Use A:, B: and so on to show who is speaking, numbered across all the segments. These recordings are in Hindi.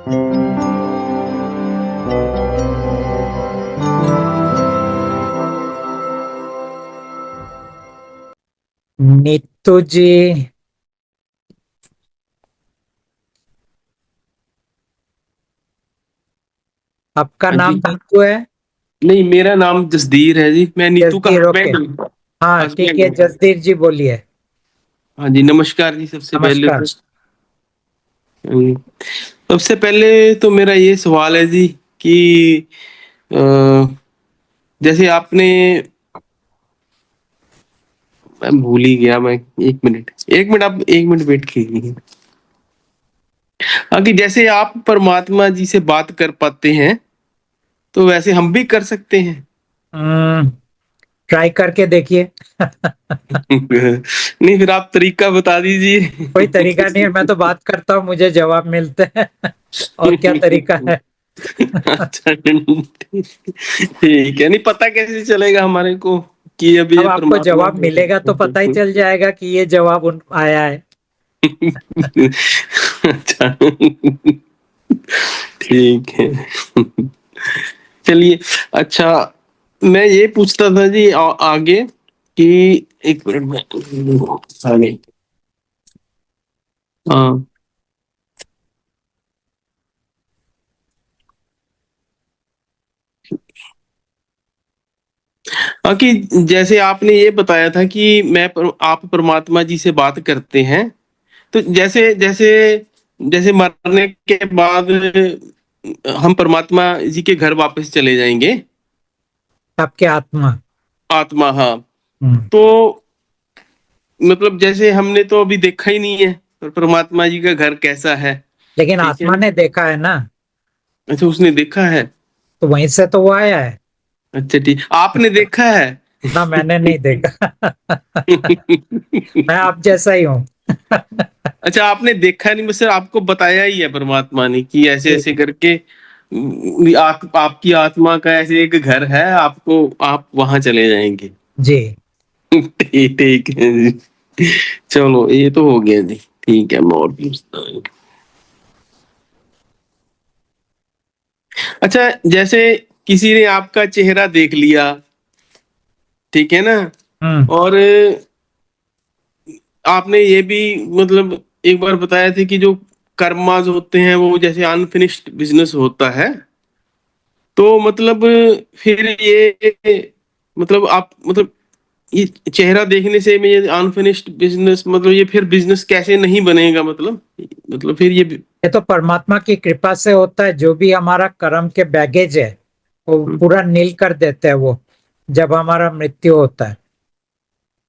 A: नीतू जी। आपका
B: हाँ
A: नाम
B: जी।
A: नीतू है?
B: नहीं, मेरा नाम जसदीर है जी, मैं नीतू का
A: जसदीर, ओके।
B: हस्बैंड हूँ।
A: हाँ ठीक
B: हस्बैंड
A: है,
B: हूँ।
A: जसदीर जी बोलिए।
B: हाँ जी, नमस्कार जी, सबसे पहले
A: नमस्कार।
B: तो। सबसे पहले तो मेरा ये सवाल है जी कि अ, जैसे आपने, मैं भूल ही गया, मैं एक मिनट आप एक मिनट वेट कीजिए। हाँ, कि जैसे आप परमात्मा जी से बात कर पाते हैं, तो वैसे हम भी कर सकते हैं।
A: ट्राई करके देखिए।
B: नहीं, फिर आप तरीका बता दीजिए।
A: कोई तरीका नहीं है, मैं तो बात करता हूँ, मुझे जवाब मिलते हैं। और क्या तरीका है?
B: अच्छा, ठीक है। नहीं, पता कैसे चलेगा हमारे को कि अभी
A: अब
B: ये
A: आपको
B: परमात्मा
A: जवाब मिलेगा तो पता ही चल जाएगा कि ये जवाब आया है।
B: अच्छा, ठीक है। चलिए। अच्छा, मैं ये पूछता था जी आगे कि, एक मिनट में आगे। हाँ। हाँ, कि जैसे आपने ये बताया था कि आप परमात्मा जी से बात करते हैं, तो जैसे जैसे जैसे मरने के बाद हम परमात्मा जी के घर वापस चले जाएंगे।
A: आपके आत्मा।
B: आत्मा, हाँ।
A: हम्म।
B: तो मतलब जैसे हमने तो अभी देखा ही नहीं है परमात्मा जी का घर कैसा है।
A: लेकिन
B: ठीक है
A: आत्मा
B: ना।
A: ने देखा है ना।
B: अच्छा, उसने देखा है।
A: तो वहीं से तो वो आया है।
B: अच्छा, ठीक, आपने देखा है।
A: ना, मैंने नहीं देखा। मैं आप जैसा ही हूँ।
B: अच्छा, आपने देखा नहीं, बस आपको बताया ही है परमात्मा ने कि ऐसे
A: जी।
B: ऐसे करके आपकी आत्मा का ऐसे एक घर है, आपको आप वहां चले जाएंगे।
A: जी।
B: ठीक, ठीक है जी। चलो, ये तो हो गया जी। ठीक है, मैं और पूछता हूँ। अच्छा, जैसे किसी ने आपका चेहरा देख लिया, ठीक है ना,
A: हम्म।
B: और आपने ये भी मतलब एक बार बताया था कि जो कर्माज होते हैं वो जैसे अनफिनिश्ड बिजनेस होता है, तो मतलब फिर ये मतलब आप मतलब ये चेहरा देखने से में ये अनफिनिश्ड बिजनेस, मतलब ये फिर बिजनेस कैसे नहीं बनेगा, मतलब फिर ये
A: ये तो परमात्मा की कृपा से होता है, जो भी हमारा कर्म के बैगेज है वो पूरा नील कर देते हैं वो, जब हमारा मृत्यु होता है।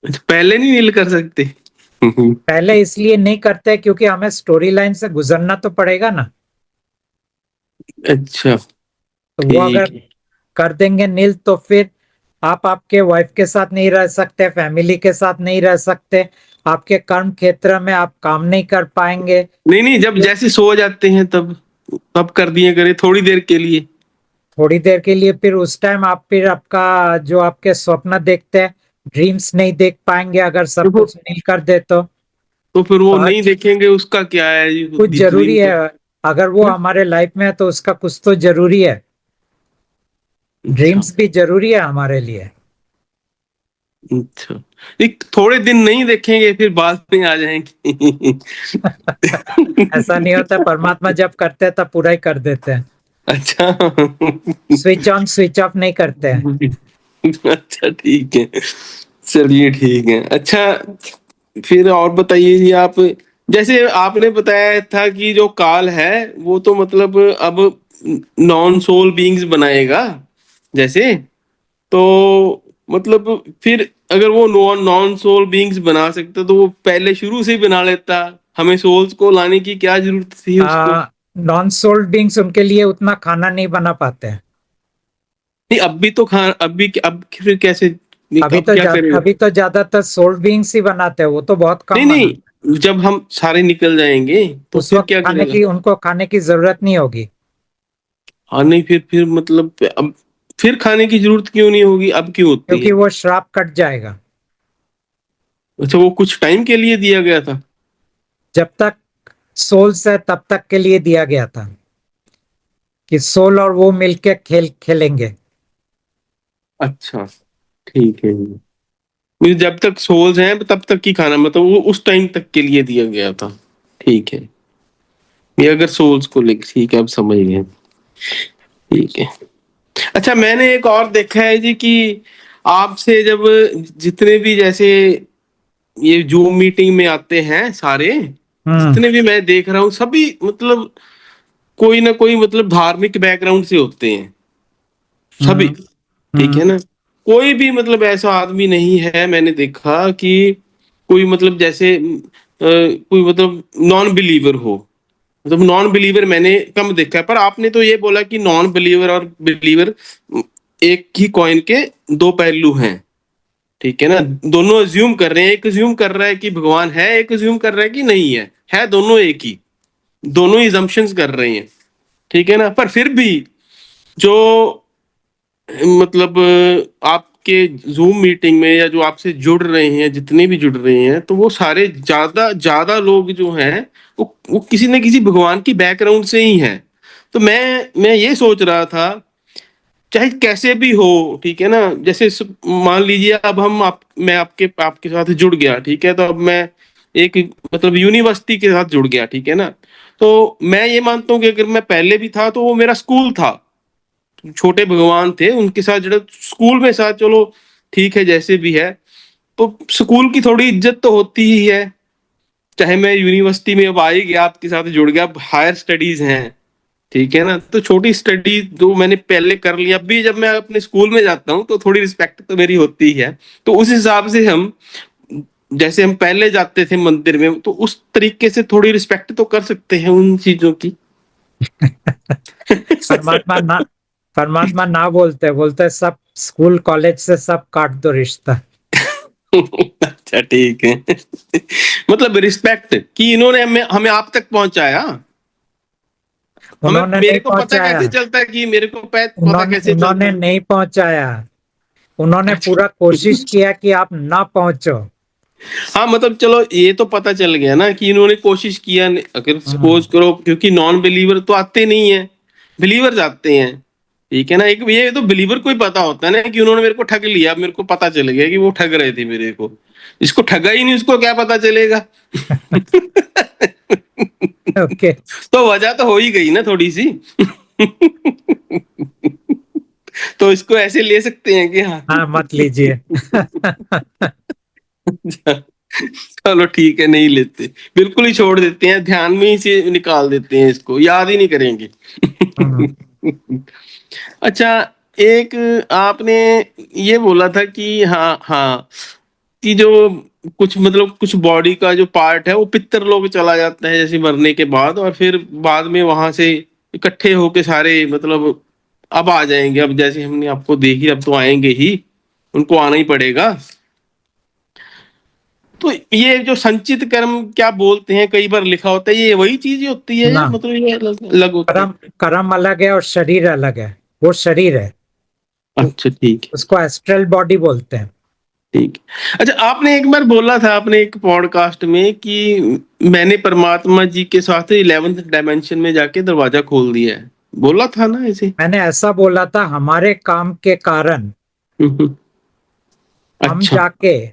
B: अच्छा, पहले नहीं नील कर सकते।
A: पहले इसलिए नहीं करते क्योंकि हमें स्टोरी लाइन से गुजरना तो पड़ेगा ना।
B: अच्छा,
A: तो वो अगर
B: ठीक है।
A: कर देंगे नील तो फिर आप आपके वाइफ के साथ नहीं रह सकते, फैमिली के साथ नहीं रह सकते, आपके कर्म क्षेत्र में आप काम नहीं कर पाएंगे।
B: नहीं, नहीं, जब जैसे सो जाते हैं तब तब कर दिए करे थोड़ी देर के लिए।
A: थोड़ी देर के लिए, फिर उस टाइम आप फिर आपका जो आपके स्वप्न देखते हैं, ड्रीम्स नहीं देख पाएंगे अगर
B: तो
A: सब
B: फिर
A: कुछ नील कर दे तो।
B: तो फिर वो नहीं
A: आज
B: देखेंगे, उसका क्या है
A: कुछ
B: ड्रीम
A: जरूरी है,
B: का।
A: अगर वो
B: हाँ?
A: हमारे लाइफ में है तो उसका कुछ तो जरूरी है।
B: अच्छा,
A: ड्रीम्स भी जरूरी है हमारे लिए।
B: अच्छा, एक थोड़े दिन नहीं देखेंगे फिर बाद में आ जाएंगे।
A: ऐसा नहीं होता, परमात्मा जब करते हैं तब पूरा ही कर देते हैं।
B: अच्छा।
A: स्विच ऑन स्विच ऑफ नहीं करते हैं।
B: अच्छा, ठीक है। चलिए, ठीक है। अच्छा, फिर और बताइए जी आप, जैसे आपने बताया था कि जो काल है वो तो मतलब अब नॉन सोल बीइंग्स बनाएगा, जैसे, तो मतलब फिर अगर वो नॉन नॉन सोल बीइंग्स बना सकता तो वो पहले शुरू से ही बना लेता, हमें सोल्स को लाने की क्या जरूरत थी उसको।
A: नॉन सोल्ड बींग्स उनके लिए उतना खाना नहीं बना पाते हैं।
B: नहीं, अब भी तो अब फिर कैसे, अब क्या करेगा।
A: अभी तो ज्यादातर सोल्ड बींग्स ही बनाते हैं, वो तो बहुत
B: नहीं,
A: कम बना।
B: नहीं, जब हम सारे निकल जाएंगे तो
A: उस
B: फिर
A: वक्त
B: क्या करेगा।
A: उनको खाने की जरूरत नहीं होगी।
B: हाँ, नहीं, फिर मतलब अब फिर खाने की जरूरत क्यों नहीं होगी, अब क्यों होती
A: क्योंकि
B: है।
A: वो श्राप कट जाएगा।
B: अच्छा, वो कुछ टाइम के लिए दिया गया था।
A: जब तक सोल्स है तब तक के लिए दिया गया था। कि सोल और वो मिलके खेल खेलेंगे।
B: अच्छा ठीक है जी। मुझे जब तक सोल्स हैं तब तक ही खाना, मतलब वो उस टाइम तक के लिए दिया गया था। ठीक है, ये अगर सोल्स को लेकर, ठीक है अब समझ गए। ठीक है। अच्छा मैंने एक और देखा है जी कि आपसे जब जितने भी जैसे ये जूम मीटिंग में आते हैं सारे,
A: हम्म।
B: जितने भी मैं देख रहा हूँ सभी मतलब कोई ना कोई मतलब धार्मिक बैकग्राउंड से होते हैं सभी।
A: हम्म।
B: ठीक
A: हम्म।
B: है ना, कोई भी मतलब ऐसा आदमी नहीं है मैंने देखा कि कोई मतलब जैसे कोई मतलब नॉन बिलीवर हो। मतलब नॉन बिलीवर मैंने कम देखा है, पर आपने तो ये बोला कि नॉन बिलीवर और बिलीवर एक ही कॉइन के दो पहलू हैं। ठीक है ना, दोनों अज्यूम कर रहे हैं, एक अज्यूम कर रहा है कि भगवान है, एक अज्यूम कर रहा है कि नहीं है दोनों एक ही, दोनों ही assumptions कर रहे हैं। ठीक है ना, पर फिर भी जो मतलब आपके जूम मीटिंग में या जो आपसे जुड़ रहे हैं, जितने भी जुड़ रहे हैं, तो वो सारे ज्यादा ज्यादा लोग जो हैं वो किसी न किसी भगवान की बैकग्राउंड से ही हैं। तो मैं ये सोच रहा था, चाहे कैसे भी हो, ठीक है ना, जैसे मान लीजिए अब मैं आपके आपके साथ जुड़ गया, ठीक है, तो अब मैं एक मतलब यूनिवर्सिटी के साथ जुड़ गया, ठीक है ना। तो मैं ये मानता हूँ कि अगर मैं पहले भी था तो वो मेरा स्कूल था, छोटे भगवान थे उनके साथ जुड़े स्कूल में साथ, चलो ठीक है जैसे भी है। तो स्कूल की थोड़ी इज्जत तो होती ही है। चाहे मैं यूनिवर्सिटी में अब आ ही गया, आपके साथ जुड़ गया, अब हायर स्टडीज हैं, ठीक है ना, तो छोटी स्टडी जो मैंने पहले कर लिया, अब भी जब मैं अपने स्कूल में जाता हूँ तो थोड़ी रिस्पेक्ट तो मेरी होती ही है। तो उस हिसाब से हम, जैसे हम पहले जाते थे मंदिर में, तो उस तरीके से थोड़ी रिस्पेक्ट तो कर सकते हैं उन चीजों की।
A: परमात्मा ना, परमात्मा ना बोलते बोलते सब स्कूल कॉलेज से सब काट दो रिश्ता।
B: अच्छा ठीक है। मतलब रिस्पेक्ट कि इन्होंने हमें हमें आप तक पहुंचाया। हमें
A: उन्होंने
B: मेरे
A: नहीं
B: को पता
A: पहुंचाया।
B: कैसे चलता है कि मेरे को पता
A: उन्होंने
B: कैसे
A: उन्होंने
B: चलता है।
A: नहीं पहुंचाया। उन्होंने
B: अच्छा।
A: पूरा कोशिश किया कि आप ना पहुंचो।
B: हाँ मतलब चलो ये तो पता चल गया ना कि इन्होंने कोशिश किया, अगर
A: हम्म।
B: सपोज करो, क्योंकि नॉन बिलीवर तो आते नहीं है, बिलीवर्स आते हैं। ठीक है ना, एक ये तो बिलीवर को ही पता होता है ना कि उन्होंने मेरे को ठग लिया, अब मेरे को पता चल गया कि वो ठग रहे थे मेरे को। इसको ठगा ही नहीं उसको क्या पता चलेगा।
A: ओके।
B: तो वजह तो हो ही गई ना थोड़ी सी। तो इसको ऐसे ले सकते हैं कि हाँ।
A: हाँ, मत लीजिए।
B: चलो ठीक है, नहीं लेते, बिल्कुल ही छोड़ देते हैं, ध्यान में ही से निकाल देते हैं, इसको याद ही नहीं करेंगे।
A: हम्म।
B: अच्छा, एक आपने ये बोला था कि हाँ हाँ, कि जो कुछ मतलब कुछ बॉडी का जो पार्ट है वो पितर लोग चला जाता है जैसे मरने के बाद, और फिर बाद में वहां से इकट्ठे होके सारे मतलब अब आ जाएंगे, अब जैसे हमने आपको देखी अब तो आएंगे ही, उनको आना ही पड़ेगा। तो ये जो संचित कर्म क्या बोलते हैं, कई बार लिखा होता है, ये वही चीज होती है
A: ना,
B: या मतलब ये अलग अलग होता है?
A: कर्म कर्म अलग है और शरीर अलग है। वो शरीर है। उ-
B: अच्छा ठीक है।
A: उसको एस्ट्रल बॉडी बोलते हैं।
B: ठीक है। अच्छा आपने एक बार बोला था आपने एक पॉडकास्ट में कि मैंने परमात्मा जी के साथ 11th डायमेंशन में जाके दरवाजा खोल दिया है, बोला था ना ऐसे?
A: मैंने ऐसा बोला था, हमारे काम के कारण
B: हम्म।
A: हम
B: अच्छा।
A: जाके,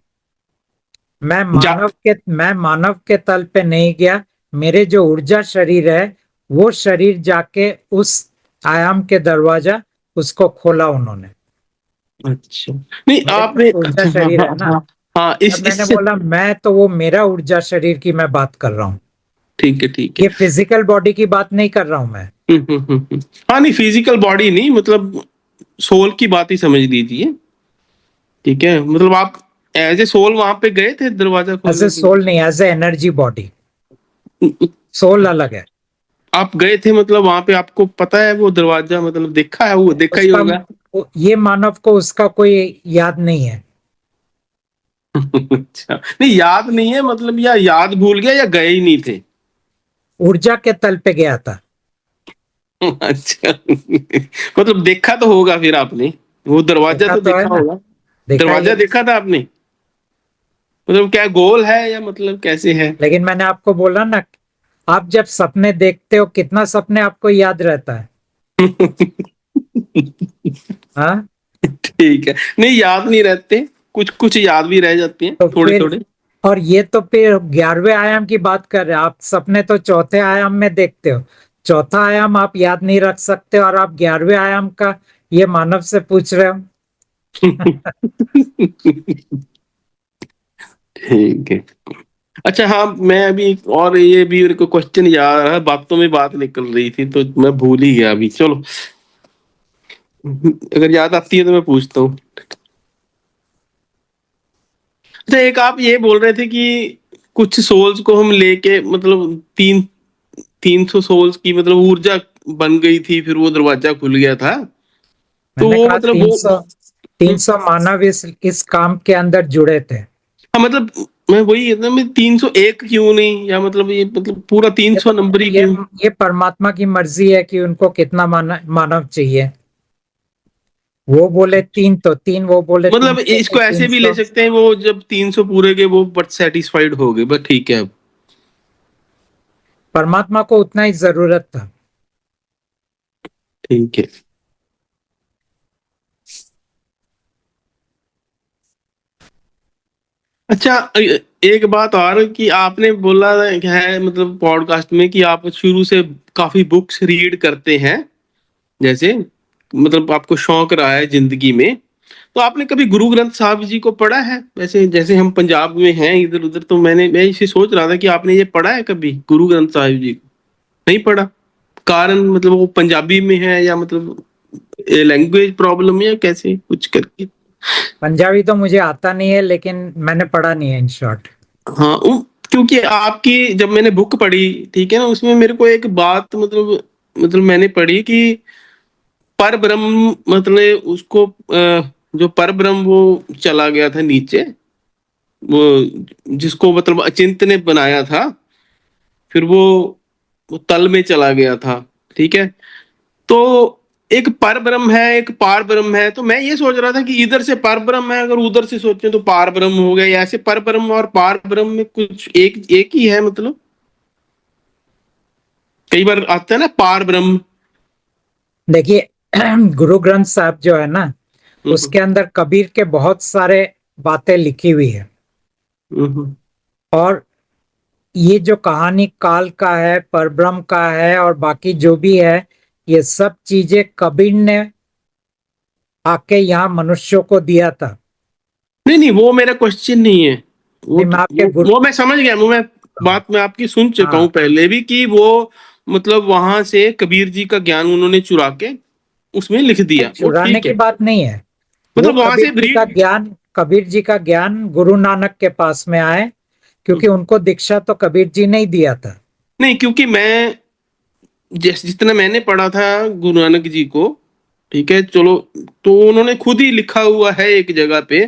B: जा
A: मैं मानव के तल पे नहीं गया। मेरे जो ऊर्जा शरीर है, वो शरीर जाके उस आयाम के दरवाजा उसको खोला उन्होंने।
B: अच्छा नहीं
A: मेरे
B: आपने,
A: पास ऊर्जा
B: अच्छा हाँ
A: शरीर
B: हाँ
A: है ना।
B: हाँ हाँ,
A: जब
B: इस
A: मैंने
B: इससे
A: बोला मैं, तो वो मेरा ऊर्जा शरीर की मैं बात कर रहा हूँ।
B: ठीक है ठीक है।
A: ये फिजिकल बॉडी की बात नहीं कर रहा हूं मैं।
B: हाँ नहीं फिजिकल बॉडी नहीं, मतलब सोल की बात ही समझ लीजिए। ठीक है, मतलब आप एज ए सोल वहां पे गए थे दरवाजा
A: एज ए
B: खोलने के
A: सोल नहीं, एज ए एनर्जी बॉडी।
B: लिए?
A: सोल अलग है।
B: आप गए थे मतलब वहां पे, आपको पता है वो दरवाजा, मतलब देखा है, वो देखा ही
A: उसका,
B: होगा।
A: ये मानव को उसका कोई याद नहीं है।
B: अच्छा नहीं याद नहीं है मतलब, या याद भूल गया या गए ही नहीं थे?
A: ऊर्जा के तल पे गया था।
B: अच्छा। मतलब देखा तो होगा फिर आपने, वो दरवाजा
A: देखा
B: तो
A: तो है
B: देखा
A: ना।
B: होगा।
A: देखा ही
B: दरवाजा
A: है।
B: देखा था आपने? मतलब क्या गोल है या मतलब कैसे है?
A: लेकिन मैंने आपको बोला ना, आप जब सपने देखते हो, कितना सपने आपको याद रहता है? हाँ,
B: ठीक है, नहीं याद नहीं रहते, कुछ कुछ याद भी रह जाते हैं
A: तो
B: थोड़े
A: फिर,
B: थोड़े।
A: और ये तो फिर 11वें आयाम की बात कर रहे हैं आप। सपने तो चौथे आयाम में देखते हो, चौथा आयाम आप याद नहीं रख सकते और आप 11वें आयाम का ये मानव से पूछ रहे हो।
B: ठीक है। अच्छा हाँ, मैं अभी एक और, ये भी मेरे को क्वेश्चन याद आ रहा है, बातों में बात निकल रही थी तो मैं भूल ही गया अभी, चलो अगर याद आती है तो मैं पूछता हूँ। अच्छा, एक आप ये बोल रहे थे कि कुछ सोल्स को हम लेके, मतलब 300 सोल्स की मतलब ऊर्जा बन गई थी, फिर वो दरवाजा खुल गया था, तो
A: मैंने
B: वो
A: कहा
B: मतलब
A: तीन
B: वो,
A: सौ 300 मानव इस काम के अंदर जुड़े थे।
B: हाँ मतलब मैं वही कहता, मैं 301 क्यों नहीं, या मतलब ये मतलब पूरा
A: ये
B: 300
A: तो
B: नंबर ही
A: ये
B: क्यों?
A: ये परमात्मा की मर्जी है कि उनको कितना मानव चाहिए। वो बोले तीन तो तीन, वो बोले
B: मतलब
A: 300 तो
B: इसको ऐसे भी ले
A: 300।
B: सकते हैं, वो जब 300 पूरे के वो बट सेटिस्फाइड हो गए, बस ठीक है अब।
A: परमात्मा को उतना ही जरूरत था।
B: ठीक है। अच्छा, एक बात और कि आपने बोला है मतलब पॉडकास्ट में कि आप शुरू से काफी बुक्स रीड करते हैं, जैसे मतलब आपको शौक रहा है जिंदगी में, तो आपने कभी गुरु ग्रंथ साहब जी को पढ़ा है? वैसे जैसे हम पंजाब में हैं इधर उधर, तो मैं इसे सोच रहा था कि आपने ये पढ़ा है कभी गुरु ग्रंथ साहिब जी को? नहीं पढ़ा? कारण मतलब वो पंजाबी में है, या मतलब लैंग्वेज प्रॉब्लम, या कैसे कुछ करके?
A: पंजाबी तो मुझे आता नहीं है, लेकिन मैंने पढ़ा नहीं है इन शॉर्ट।
B: हाँ क्योंकि आपकी जब मैंने बुक पढ़ी, ठीक है ना, उसमें मेरे को एक बात मतलब मैंने पढ़ी कि पर ब्रह्म मतलब उसको जो पर ब्रह्म वो चला गया था नीचे, वो जिसको मतलब अचिंत ने बनाया था, फिर वो तल में चला गया था, ठीक है। तो एक पर ब्रह्म है, एक पार ब्रह्म है, तो मैं ये सोच रहा था कि इधर से पर ब्रह्म है, अगर उधर से सोचें तो पार ब्रह्म हो गया, या ऐसे पर ब्रह्म और पार ब्रह्म में कुछ एक एक ही है मतलब? कई बार आता है ना पार ब्रह्म।
A: देखिए, गुरु ग्रंथ साहब जो है ना,
B: हम्म,
A: उसके अंदर कबीर के बहुत सारे बातें लिखी हुई है।
B: हम्म,
A: और ये जो कहानी काल का है, परब्रह्म का है, और बाकी जो भी है, ये सब चीजें कबीर ने आके यहाँ मनुष्यों को दिया था।
B: नहीं नहीं, वो मेरा क्वेश्चन नहीं है, वो
A: नहीं, मैं आपके गुरु।
B: वो मैं समझ गया, वो मैं बात मैं आपकी सुन चुका हूँ
A: हाँ,
B: पहले भी, कि वो मतलब वहां से कबीर जी का ज्ञान उन्होंने चुरा के उसमें लिख
A: नहीं,
B: दिया, वो
A: चुराने
B: ठीक
A: की
B: है।
A: बात नहीं है। वो
B: मतलब वहां से रीड।
A: कबीर जी का ज्ञान गुरु नानक के पास में आए, क्योंकि उनको दीक्षा तो कबीर जी ने ही दिया था।
B: नहीं, क्योंकि मैं जितना मैंने पढ़ा था गुरु नानक जी को, ठीक है चलो, तो उन्होंने खुद ही लिखा हुआ है एक जगह पे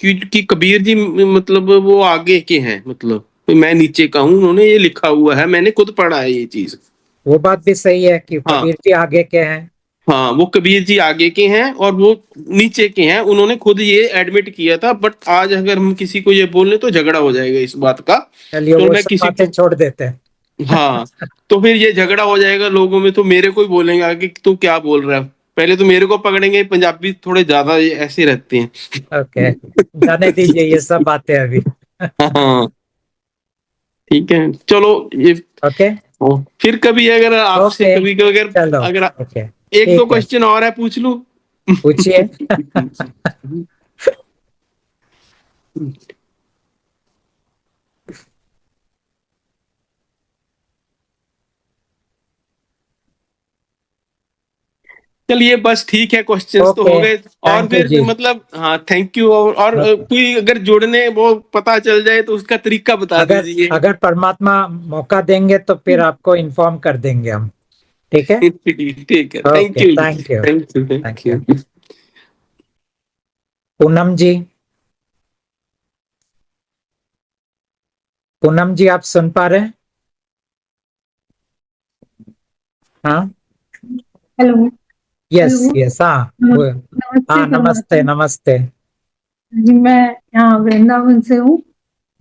B: कि कबीर जी मतलब वो आगे के हैं, मतलब मैं नीचे का हूं, उन्होंने ये लिखा हुआ है, मैंने खुद पढ़ा है ये चीज।
A: वो बात भी सही है कि
B: हाँ,
A: कबीर जी आगे के हैं।
B: हाँ वो कबीर जी आगे के हैं और वो नीचे के हैं, उन्होंने खुद ये एडमिट किया था, बट आज अगर हम किसी को ये बोले तो झगड़ा हो जाएगा इस बात का।
A: चलिए,
B: तो
A: वो
B: मैं
A: सब
B: किसी
A: बातें
B: को,
A: छोड़ देते हैं।
B: हाँ, तो फिर ये झगड़ा हो जाएगा लोगों में, तो मेरे को ही बोलेंगे आगे कि तू क्या बोल रहा है। पहले तो मेरे को पकड़ेंगे, पंजाबी थोड़े ज्यादा ये ऐसे रहते
A: ओके, जाने
B: हैं।
A: दीजिए ये सब बातें अभी।
B: हाँ, ठीक है चलो ये,
A: ओके।
B: फिर कभी अगर आपसे
A: ओके,
B: कभी अगर
A: चलो।
B: अगर
A: ओके,
B: एक दो
A: ठीक है,
B: क्वेश्चन और है, पूछ लूं?
A: पूछिए।
B: चलिए बस ठीक है, क्वेश्चंस तो हो
A: ओके,
B: गए। और
A: थैंक यू
B: फिर
A: जी।
B: मतलब हाँ थैंक यू, और
A: ओके।
B: कोई अगर जुड़ने वो पता चल जाए तो उसका तरीका बता
A: अगर
B: दीजिए।
A: अगर परमात्मा मौका देंगे तो फिर आपको इन्फॉर्म कर देंगे हम। ठीक है।
B: ठीक है, thank
A: okay,
B: you.
A: Thank you.
B: Thank you,
A: thank
B: thank
A: you.
B: You.
A: Poonam ji, Poonam ji, आप सुन पा रहे हैं? हाँ।
C: हेलो।
A: Yes,
C: hello.
A: यस, हाँ।
C: नमस्ते
A: हाँ, नमस्ते,
C: परमात्मा
A: नमस्ते।
C: जी। मैं यहाँ वृंदावन से हूँ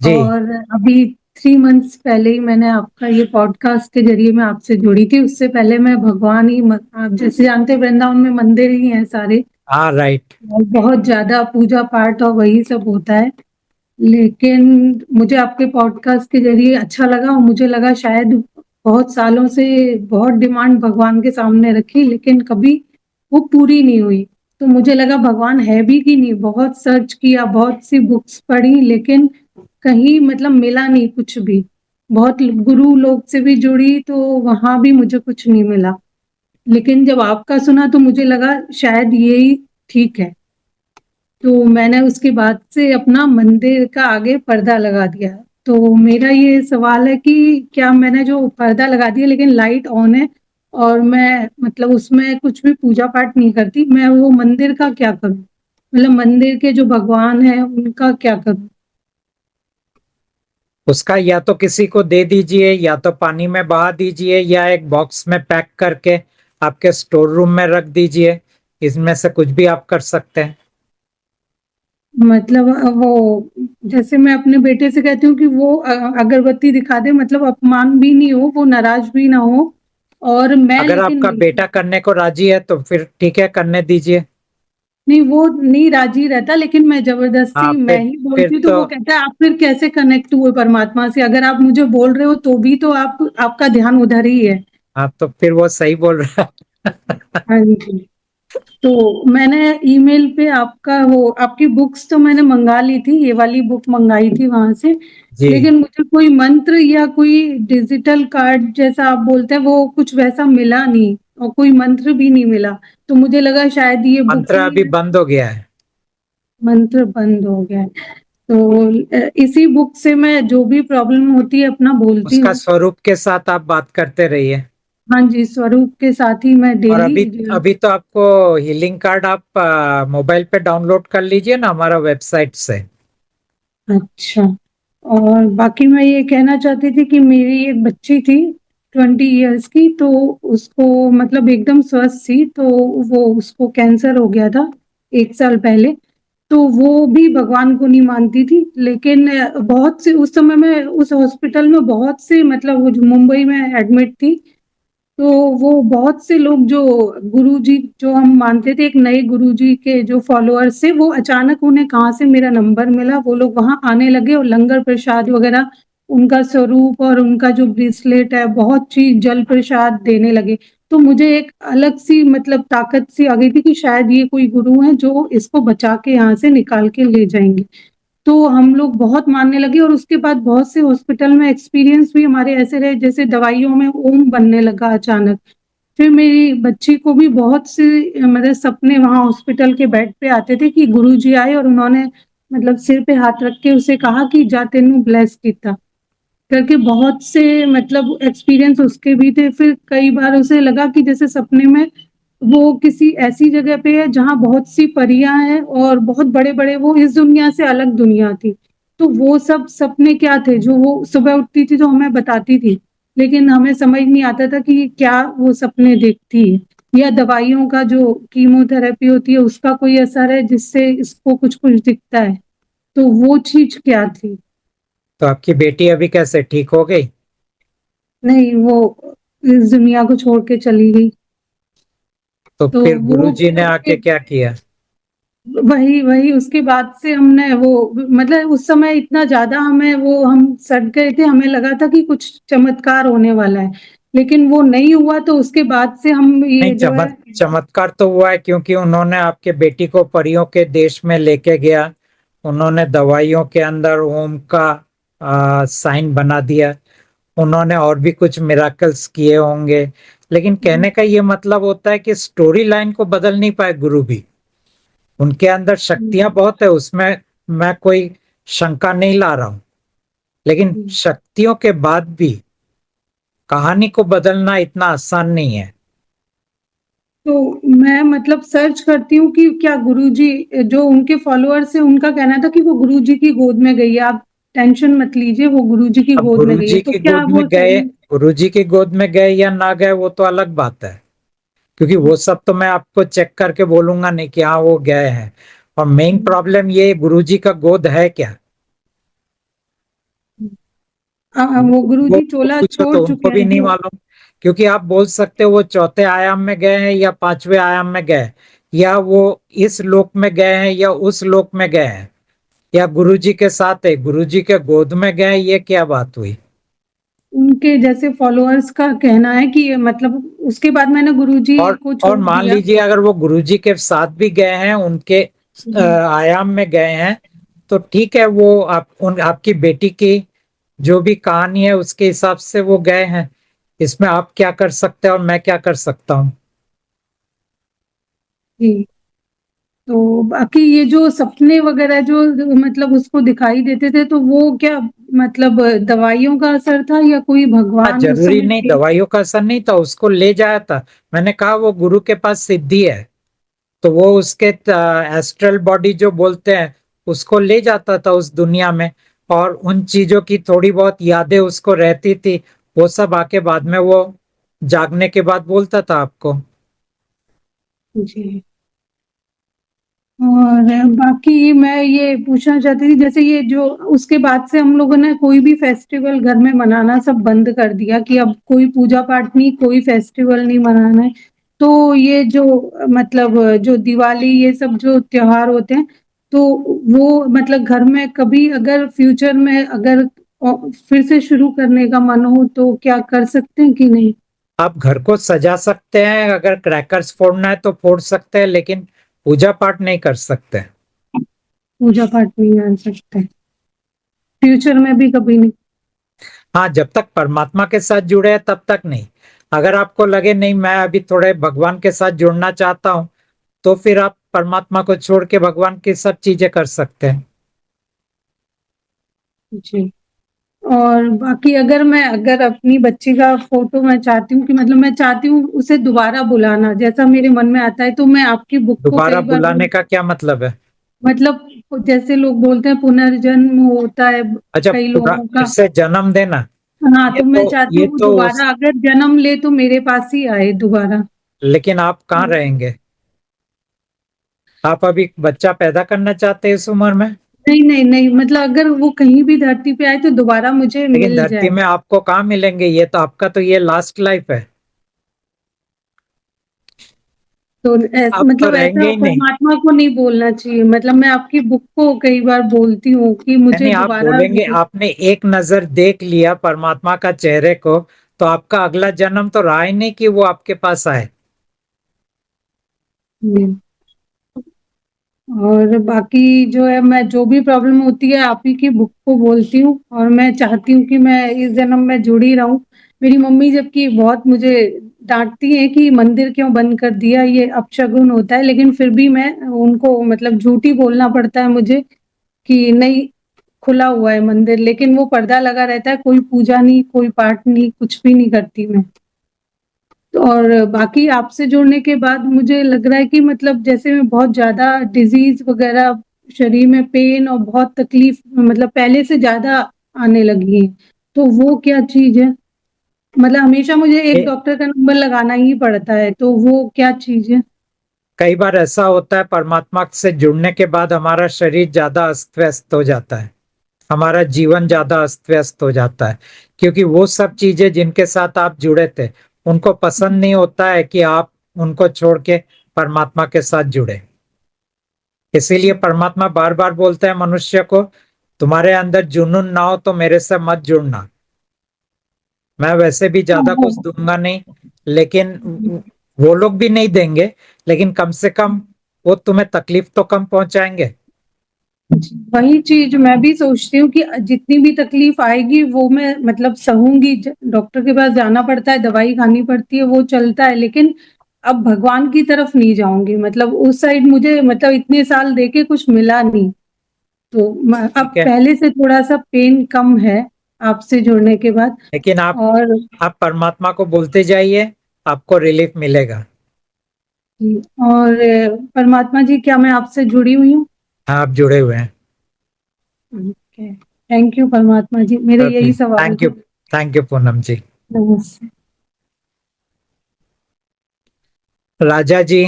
A: जी।
C: और अभी 3 मंथ्स पहले ही मैंने आपका ये पॉडकास्ट के जरिए मैं आपसे जुड़ी थी। उससे पहले मैं भगवान ही आप जैसे जानते हैं, वृंदावन में मंदिर ही हैं सारे,
A: हाँ, राइट।
C: और बहुत ज्यादा पूजा पाठ और वही सब होता है। लेकिन मुझे आपके पॉडकास्ट के जरिए अच्छा लगा, और मुझे लगा शायद बहुत सालों से बहुत डिमांड भगवान के सामने रखी, लेकिन कभी वो पूरी नहीं हुई। तो मुझे लगा भगवान है भी कि नहीं, बहुत सर्च किया, बहुत सी बुक्स पढ़ी, लेकिन कहीं मतलब मिला नहीं कुछ भी। बहुत गुरु लोग से भी जुड़ी तो वहां भी मुझे कुछ नहीं मिला। लेकिन जब आपका सुना तो मुझे लगा शायद यही ठीक है। तो मैंने उसके बाद से अपना मंदिर का आगे पर्दा लगा दिया। तो मेरा ये सवाल है कि क्या मैंने जो पर्दा लगा दिया लेकिन लाइट ऑन है, और मैं मतलब उसमें कुछ भी पूजा पाठ नहीं करती, मैं वो मंदिर का क्या करूं? मतलब मंदिर के जो भगवान है उनका क्या करूं?
A: उसका या तो किसी को दे दीजिए, या तो पानी में बहा दीजिए, या एक बॉक्स में पैक करके आपके स्टोर रूम में रख दीजिए। इसमें से कुछ भी आप कर सकते हैं।
C: मतलब वो जैसे मैं अपने बेटे से कहती हूँ कि वो अगरबत्ती दिखा दे, मतलब अपमान भी नहीं हो, वो नाराज भी ना हो, और मैं
A: अगर
C: लेकिन
A: आपका
C: नहीं।
A: बेटा करने को राजी है तो फिर ठीक है, करने दीजिए।
C: नहीं, वो नहीं राजी रहता, लेकिन मैं जबरदस्ती
A: हाँ,
C: मैं ही
A: फिर
C: बोलती हूँ तो
A: तो।
C: वो कहता है आप फिर कैसे कनेक्ट हुए परमात्मा से? अगर आप मुझे बोल रहे हो तो भी तो आप आपका ध्यान उधर ही है।
A: हाँ, तो फिर वो सही बोल रहा है।
C: हाँ जी। तो मैंने ईमेल पे आपका वो आपकी बुक्स तो मैंने मंगा ली थी, ये वाली बुक मंगाई थी वहां से।
A: जी।
C: लेकिन मुझे कोई मंत्र या कोई डिजिटल कार्ड जैसा आप बोलते हैं वो कुछ वैसा मिला नहीं, और कोई मंत्र भी नहीं मिला। तो मुझे लगा शायद ये बुक
A: मंत्र
C: ही
A: अभी बंद हो गया है।
C: मंत्र बंद हो गया है। तो इसी बुक से मैं जो भी प्रॉब्लम होती है अपना बोलती
A: उसका
C: हूँ।
A: स्वरूप के साथ आप बात करते रहिए।
C: हाँ जी, स्वरूप के साथ ही मैं
A: और
C: डेली।
A: अभी अभी तो आपको हीलिंग कार्ड आप मोबाइल पे डाउनलोड कर लीजिए ना, हमारा वेबसाइट से।
C: अच्छा। और बाकी मैं ये कहना चाहती थी कि मेरी एक बच्ची थी 20 इयर्स की, तो उसको मतलब एकदम स्वस्थ थी, तो वो उसको कैंसर हो गया था 1 साल पहले। तो वो भी भगवान को नहीं मानती थी, लेकिन बहुत से उस समय में उस हॉस्पिटल में बहुत से मतलब वो जो मुंबई में एडमिट थी। तो वो बहुत से लोग जो गुरुजी जो हम मानते थे, एक नए गुरुजी के जो फॉलोअर्स थे, वो अचानक उन्हें कहाँ से मेरा नंबर मिला, वो लोग वहां आने लगे और लंगर प्रसाद वगैरह, उनका स्वरूप और उनका जो ब्रेसलेट है बहुत चीज जल प्रसाद देने लगे। तो मुझे एक अलग सी मतलब ताकत सी आ गई थी कि शायद ये कोई गुरु है जो इसको बचा के यहाँ से निकाल के ले जाएंगे। तो हम लोग बहुत मानने लगे, और उसके बाद बहुत से हॉस्पिटल में एक्सपीरियंस भी हमारे ऐसे रहे जैसे दवाइयों में ओम बनने लगा अचानक। फिर मेरी बच्ची को भी बहुत से मतलब सपने वहां हॉस्पिटल के बेड पे आते थे कि गुरुजी आए और उन्होंने मतलब सिर पे हाथ रख के उसे कहा कि जा तेनू ब्लेस किया करके। बहुत से मतलब एक्सपीरियंस उसके भी थे। फिर कई बार उसे लगा कि जैसे सपने में वो किसी ऐसी जगह पे है जहाँ बहुत सी परियां हैं और बहुत बड़े बड़े, वो इस दुनिया से अलग दुनिया थी। तो वो सब सपने क्या थे जो वो सुबह उठती थी तो हमें बताती थी, लेकिन हमें समझ नहीं आता था कि क्या वो सपने देखती है, या दवाइयों का जो कीमोथेरेपी होती है उसका कोई असर है जिससे इसको कुछ कुछ दिखता है। तो वो चीज क्या थी?
A: तो आपकी बेटी अभी कैसे ठीक हो गई?
C: नहीं, वो इस दुनिया को छोड़ के चली गई।
A: तो
C: तो
A: फिर
C: वो
A: गुरुजी ने
C: उसके
A: आके क्या किया?
C: वही वही उसके बाद से हमने वो मतलब उस समय इतना ज्यादा हमें वो हम सट गए थे, हमें लगा था कि कुछ चमत्कार होने वाला है, लेकिन वो नहीं हुआ। तो उसके बाद से हम
A: नहीं,
C: ये जो है।
A: चमत्कार तो हुआ है, क्योंकि उन्होंने आपके बेटी को परियों के देश में लेके गया। उन्होंने दवाइयों के अंदर ओम का साइन बना दिया। उन्होंने और भी कुछ मिराकल्स किए होंगे। लेकिन कहने का ये मतलब होता है कि स्टोरी लाइन को बदल नहीं पाए गुरु भी। उनके अंदर शक्तियां बहुत है, उसमें मैं कोई शंका नहीं ला रहा हूं। लेकिन शक्तियों के बाद भी कहानी को बदलना इतना आसान नहीं है।
C: तो मैं मतलब सर्च करती हूँ कि क्या गुरुजी जो उनके फॉलोअर्स है उनका कहना था कि वो गुरुजी की गोद में गई है, आप टेंशन मत लीजिए, वो गुरुजी की
A: अब
C: गोद में गई है।
A: गुरुजी
C: तो
A: की
C: क्या
A: गोद में
C: वो
A: गए,
C: सही?
A: गुरुजी की गोद में गए या ना गए, वो तो अलग बात है। क्योंकि वो सब तो मैं आपको चेक करके बोलूंगा नहीं कि हाँ वो गए हैं। और मेन प्रॉब्लम ये गुरुजी का गोद है क्या?
C: वो
A: वो
C: गुरुजी चोला
A: पूछो
C: छोड़
A: तो उनको
C: चुके
A: भी
C: हैं
A: नहीं
C: जो।
A: मालूम, क्योंकि आप बोल सकते हो वो चौथे आयाम में गए हैं या पांचवें आयाम में गए, या वो इस लोक में गए हैं या उस लोक में गए हैं, या गुरुजी के साथ है, गुरुजी के गोद में गए हैं, ये क्या बात हुई।
C: उनके जैसे फॉलोअर्स का कहना है कि मतलब उसके बाद मैंने गुरुजी को
A: और
C: छोड़
A: मान
C: दिया।
A: लीजिए अगर वो गुरुजी के साथ भी गए हैं, उनके
C: हम्म,
A: आयाम में गए हैं, तो ठीक है, वो आपकी बेटी की जो भी कहानी है उसके हिसाब से वो गए हैं। इसमें आप क्या कर सकते हैं और मैं क्या कर सकता हूँ।
C: जी। तो बाकी ये जो सपने वगैरह जो मतलब उसको दिखाई देते थे, तो वो क्या मतलब दवाइयों का असर था या कोई
A: हाँ,
C: भगवान उस
A: जरूरी
C: समय
A: नहीं,
C: थे?
A: दवाइयों का असर नहीं था, उसको ले जाया था। मैंने कहा वो गुरु के पास सिद्धि है, तो वो उसके एस्ट्रल बॉडी जो बोलते हैं उसको ले जाता था उस दुनिया में, और उन चीजों की थोड़ी बहुत यादें उसको रहती थी, वो सब आके बाद में वो जागने के बाद बोलता था आपको।
C: जी। और बाकी मैं ये पूछना चाहती थी, जैसे ये जो उसके बाद से हम लोगों ने कोई भी फेस्टिवल घर में मनाना सब बंद कर दिया कि अब कोई पूजा पाठ नहीं, कोई फेस्टिवल नहीं मनाना है। तो ये जो मतलब जो दिवाली ये सब जो त्योहार होते हैं, तो वो मतलब घर में कभी अगर फ्यूचर में अगर फिर से शुरू करने का मन हो तो क्या कर सकते हैं कि नहीं?
A: आप घर को सजा सकते हैं, अगर क्रैकर्स फोड़ना है तो फोड़ सकते हैं, लेकिन पूजा पाठ नहीं कर सकते।
C: पूजा पाठ नहीं कर सकते फ्यूचर में भी कभी नहीं?
A: हाँ, जब तक परमात्मा के साथ जुड़े हैं तब तक नहीं। अगर आपको लगे नहीं मैं अभी थोड़े भगवान के साथ जुड़ना चाहता हूँ, तो फिर आप परमात्मा को छोड़ के भगवान की सब चीजें कर सकते हैं।
C: जी। और बाकी अगर अपनी बच्ची का फोटो मैं चाहती हूँ कि मतलब मैं चाहती हूँ उसे दोबारा बुलाना, जैसा मेरे मन में आता है, तो मैं आपकी बुक को
A: दोबारा
C: कई बार
A: बुलाने का क्या मतलब है।
C: मतलब जैसे लोग बोलते हैं पुनर्जन्म होता है
A: अच्छा,
C: कई
A: पूरा
C: लोगों
A: फिर
C: का।
A: से जन्म देना।
C: हाँ,
A: ये
C: तो मैं
A: तो
C: चाहती
A: ये
C: हूँ वो
A: तो
C: दोबारा अगर जन्म ले तो मेरे पास ही आए दोबारा।
A: लेकिन आप कहाँ रहेंगे। आप अभी बच्चा पैदा करना चाहते हैं इस उम्र में।
C: नहीं नहीं नहीं, मतलब अगर वो कहीं भी धरती पे आए तो दोबारा मुझे
A: लेकिन
C: मिल
A: धरती
C: जाए।
A: में आपको कहाँ मिलेंगे, ये तो आपका तो ये लास्ट लाइफ है।
C: तो
A: आप तो
C: मतलब
A: रहेंगे
C: ऐसा
A: ही नहीं।
C: परमात्मा को नहीं बोलना चाहिए, मतलब मैं आपकी बुक को कई बार बोलती हूँ कि मुझे
A: यानी आप
C: दोबारा
A: बोलेंगे आपने एक नजर देख लिया परमात्मा का चेहरे को, तो आपका अगला जन्म तो रहा ही नहीं कि वो आपके पास आए।
C: हम्म। और बाकी जो है मैं जो भी प्रॉब्लम होती है आप ही की बुक को बोलती हूँ, और मैं चाहती हूँ कि मैं इस जन्म में जुड़ी रहूं। मेरी मम्मी जबकि बहुत मुझे डांटती है कि मंदिर क्यों बंद कर दिया, ये अपशगुन होता है, लेकिन फिर भी मैं उनको मतलब झूठी बोलना पड़ता है मुझे कि नहीं, खुला हुआ है मंदिर, लेकिन वो पर्दा लगा रहता है, कोई पूजा नहीं, कोई पाठ नहीं, कुछ भी नहीं करती मैं। और बाकी आपसे जुड़ने के बाद मुझे लग रहा है कि मतलब जैसे मैं बहुत ज्यादा डिजीज वगैरह, शरीर में पेन और बहुत तकलीफ मतलब पहले से ज्यादा आने लगी है, तो वो क्या चीज है? मतलब हमेशा मुझे एक
A: ए,
C: डॉक्टर का नंबर लगाना ही पड़ता है, तो वो क्या चीज है?
A: कई बार ऐसा होता है परमात्मा से जुड़ने के बाद हमारा शरीर ज्यादा अस्त व्यस्त हो जाता है, हमारा जीवन ज्यादा अस्त व्यस्त हो जाता है, क्योंकि वो सब चीजें जिनके साथ आप जुड़े थे उनको पसंद नहीं होता है कि आप उनको छोड़ के परमात्मा के साथ जुड़े। इसीलिए परमात्मा बार बार बोलते हैं मनुष्य को, तुम्हारे अंदर जुनून ना हो तो मेरे से मत जुड़ना। मैं वैसे भी ज्यादा कुछ दूंगा नहीं, लेकिन वो लोग भी नहीं देंगे, लेकिन कम से कम वो तुम्हें तकलीफ तो कम पहुंचाएंगे।
C: वही चीज मैं भी सोचती हूँ कि जितनी भी तकलीफ आएगी वो मैं मतलब सहूंगी, डॉक्टर के पास जाना पड़ता है, दवाई खानी पड़ती है, वो चलता है, लेकिन अब भगवान की तरफ नहीं जाऊंगी, मतलब उस साइड मुझे मतलब इतने साल देके कुछ मिला नहीं, तो अब
A: ठीक है,
C: पहले से थोड़ा सा पेन कम है आपसे जुड़ने के बाद।
A: लेकिन
C: और
A: आप परमात्मा को बोलते जाइए, आपको रिलीफ मिलेगा।
C: और परमात्मा जी, क्या मैं आपसे जुड़ी हुई हूँ?
A: हाँ, आप जुड़े हुए हैं।
C: ओके, थैंक यू परमात्मा जी, मेरे यही सवाल
A: थैंक यू,
C: थे।
A: थैंक यू पूनम जी।
C: नमस्ते।
A: राजा जी,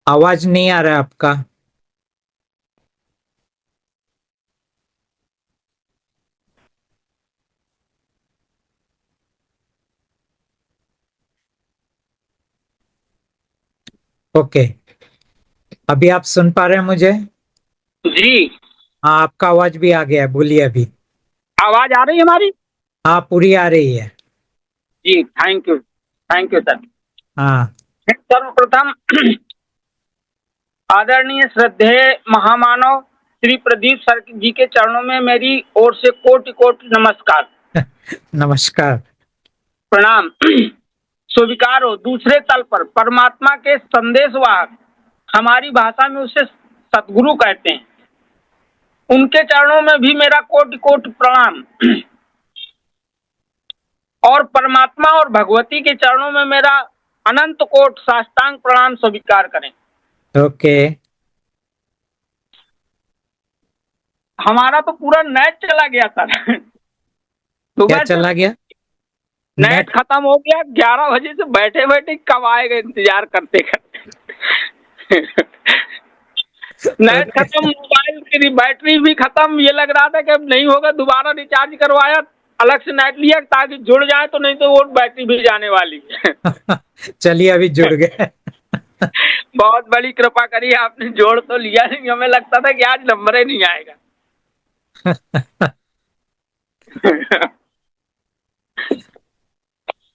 A: आवाज नहीं आ रहा है आपका। ओके, अभी आप सुन पा रहे हैं मुझे?
D: जी।
A: हाँ, आपका आवाज भी आ गया है, बोलिए अभी।
D: आवाज आ रही है हमारी?
A: हाँ, पूरी आ रही है।
D: जी, थैंक यू सर।
A: हाँ।
D: सर्वप्रथम आदरणीय श्रद्धेय महामानव श्री प्रदीप सर जी के चरणों में मेरी ओर से कोटि कोटि नमस्कार,
A: नमस्कार।
D: प्रणाम। स्वीकार हो। दूसरे तल पर परमात्मा के संदेशवाहक, हमारी भाषा में उसे सतगुरु कहते हैं, उनके चरणों में भी मेरा कोटि कोटि प्रणाम। और परमात्मा और भगवती के चरणों में मेरा अनंत कोट साष्टांग प्रणाम स्वीकार करें।
A: ओके।
D: हमारा तो पूरा नेट चला गया सर।
A: क्या
D: सुबह से
A: चला गया?
D: नेट खत्म हो गया। 11 बजे से बैठे बैठे कब आएगा इंतजार करते करते। Net
A: okay.
D: खत्म, मोबाइल की बैटरी भी खत्म। ये लग रहा था कि अब नहीं होगा, दोबारा रिचार्ज करवाया, अलग से नेट लिया ताकि जुड़ जाए, तो नहीं तो वो बैटरी भी जाने वाली है।
A: चलिए, अभी जुड़ गए।
D: बहुत बड़ी कृपा करी आपने, जोड़ तो लिया, नहीं हमें लगता था कि आज नंबर ही नहीं आएगा।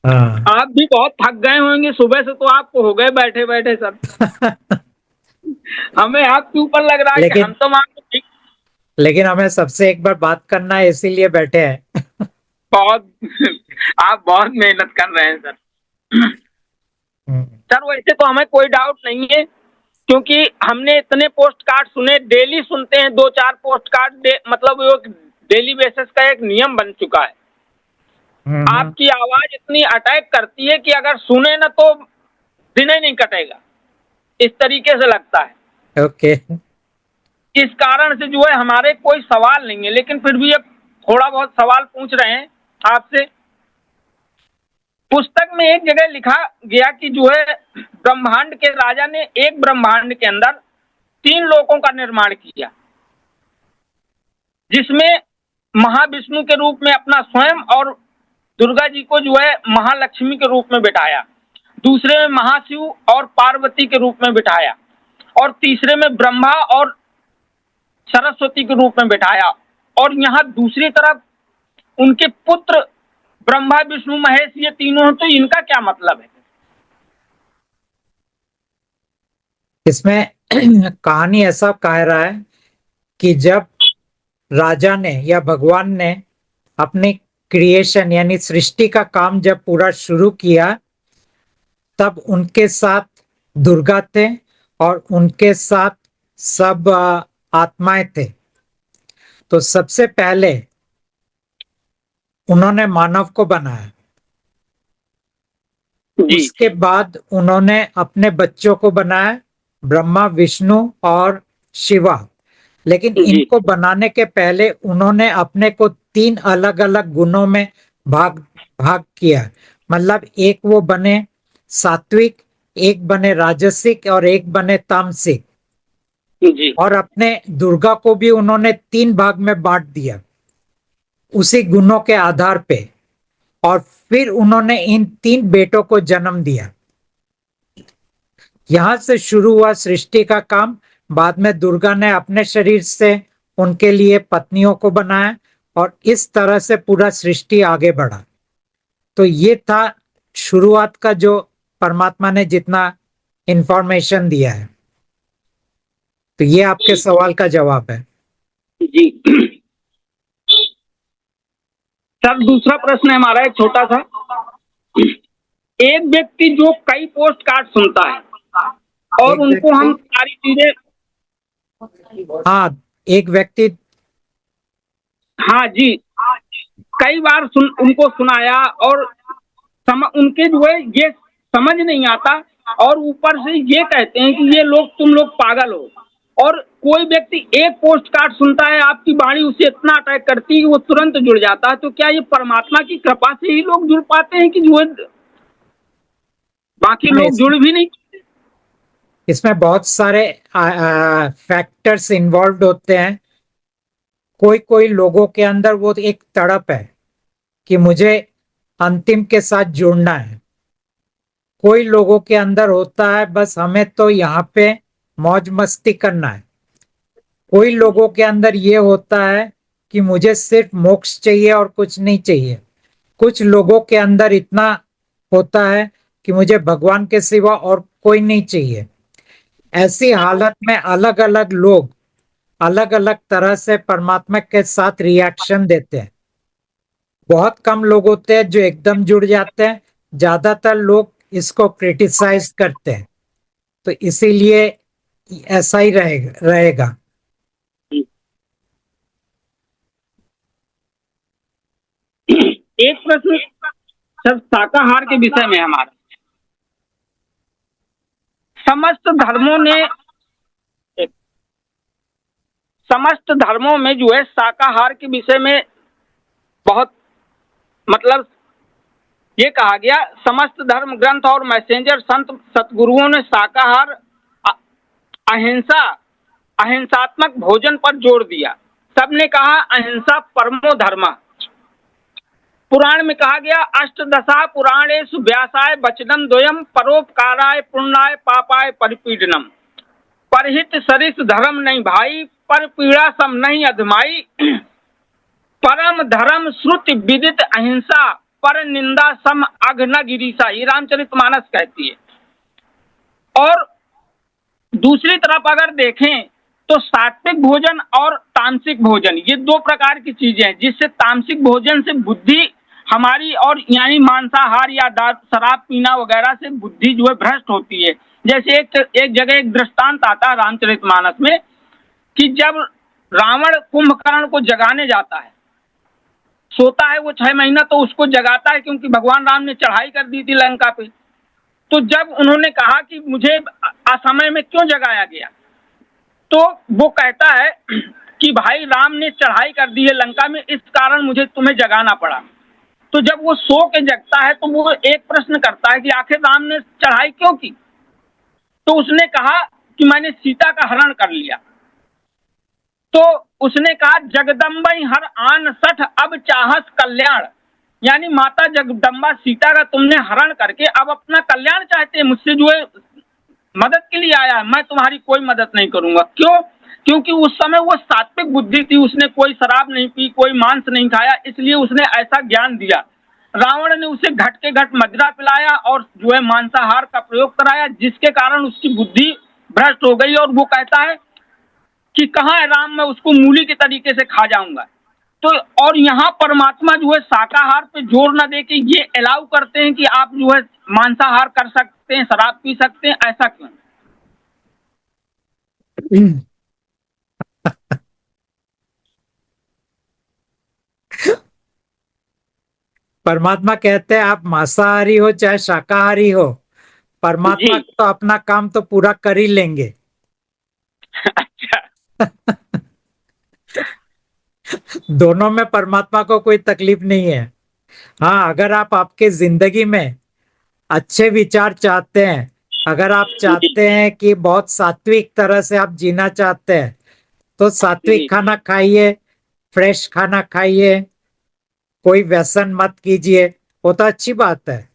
A: हाँ।
D: आप भी बहुत थक गए होंगे सुबह से, तो आपको हो गए बैठे बैठे सर। हमें आपके ऊपर लग रहा है कि हम तो मान ठीक।
A: लेकिन हमें सबसे एक बार बात करना है, इसीलिए बैठे हैं।
D: बहुत आप बहुत मेहनत कर रहे हैं सर। सर वैसे तो हमें कोई डाउट नहीं है, क्योंकि हमने इतने पोस्ट कार्ड सुने, डेली सुनते हैं 2-4 पोस्ट कार्ड, मतलब वो डेली बेसिस का एक नियम बन चुका है। आपकी आवाज इतनी अटैक करती है कि अगर सुने ना तो दिन ही नहीं कटेगा, इस तरीके से लगता है।
A: ओके।
D: इस कारण से जो है हमारे कोई सवाल नहीं है, लेकिन फिर भी अब थोड़ा बहुत सवाल पूछ रहे हैं आपसे। पुस्तक में एक जगह लिखा गया कि जो है ब्रह्मांड के राजा ने एक ब्रह्मांड के अंदर 3 लोकों का निर्माण किया, जिसमें महाविष्णु के रूप में अपना स्वयं और दुर्गा जी को जो है महालक्ष्मी के रूप में बिठाया, दूसरे में महाशिव और पार्वती के रूप में बिठाया, और तीसरे में ब्रह्मा और सरस्वती के रूप में बिठाया। और यहाँ दूसरी तरफ उनके पुत्र ब्रह्मा विष्णु महेश, ये तीनों, तो इनका क्या मतलब है?
A: इसमें कहानी ऐसा कह रहा है कि जब राजा ने या भगवान ने अपनी क्रिएशन यानी सृष्टि का काम जब पूरा शुरू किया, तब उनके साथ दुर्गा थे और उनके साथ सब आत्माएं थे। तो सबसे पहले उन्होंने मानव को बनाया, उसके बाद उन्होंने अपने बच्चों को बनाया, ब्रह्मा विष्णु और शिवा। लेकिन इनको बनाने के पहले उन्होंने अपने को 3 अलग अलग गुणों में भाग भाग किया। मतलब एक वो बने सात्विक, एक बने राजसिक और एक बने तामसिक। और अपने दुर्गा को भी उन्होंने 3 भाग में बांट दिया उसी गुणों के आधार पे। और फिर उन्होंने इन 3 बेटों को जन्म दिया। यहां से शुरू हुआ सृष्टि का काम। बाद में दुर्गा ने अपने शरीर से उनके लिए पत्नियों को बनाया और इस तरह से पूरा सृष्टि आगे बढ़ा। तो ये था शुरुआत का, जो परमात्मा ने जितना इंफॉर्मेशन दिया है। तो ये आपके सवाल का जवाब है।
D: जी सर, दूसरा प्रश्न है हमारा, एक छोटा सा। एक व्यक्ति जो कई पोस्ट कार्ड सुनता है और उनको हम सारी चीजें,
A: हाँ, एक व्यक्ति,
D: हाँ जी, कई बार उनको सुनाया और उनके जो है ये समझ नहीं आता, और ऊपर से ये कहते हैं कि ये लोग, तुम लोग पागल हो। और कोई व्यक्ति एक पोस्ट कार्ड सुनता है, आपकी वाणी उसे इतना अटैक करती है कि वो तुरंत जुड़ जाता है। तो क्या ये परमात्मा की कृपा से ही लोग जुड़ पाते हैं कि जो बाकी लोग जुड़ भी नहीं?
A: इसमें बहुत सारे फैक्टर्स इन्वॉल्व होते हैं। कोई कोई लोगों के अंदर वो एक तड़प है कि मुझे अंतिम के साथ जुड़ना है। कोई लोगों के अंदर होता है बस हमें तो यहाँ पे मौज मस्ती करना है। कोई लोगों के अंदर ये होता है कि मुझे सिर्फ मोक्ष चाहिए और कुछ नहीं चाहिए। कुछ लोगों के अंदर इतना होता है कि मुझे भगवान के सिवा और कोई नहीं चाहिए। ऐसी हालत में अलग अलग लोग अलग अलग तरह से परमात्मा के साथ रिएक्शन देते हैं। बहुत कम लोग होते हैं जो एकदम जुड़ जाते हैं, ज्यादातर लोग इसको क्रिटिसाइज करते हैं। तो इसीलिए ऐसा ही रहेगा।
D: एक प्रश्न सर शाकाहार के विषय में हमारा, समस्त धर्मों ने समस्त धर्मों में जो है शाकाहार के विषय में बहुत मतलब ये कहा गया, समस्त धर्म ग्रंथ और मैसेंजर संत सतगुरुओं ने शाकाहार, अहिंसा, अहिंसात्मक भोजन पर जोर दिया। सबने कहा अहिंसा परमो धर्म। पुराण में कहा गया अष्टदशा पुराणेषु व्यासाय वचनम द्वयम परोपकाराय पुण्याय पापाय परिपीडनम। परहित सरिस धर्म नहीं भाई, पर पीड़ा सम नहीं अधमाई। परम धर्म श्रुति विदित अहिंसा, पर निंदा सम अघ न गिरीसा। ये रामचरितमानस कहती है। और दूसरी तरफ अगर देखें तो सात्विक भोजन और तामसिक भोजन, ये दो प्रकार की चीजें हैं जिससे तामसिक भोजन से बुद्धि हमारी, और यानी मांसाहार या शराब पीना वगैरह से बुद्धि जो है भ्रष्ट होती है। जैसे एक जगह एक दृष्टांत आता है रामचरितमानस में कि जब रावण कुंभकर्ण को जगाने जाता है, सोता है वो 6 महीना, तो उसको जगाता है क्योंकि भगवान राम ने चढ़ाई कर दी थी लंका पे। तो जब उन्होंने कहा कि मुझे असमय में क्यों जगाया गया, तो वो कहता है कि भाई राम ने चढ़ाई कर दी है लंका में, इस कारण मुझे तुम्हें जगाना पड़ा। तो जब वो सो के जगता है तो वो एक प्रश्न करता है कि आखिर राम ने चढ़ाई क्यों की। तो उसने कहा कि मैंने सीता का हरण कर लिया। तो उसने कहा जगदम्बई हर आन सठ अब चाहस कल्याण, यानी माता जगदम्बा सीता का तुमने हरण करके अब अपना कल्याण चाहते हैं, मुझसे जो है मदद के लिए आया है, मैं तुम्हारी कोई मदद नहीं करूंगा। क्यों? क्योंकि उस समय वो सात्विक बुद्धि थी, उसने कोई शराब नहीं पी, कोई मांस नहीं खाया, इसलिए उसने ऐसा ज्ञान दिया। रावण ने उसे घट के घट मदिरा पिलाया और जो है मांसाहार का प्रयोग कराया, जिसके कारण उसकी बुद्धि भ्रष्ट हो गई। और वो कहता है कि कहाँ है राम, मैं उसको मूली के तरीके से खा जाऊंगा। तो और यहाँ परमात्मा जो है शाकाहार पे जोर न दे के ये अलाउ करते हैं कि आप जो है मांसाहार कर सकते हैं, शराब पी सकते हैं, ऐसा क्यों?
A: परमात्मा कहते हैं आप मांसाहारी हो चाहे शाकाहारी हो, परमात्मा
D: जी।
A: तो अपना काम तो पूरा कर ही लेंगे।
D: अच्छा।
A: दोनों में परमात्मा को कोई तकलीफ नहीं है। हाँ, अगर आप आपके जिंदगी में अच्छे विचार चाहते हैं, अगर आप
D: जी।
A: चाहते हैं कि बहुत सात्विक तरह से आप जीना चाहते हैं, तो सात्विक
D: जी।
A: खाना खाइए, फ्रेश खाना खाइए, कोई व्यसन मत कीजिए, वो तो अच्छी बात है।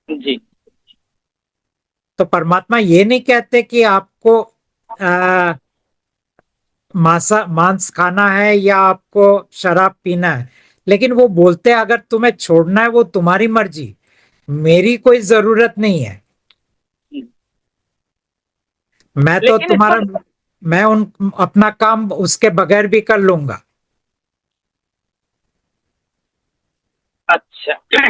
D: जी।
A: तो परमात्मा ये नहीं कहते कि आपको आ, मांस खाना है या आपको शराब पीना है, लेकिन वो बोलते हैं अगर तुम्हें छोड़ना है वो तुम्हारी मर्जी, मेरी कोई जरूरत नहीं है। मैं तो
D: लेकिन इस
A: तुम्हारा,
D: पर
A: मैं उन अपना काम उसके बगैर भी कर लूंगा।
D: अच्छा।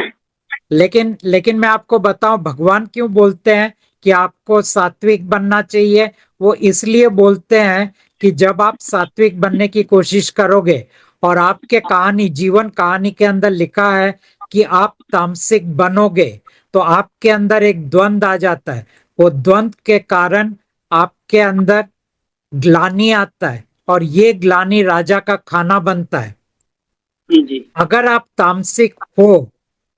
A: लेकिन लेकिन मैं आपको बताऊं भगवान क्यों बोलते हैं कि आपको सात्विक बनना चाहिए। वो इसलिए बोलते हैं कि जब आप सात्विक बनने की कोशिश करोगे, और आपके कहानी, जीवन कहानी के अंदर लिखा है कि आप तामसिक बनोगे, तो आपके अंदर एक द्वंद आ जाता है। वो द्वंद के कारण आपके अंदर ग्लानि आता है, और ये ग्लानि राजा का खाना बनता है।
D: जी।
A: अगर आप तामसिक हो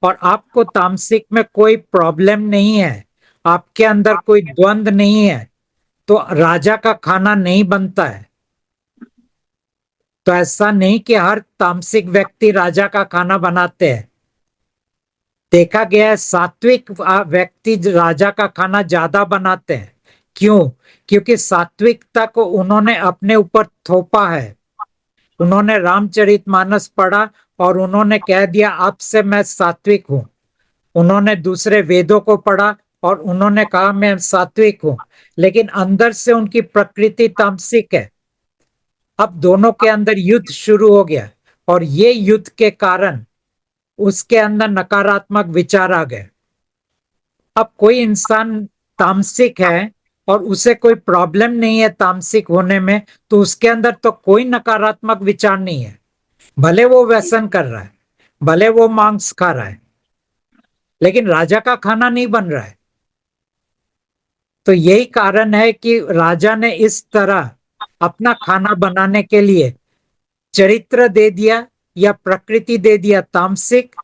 A: और आपको तामसिक में कोई प्रॉब्लम नहीं है, आपके अंदर कोई द्वंद नहीं है, तो राजा का खाना नहीं बनता है। तो ऐसा नहीं कि हर तामसिक व्यक्ति राजा का खाना बनाते हैं। देखा गया है सात्विक व्यक्ति राजा का खाना ज्यादा बनाते हैं। क्यों? क्योंकि सात्विकता को उन्होंने अपने ऊपर थोपा है। उन्होंने रामचरितमानस पढ़ा और उन्होंने कह दिया अब से मैं सात्विक हूं। उन्होंने दूसरे वेदों को पढ़ा और उन्होंने कहा मैं सात्विक हूं, लेकिन अंदर से उनकी प्रकृति तामसिक है। अब दोनों के अंदर युद्ध शुरू हो गया और ये युद्ध के कारण उसके अंदर नकारात्मक विचार आ गए। अब कोई इंसान तामसिक है और उसे कोई प्रॉब्लम नहीं है तामसिक होने में, तो उसके अंदर तो कोई नकारात्मक विचार नहीं है। भले वो व्यसन कर रहा है, भले वो मांस खा रहा है, लेकिन राजा का खाना नहीं बन रहा है। तो यही कारण है कि राजा ने इस तरह अपना खाना बनाने के लिए चरित्र दे दिया या प्रकृति दे दिया तामसिक,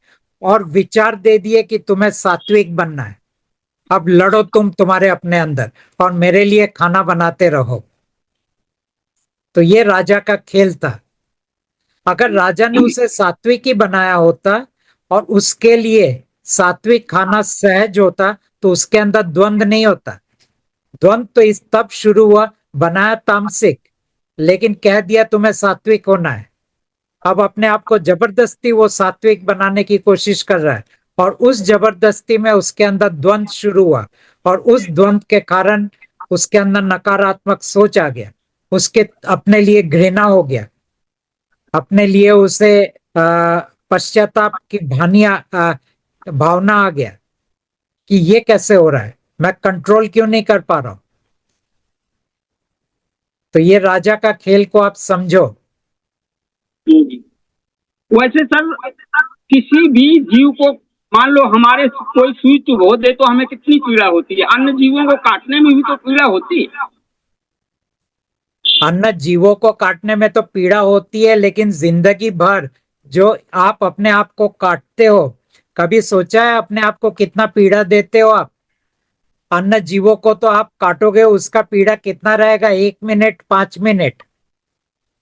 A: और विचार दे दिए कि तुम्हें सात्विक बनना है। अब लड़ो तुम तुम्हारे अपने अंदर और मेरे लिए खाना बनाते रहो। तो ये राजा का खेल था। अगर राजा ने उसे सात्विक ही बनाया होता और उसके लिए सात्विक खाना सहज होता तो उसके अंदर द्वंद नहीं होता। द्वंद तो इस तब शुरू हुआ, बनाया तामसिक, लेकिन कह दिया तुम्हें सात्विक होना है। अब अपने आप को जबरदस्ती वो सात्विक बनाने की कोशिश कर रहा है और उस जबरदस्ती में उसके अंदर द्वंद शुरू हुआ और उस द्वंद के कारण उसके अंदर नकारात्मक सोच आ गया। उसके अपने लिए घृणा हो गया, अपने लिए उसे पश्चाताप की भावना आ गया कि ये कैसे हो रहा है, मैं कंट्रोल क्यों नहीं कर पा रहा हूं। तो ये राजा का खेल को आप समझो।
D: वैसे सर किसी भी जीव को मान लो हमारे कोई सुई चुभो दे तो हमें कितनी पीड़ा होती है, अन्य जीवों को काटने में भी तो पीड़ा होती है।
A: अन्य जीवों को काटने में तो पीड़ा होती है, लेकिन जिंदगी भर जो आप अपने आप को काटते हो, कभी सोचा है अपने आप को कितना पीड़ा देते हो आप? अन्य जीवों को तो आप काटोगे, उसका पीड़ा कितना रहेगा? 1 मिनट, 5 मिनट।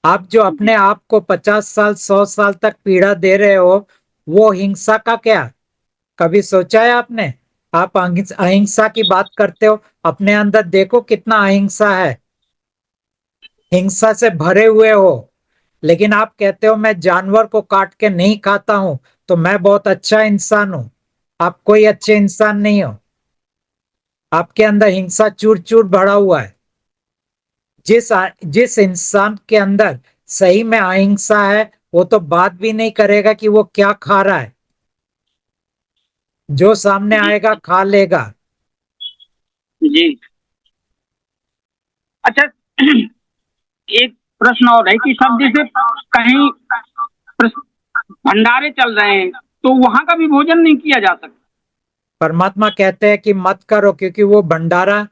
A: आप जो अपने आप को 50 साल 100 साल तक पीड़ा दे रहे हो, वो हिंसा का क्या? कभी सोचा है आपने? आप अहिंसा की बात करते हो, अपने अंदर देखो कितना अहिंसा है, हिंसा से भरे हुए हो। लेकिन आप कहते हो मैं जानवर को काट के नहीं खाता हूं तो मैं बहुत अच्छा इंसान हूं। आप कोई अच्छे इंसान नहीं हो। आपके अंदर हिंसा चूर चूर भरा हुआ है। जिस इंसान के अंदर सही में अहिंसा है वो तो बात भी नहीं करेगा कि वो क्या खा रहा है। जो सामने आएगा खा लेगा।
D: जी। अच्छा, एक प्रश्न और है कि सब जैसे कहीं भंडारे चल रहे हैं तो वहां का भी भोजन नहीं किया जा सकता?
A: परमात्मा कहते हैं कि मत करो, क्योंकि वो भंडारा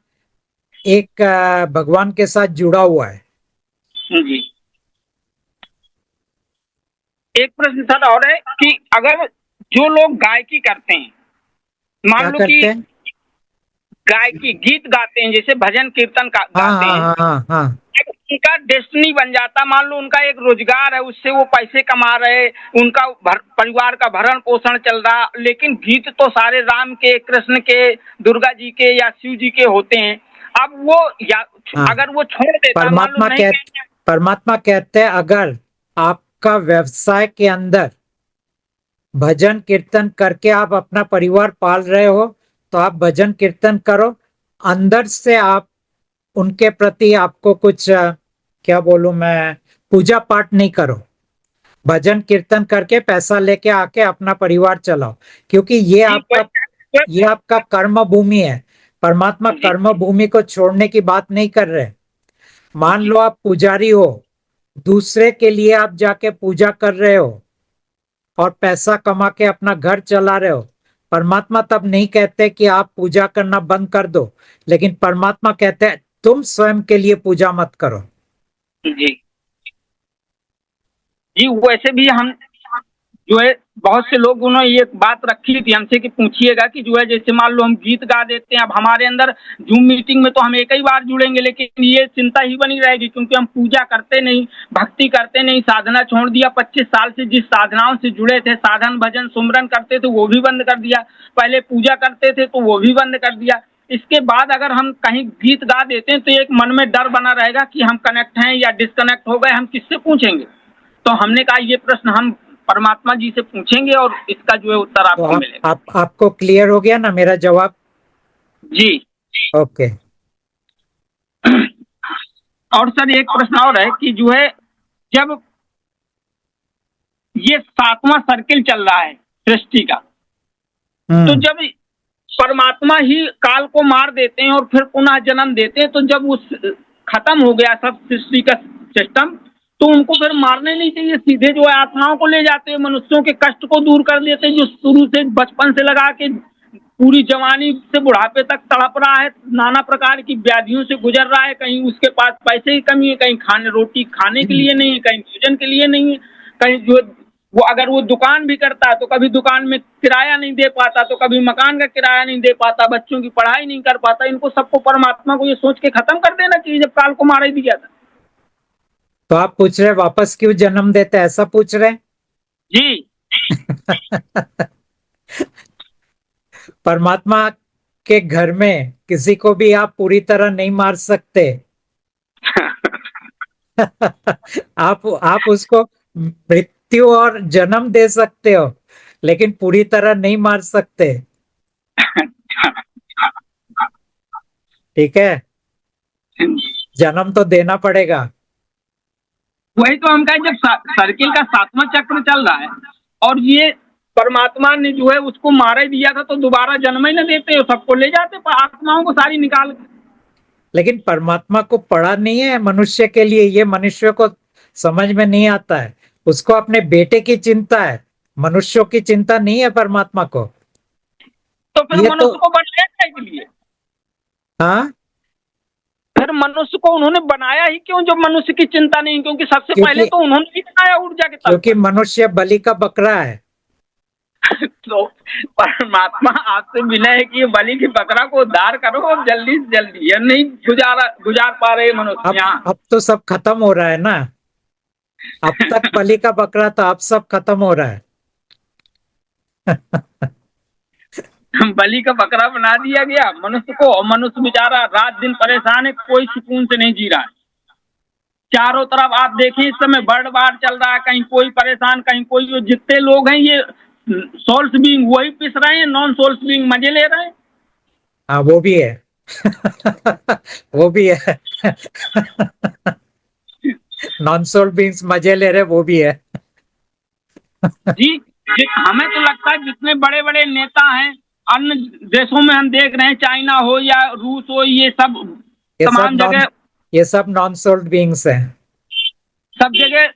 A: एक भगवान के साथ जुड़ा हुआ है।
D: जी। एक प्रश्न सर और है कि अगर जो लोग गायकी करते हैं,
A: क्या
D: मान लो कि
A: करते हैं?
D: गायकी गीत गाते हैं, जैसे भजन कीर्तन
A: हाँ
D: गाते
A: हाँ
D: हैं,
A: हाँ हाँ हाँ।
D: उनका डेस्टिनी बन जाता, मान लो उनका एक रोजगार है, उससे वो पैसे कमा रहे, उनका परिवार का भरण पोषण चल रहा, लेकिन गीत तो सारे राम के, कृष्ण के, दुर्गा जी के या शिव जी के होते हैं। अब वो या
A: हाँ।
D: अगर वो छोड़ देता, मान लो नहीं।
A: परमात्मा कहते हैं अगर आपका व्यवसाय के अंदर भजन कीर्तन करके आप अपना परिवार पाल रहे हो तो आप भजन कीर्तन करो। अंदर से आप उनके प्रति आपको कुछ क्या बोलूं मैं, पूजा पाठ नहीं करो। भजन कीर्तन करके पैसा लेके आके अपना परिवार चलाओ, क्योंकि ये आपका कर्म भूमि है। परमात्मा कर्म भूमि को छोड़ने की बात नहीं कर रहे। मान लो आप पुजारी हो, दूसरे के लिए आप जाके पूजा कर रहे हो और पैसा कमा के अपना घर चला रहे हो। परमात्मा तब नहीं कहते कि आप पूजा करना बंद कर दो, लेकिन परमात्मा कहते हैं तुम स्वयं के लिए पूजा मत करो।
D: जी जी। वैसे भी हम जो है बहुत से लोग उन्होंने ये बात रखी थी हमसे कि पूछिएगा कि जो है जैसे मान लो हम गीत गा देते हैं, अब हमारे अंदर जूम मीटिंग में तो हम एक ही बार जुड़ेंगे, लेकिन ये चिंता ही बनी रहेगी क्योंकि हम पूजा करते नहीं, भक्ति करते नहीं, साधना छोड़ दिया। 25 साल से जिस साधनाओं से जुड़े थे, साधन भजन सुमरन करते थे वो भी बंद कर दिया, पहले पूजा करते थे तो वो भी बंद कर दिया। इसके बाद अगर हम कहीं गीत गा देते हैं तो एक मन में डर बना रहेगा कि हम कनेक्ट हैं या डिस्कनेक्ट हो गए, हम किससे पूछेंगे। तो हमने कहा ये प्रश्न हम परमात्मा जी से पूछेंगे और इसका जो है उत्तर
A: तो
D: आपको मिलेगा।
A: आपको क्लियर हो गया ना मेरा जवाब?
D: जी।
A: ओके।
D: और सर एक प्रश्न और है कि जो है जब ये 7वां सर्किल चल रहा है सृष्टि का, तो जब परमात्मा ही काल को मार देते हैं और फिर पुनः जन्म देते हैं, तो जब उस खत्म हो गया सब सृष्टि का सिस्टम, तो उनको फिर मारने नहीं चाहिए, सीधे जो है आत्माओं को ले जाते हैं, मनुष्यों के कष्ट को दूर कर देते हैं, जो शुरू से बचपन से लगा के पूरी जवानी से बुढ़ापे तक तड़प रहा है, नाना प्रकार की व्याधियों से गुजर रहा है, कहीं उसके पास पैसे की कमी है, कहीं खाने रोटी खाने के लिए नहीं है, कहीं भोजन के लिए नहीं है, कहीं जो वो अगर वो दुकान भी करता है तो कभी दुकान में किराया नहीं दे पाता, तो कभी मकान का किराया नहीं दे पाता, बच्चों की पढ़ाई नहीं कर पाता। इनको सबको परमात्मा को ये सोच के खत्म कर देना चाहिए जब काल को मार ही दिया था।
A: तो आप पूछ रहे वापस क्यों जन्म देते, ऐसा पूछ रहे?
D: जी।
A: परमात्मा के घर में किसी को भी आप पूरी तरह नहीं मार सकते। आप उसको मृत्यु और जन्म दे सकते हो, लेकिन पूरी तरह नहीं मार सकते। ठीक है, जन्म तो देना पड़ेगा।
D: वही तो हम कहें, जब सर्किल का 7वां चक्र चल रहा है और ये परमात्मा ने जो है उसको मार ही दिया था, तो दोबारा जन्म ही न देते हो, सबको ले जाते आत्माओं को सारी निकाल।
A: लेकिन परमात्मा को पड़ा नहीं है मनुष्य के लिए, ये मनुष्य को समझ में नहीं आता है। उसको अपने बेटे की चिंता है, मनुष्यों की चिंता नहीं है परमात्मा को।
D: तो फिर
A: ये
D: मनुष्य को बनाया के लिए,
A: हाँ,
D: फिर मनुष्य को उन्होंने बनाया ही क्यों जब मनुष्य की चिंता नहीं? क्योंकि सबसे पहले तो उन्होंने ही बनाया ऊर्जा के तल।
A: क्योंकि मनुष्य बलि का बकरा है।
D: तो परमात्मा आपसे विनय है कि बलि की बकरा को उद्धार करो और जल्दी से जल्दी, ये नहीं गुजार पा रहे मनुष्य यहाँ।
A: अब तो सब खत्म हो रहा है ना। अब तक बलि का बकरा था, अब सब खत्म हो रहा है।
D: बलि का बकरा बना दिया गया मनुष्य को, और मनुष्य बेचारा रात दिन परेशान है, कोई सुकून से नहीं जी रहा है। चारों तरफ आप देखिए इस समय बर्ड बार चल रहा है, कहीं कोई परेशान, कहीं कोई। जितने लोग हैं ये सोल्स बीइंग वही पिस रहे हैं, नॉन सोल्स बीइंग मजे ले रहे हैं।
A: हाँ, वो भी है। वो भी है। नॉन सोल बींग्स मजे ले रहे, वो भी है।
D: जी, हमें तो लगता है जितने बड़े बड़े नेता हैं अन्य देशों में, हम देख रहे हैं चाइना हो या रूस हो, ये सब तमाम जगह,
A: ये सब नॉन सोल्ड बींग्स हैं।
D: सब जगह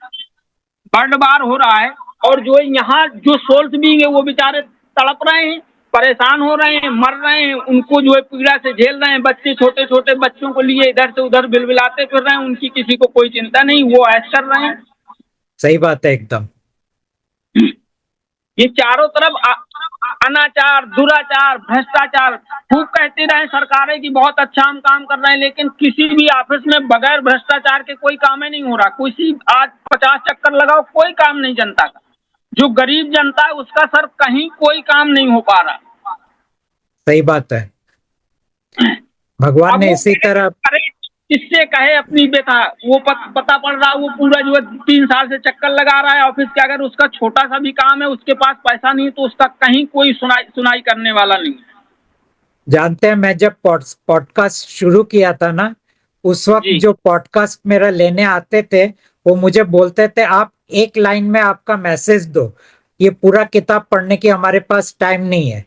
D: बर्ड बार हो रहा है, और जो यहाँ जो सोल्स बीइंग है वो बेचारे तड़प रहे हैं, परेशान हो रहे हैं, मर रहे हैं, उनको जो है पीड़ा से झेल रहे हैं। बच्चे छोटे छोटे बच्चों को लिए इधर से उधर बिलबिलाते फिर रहे हैं, उनकी किसी को कोई चिंता नहीं, वो ऐश कर रहे हैं।
A: सही बात है एकदम।
D: ये चारों तरफ अनाचार, दुराचार, भ्रष्टाचार, खूब कहते रहे सरकारें कि बहुत अच्छा हम काम कर रहे हैं, लेकिन किसी भी ऑफिस में बगैर भ्रष्टाचार के कोई काम ही नहीं हो रहा। किसी आज 50 चक्कर लगाओ, कोई काम नहीं जनता का। जो गरीब जनता है उसका सर कहीं कोई काम नहीं हो पा रहा।
A: सही बात है। भगवान ने इसी तरह
D: किससे कहे अपनी बेटा, वो पता पड़ रहा, वो पूरा जो है 3 साल से चक्कर लगा रहा है ऑफिस के, अगर उसका छोटा सा भी काम है, उसके पास पैसा नहीं तो उसका कहीं कोई सुनाई करने वाला नहीं।
A: जानते हैं, मैं जब पॉडकास्ट शुरू किया था ना, उस वक्त जो पॉडकास्ट मेरा लेने आते थे वो मुझे बोलते थे आप एक लाइन में आपका मैसेज दो, ये पूरा किताब पढ़ने की हमारे पास टाइम नहीं है।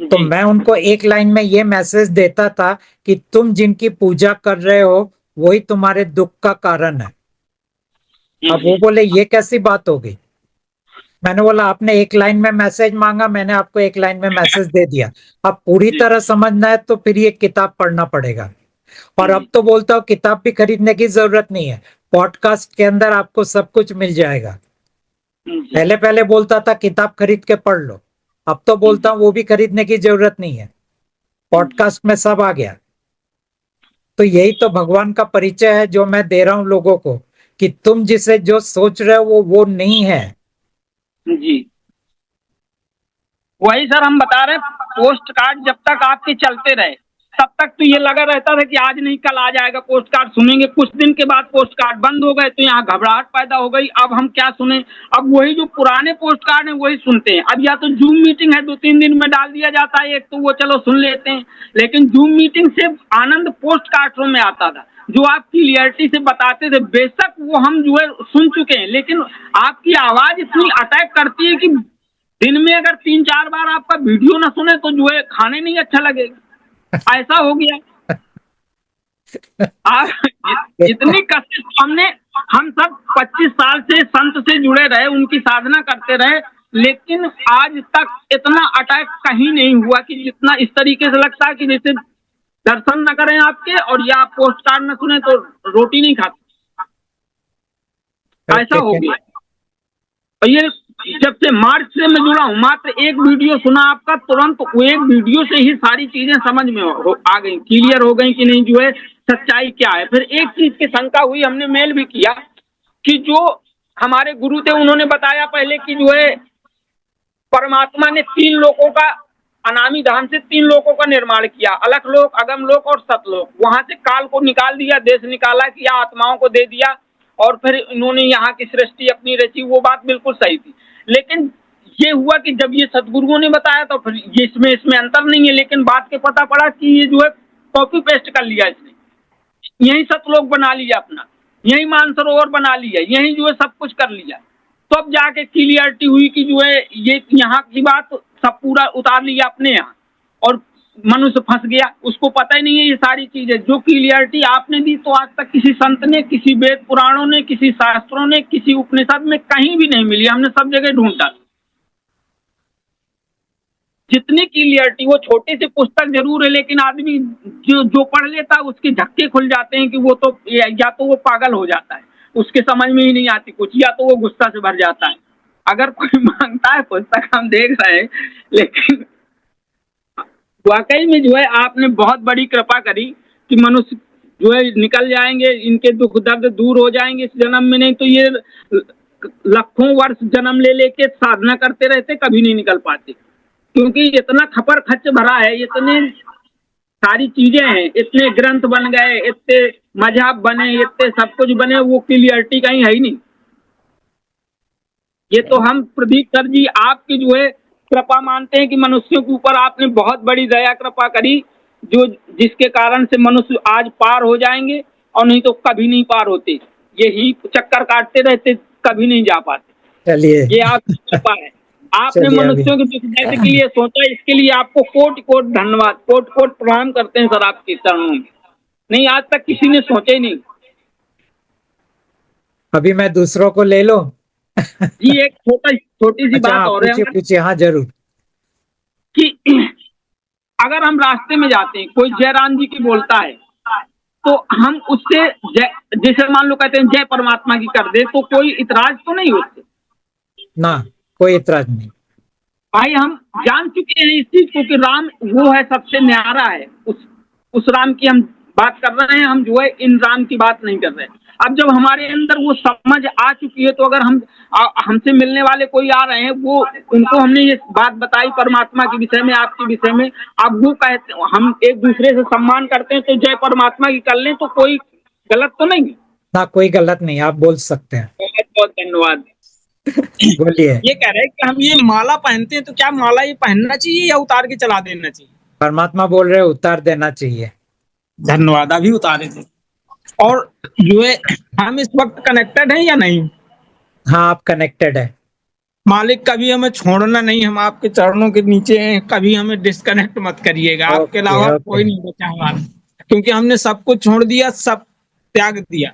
A: तो मैं उनको एक लाइन में ये मैसेज देता था कि तुम जिनकी पूजा कर रहे हो वही तुम्हारे दुख का कारण है। अब वो बोले ये कैसी बात होगी? मैंने बोला आपने एक लाइन में मैसेज मांगा, मैंने आपको एक लाइन में मैसेज दे दिया। अब पूरी तरह समझना है तो फिर ये किताब पढ़ना पड़ेगा। और अब तो बोलता हूँ किताब भी खरीदने की जरूरत नहीं है, पॉडकास्ट के अंदर आपको सब कुछ मिल जाएगा। पहले पहले बोलता था किताब खरीद के पढ़ लो, अब तो बोलता हूँ वो भी खरीदने की जरूरत नहीं है, पॉडकास्ट में सब आ गया। तो यही तो भगवान का परिचय है जो मैं दे रहा हूं लोगों को, कि तुम जिसे जो सोच रहे हो वो नहीं है।
D: जी वही सर हम बता रहे हैं, पोस्ट कार्ड जब तक आपके चलते रहे तब तक तो ये लगा रहता था कि आज नहीं कल आ जाएगा पोस्ट कार्ड सुनेंगे। कुछ दिन के बाद पोस्ट कार्ड बंद हो गए तो यहाँ घबराहट पैदा हो गई, अब हम क्या सुने। अब वही जो पुराने पोस्ट कार्ड हैं वही सुनते हैं। अब या तो जूम मीटिंग है 2-3 दिन में डाल दिया जाता है एक, तो वो चलो सुन लेते हैं, लेकिन जूम मीटिंग से आनंद पोस्ट कार्ड में आता था, जो आप क्लियरिटी से बताते थे। बेशक वो हम जो है सुन चुके हैं, लेकिन आपकी आवाज इतनी अटैक करती है कि दिन में अगर 3-4 बार आपका वीडियो ना सुने तो जो है खाने नहीं अच्छा लगेगा, ऐसा हो गया। इतनी कशिश हमने, हम सब 25 साल से संत से जुड़े रहे, उनकी साधना करते रहे, लेकिन आज तक इतना अटैक कहीं नहीं हुआ कि जितना इस तरीके से लगता है कि जैसे दर्शन न करें आपके और या आप पोस्ट कार्ड न सुने तो रोटी नहीं खाते, ऐसा हो गया। और ये जब से मार्च से मैं जुड़ा हूँ, मात्र एक वीडियो सुना आपका, तुरंत वो एक वीडियो से ही सारी चीजें समझ में आ गई, क्लियर हो गई कि नहीं जो है सच्चाई क्या है। फिर एक चीज की शंका हुई, हमने मेल भी किया कि जो हमारे गुरु थे उन्होंने बताया पहले कि जो है परमात्मा ने 3 लोकों का, अनामी धाम से 3 लोकों का निर्माण किया, अलख लोक, अगम लोक और सतलोक। वहां से काल को निकाल दिया, देश निकाला, किया, आत्माओं को दे दिया, और फिर इन्होंने यहाँ की सृष्टि अपनी रची। वो बात बिल्कुल सही थी, लेकिन ये हुआ कि जब ये सदगुरुओं ने बताया तो फिर ये इसमें अंतर नहीं है, लेकिन बात के पता पड़ा कि ये जो है कॉपी पेस्ट कर लिया इसने, यही सतलोक बना लिया अपना, यही मानसरोवर बना लिया, यही जो है सब कुछ कर लिया। तो अब जाके क्लियरिटी हुई कि जो है ये यहाँ की बात सब पूरा उतार लिया अपने यहाँ, और मनुष्य फंस गया, उसको पता ही नहीं है ये सारी चीजें। जो क्लियरिटी आपने दी तो आज तक किसी संत ने, किसी वेद पुराणों ने, किसी शास्त्रों ने, किसी उपनिषद में कहीं भी नहीं मिली, हमने सब जगह ढूंढा। जितनी क्लियरिटी, वो छोटी सी पुस्तक जरूर है, लेकिन आदमी जो पढ़ लेता है उसके झक्के खुल जाते हैं कि वो तो या तो वो पागल हो जाता है, उसके समझ में ही नहीं आती कुछ, या तो वो गुस्सा से भर जाता है। अगर कोई मांगता है पुस्तक हम देख रहे हैं, लेकिन वाकई में जो है आपने बहुत बड़ी कृपा करी कि मनुष्य जो है निकल जाएंगे, इनके दुख दर्द दूर हो जाएंगे इस जन्म में, नहीं तो ये लाखों वर्ष जन्म ले लेके साधना करते रहते, कभी नहीं निकल पाते, क्योंकि इतना खपर खच्च भरा है, इतने सारी चीजें हैं, इतने ग्रंथ बन गए, इतने मजहब बने, इतने सब कुछ बने, वो क्लियरिटी कहीं है ही नहीं। ये तो हम प्रदीप सर जी आपकी जो है कृपा मानते हैं कि मनुष्यों के ऊपर आपने बहुत बड़ी दया कृपा करी, जो जिसके कारण से मनुष्य आज पार हो जाएंगे, और नहीं तो कभी नहीं पार होते, यही चक्कर काटते रहते, कभी नहीं जा पाते।
A: चलिए,
D: ये आपकी कृपा है, आपने
A: चलिए
D: मनुष्यों के दुख दर्द के लिए सोचा, इसके लिए आपको कोटि कोटि धन्यवाद, कोटि कोटि प्रणाम करते हैं सर आपके चरणों में। नहीं, आज तक किसी ने सोचा ही नहीं।
A: अभी मैं दूसरों को ले लूं?
D: जी एक छोटी सी
A: अच्छा,
D: बात और है
A: पूछिए, हाँ जरूर।
D: कि अगर हम रास्ते में जाते हैं, कोई जयराम जी की बोलता है, तो हम उससे जैसे मान लो कहते हैं जय परमात्मा की कर दे, तो कोई इतराज तो नहीं उससे?
A: ना, कोई इतराज नहीं।
D: भाई हम जान चुके हैं इस चीज को कि राम वो है, सबसे न्यारा है, उस राम की हम बात कर रहे हैं, हम जो है इन राम की बात नहीं कर रहे हैं। अब जब हमारे अंदर वो समझ आ चुकी है, तो अगर हमसे मिलने वाले कोई आ रहे हैं, वो उनको हमने ये बात बताई परमात्मा के विषय में, आपके विषय में, अब वो कहते, हम एक दूसरे से सम्मान करते हैं, तो जय परमात्मा की कर लें, तो कोई गलत तो नहीं?
A: ना, कोई गलत नहीं, आप बोल सकते हैं।
D: बहुत बहुत धन्यवाद।
A: बोलिए।
D: ये कह रहे हैं कि हम ये माला पहनते हैं, तो क्या माला ये पहनना चाहिए या उतार के चला देना चाहिए?
A: परमात्मा बोल रहे उतार देना चाहिए।
D: धन्यवाद, अभी उतारे थे। और जो है हम इस वक्त कनेक्टेड हैं या नहीं?
A: हाँ, आप कनेक्टेड है।
D: मालिक कभी हमें छोड़ना नहीं, हम आपके चरणों के नीचे हैं, कभी हमें डिस्कनेक्ट मत करिएगा। आपके अलावा कोई नहीं बचा हमारा, क्योंकि हमने सब कुछ छोड़ दिया, सब त्याग दिया।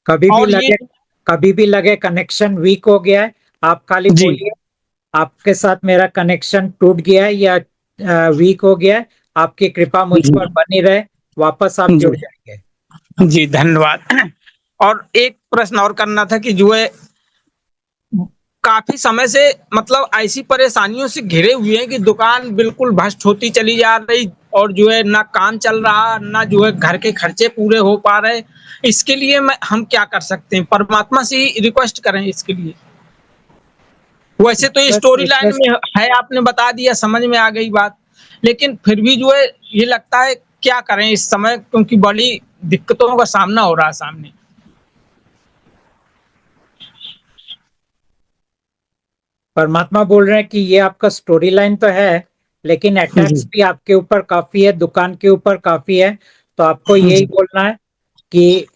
A: कभी भी लगे कनेक्शन वीक हो गया है, आप खाली बोलिए आपके साथ मेरा कनेक्शन टूट गया है या वीक हो गया है, आपकी कृपा मुझ पर बनी रहे, वापस आप जुड़ जाएंगे।
D: जी धन्यवाद। और एक प्रश्न और करना था कि जो है काफी समय से मतलब ऐसी परेशानियों से घिरे हुए हैं कि दुकान बिल्कुल भ्रष्ट होती चली जा रही, और जो है ना काम चल रहा, ना जो है घर के खर्चे पूरे हो पा रहे। इसके लिए हम क्या कर सकते हैं? परमात्मा से ही रिक्वेस्ट करें इसके लिए। वैसे तो ये
A: बस
D: स्टोरी लाइन
A: रिक्वेस्ट।
D: में है, आपने बता दिया, समझ में आ गई बात, लेकिन फिर भी जो है ये लगता है क्या करें इस समय, क्योंकि बड़ी दिक्कतों का सामना हो रहा है सामने।
A: परमात्मा बोल रहे हैं कि ये आपका स्टोरी लाइन तो है, लेकिन
D: जी।
A: अटैक्स भी आपके ऊपर काफी है, दुकान के ऊपर काफी है। तो आपको यही
D: जी।
A: बोलना है कि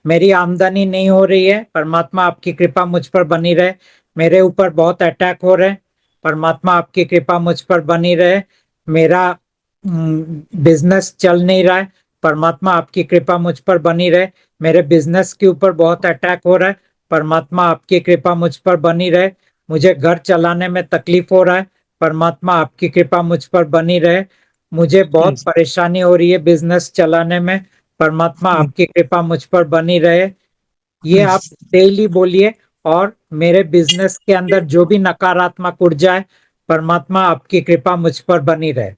A: मेरी आमदनी नहीं हो रही है, परमात्मा आपकी कृपा मुझ पर बनी रहे। मेरे ऊपर बहुत अटैक हो रहे हैं, परमात्मा आपकी कृपा मुझ पर बनी रहे। मेरा बिजनेस चल नहीं रहा है, परमात्मा आपकी कृपा मुझ पर बनी रहे। मेरे बिजनेस के ऊपर बहुत अटैक हो रहा है, परमात्मा आपकी कृपा मुझ पर बनी रहे। मुझे घर चलाने में तकलीफ हो रहा है, परमात्मा आपकी कृपा मुझ पर बनी रहे। मुझे बहुत परेशानी हो रही है बिजनेस चलाने में, परमात्मा आपकी कृपा मुझ पर बनी रहे। ये आप डेली बोलिए। और मेरे बिजनेस के अंदर जो भी नकारात्मक ऊर्जा है, परमात्मा आपकी कृपा मुझ पर बनी रहे।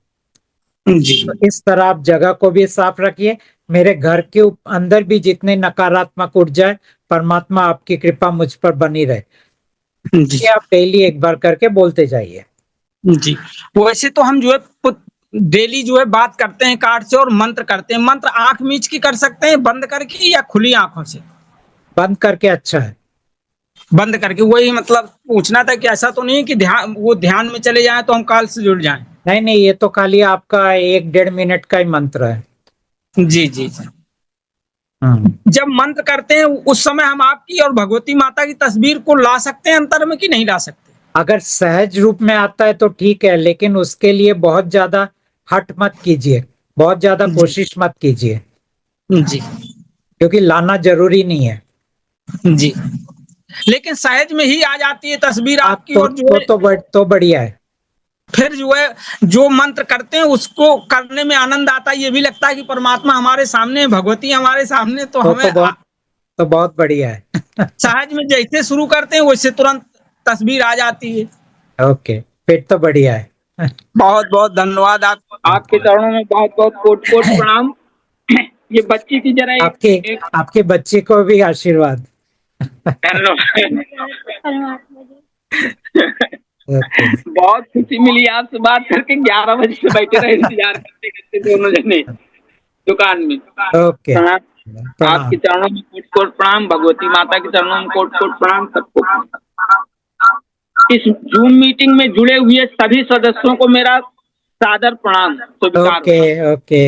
D: जी।
A: तो इस तरह आप जगह को भी साफ रखिए। मेरे घर के अंदर भी जितने नकारात्मक ऊर्जा है, परमात्मा आपकी कृपा मुझ पर बनी रहे।
D: जी।
A: ये आप डेली एक बार करके बोलते जाइए।
D: जी। वैसे तो हम जो है डेली जो है बात करते हैं कार्ड से और मंत्र करते हैं। मंत्र आंख मीच के कर सकते हैं, बंद करके, या खुली आंखों से?
A: बंद करके अच्छा है।
D: बंद करके। वही मतलब पूछना था कि ऐसा तो नहीं है कि ध्यान में चले जाएं तो हम काल से जुड़ जाएं।
A: नहीं नहीं, ये तो खाली आपका 1-1.5 मिनट का ही मंत्र है।
D: जी जी जी।
A: हम्म।
D: जब मंत्र करते हैं उस समय हम आपकी और भगवती माता की तस्वीर को ला सकते हैं अंतर में, कि नहीं ला सकते?
A: अगर सहज रूप में आता है तो ठीक है, लेकिन उसके लिए बहुत ज्यादा हट मत कीजिए, बहुत ज्यादा
D: जी।
A: कोशिश मत कीजिए,
D: जी।
A: क्योंकि लाना जरूरी नहीं है।
D: जी। लेकिन सहज में ही आ जाती है तस्वीर
A: आप
D: आपकी, और जो है
A: तो बढ़िया है।
D: फिर जो है जो मंत्र करते हैं उसको करने में आनंद आता है। ये भी लगता है कि परमात्मा हमारे सामने है, भगवती हमारे सामने, तो
A: तो
D: हमें
A: तो बहुत तो बहुत बढ़िया है।
D: सहज में जैसे शुरू करते हैं वैसे तुरंत तस्वीर आ जाती है।
A: ओके, फिर तो बढ़िया है।
D: बहुत बहुत धन्यवाद। आपके चरणों में बहुत बहुत कोट कोट प्रणाम। ये बच्ची की जरा एक
A: आपके
D: एक
A: आपके बच्चे को भी आशीर्वाद।
D: धन्यवाद।
A: ओके।
D: बहुत खुशी मिली आपसे बात करके। 11 बजे से बैठे रहे इंतजार करते करते दोनों जने दुकान में।
A: ओके,
D: प्रणाम। आपके
A: प्रणाम।
D: चरणों में कोट कोट प्रणाम, भगवती माता के चरणों में कोट कोट प्रणाम सबको। इस जूम मीटिंग में जुड़े हुए सभी सदस्यों को मेरा सादर प्रणाम स्वीकार हो।
A: Okay okay.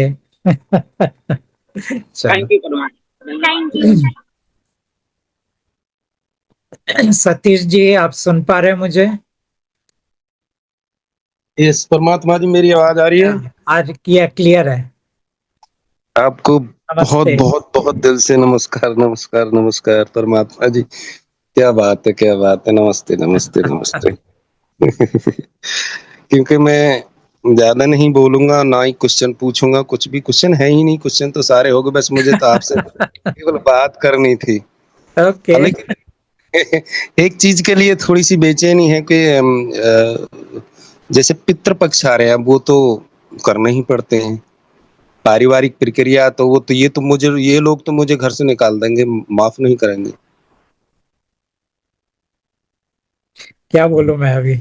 A: चलो।
D: थैंक यू परमात्मा। Thank you.
A: सतीश जी, आप सुन पा रहे हैं मुझे?
E: यस परमात्मा जी, मेरी आवाज आ रही है?
A: आज किया क्लियर है।
E: आपको बहुत
A: नमस्ते।
E: बहुत बहुत दिल से नमस्कार नमस्कार नमस्कार परमात्मा जी। क्या बात है, क्या बात है। नमस्ते नमस्ते नमस्ते। क्योंकि मैं ज्यादा नहीं बोलूंगा, ना ही क्वेश्चन पूछूंगा। कुछ भी क्वेश्चन है ही नहीं, क्वेश्चन तो सारे हो गए। बस मुझे तो आपसे केवल बात करनी थी।
A: ओके।
E: लेकिन एक चीज के लिए थोड़ी सी बेचैनी है कि जैसे पितृपक्ष आ रहे हैं, वो तो करने ही पड़ते हैं। पारिवारिक प्रक्रिया तो वो तो ये लोग तो मुझे घर से निकाल देंगे, माफ नहीं करेंगे।
A: क्या बोलूं मैं अभी।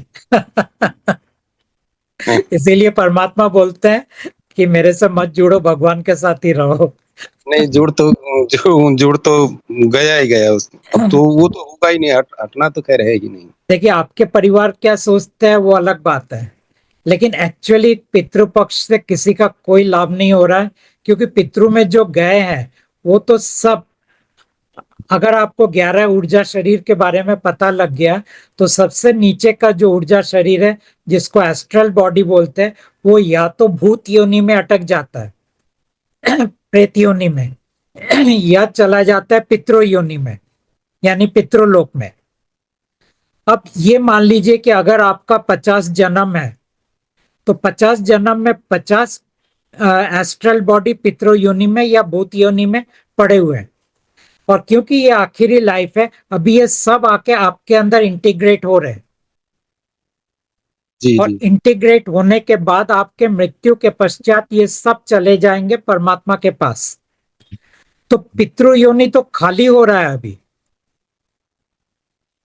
E: हैं?
A: इसीलिए परमात्मा बोलते हैं कि मेरे से मत जुड़ो, भगवान के साथ ही रहो।
E: नहीं, जुड़ तो गया ही गया अब तो वो तो होगा ही नहीं। हटना तो खैर है ही नहीं।
A: देखिए, आपके परिवार क्या सोचते हैं वो अलग बात है, लेकिन एक्चुअली पितृपक्ष से किसी का कोई लाभ नहीं हो रहा है, क्योंकि पितृ में जो गए हैं वो तो सब, अगर आपको 11 ऊर्जा शरीर के बारे में पता लग गया, तो सबसे नीचे का जो ऊर्जा शरीर है, जिसको एस्ट्रल बॉडी बोलते हैं, वो या तो भूत योनि में अटक जाता है, प्रेत योनि में, या चला जाता है पितृ योनि में, यानी पितृलोक में। अब ये मान लीजिए कि अगर आपका 50 जन्म है, तो 50 जन्म में 50 एस्ट्रल बॉडी पितृ योनि में या भूत योनि में पड़े हुए हैं। और क्योंकि ये आखिरी लाइफ है, अभी ये सब आके आपके अंदर इंटीग्रेट हो रहे हैं,
E: जी
A: और
E: जी।
A: इंटीग्रेट होने के बाद आपके मृत्यु के पश्चात ये सब चले जाएंगे परमात्मा के पास। तो पितृ योनि तो खाली हो रहा है अभी।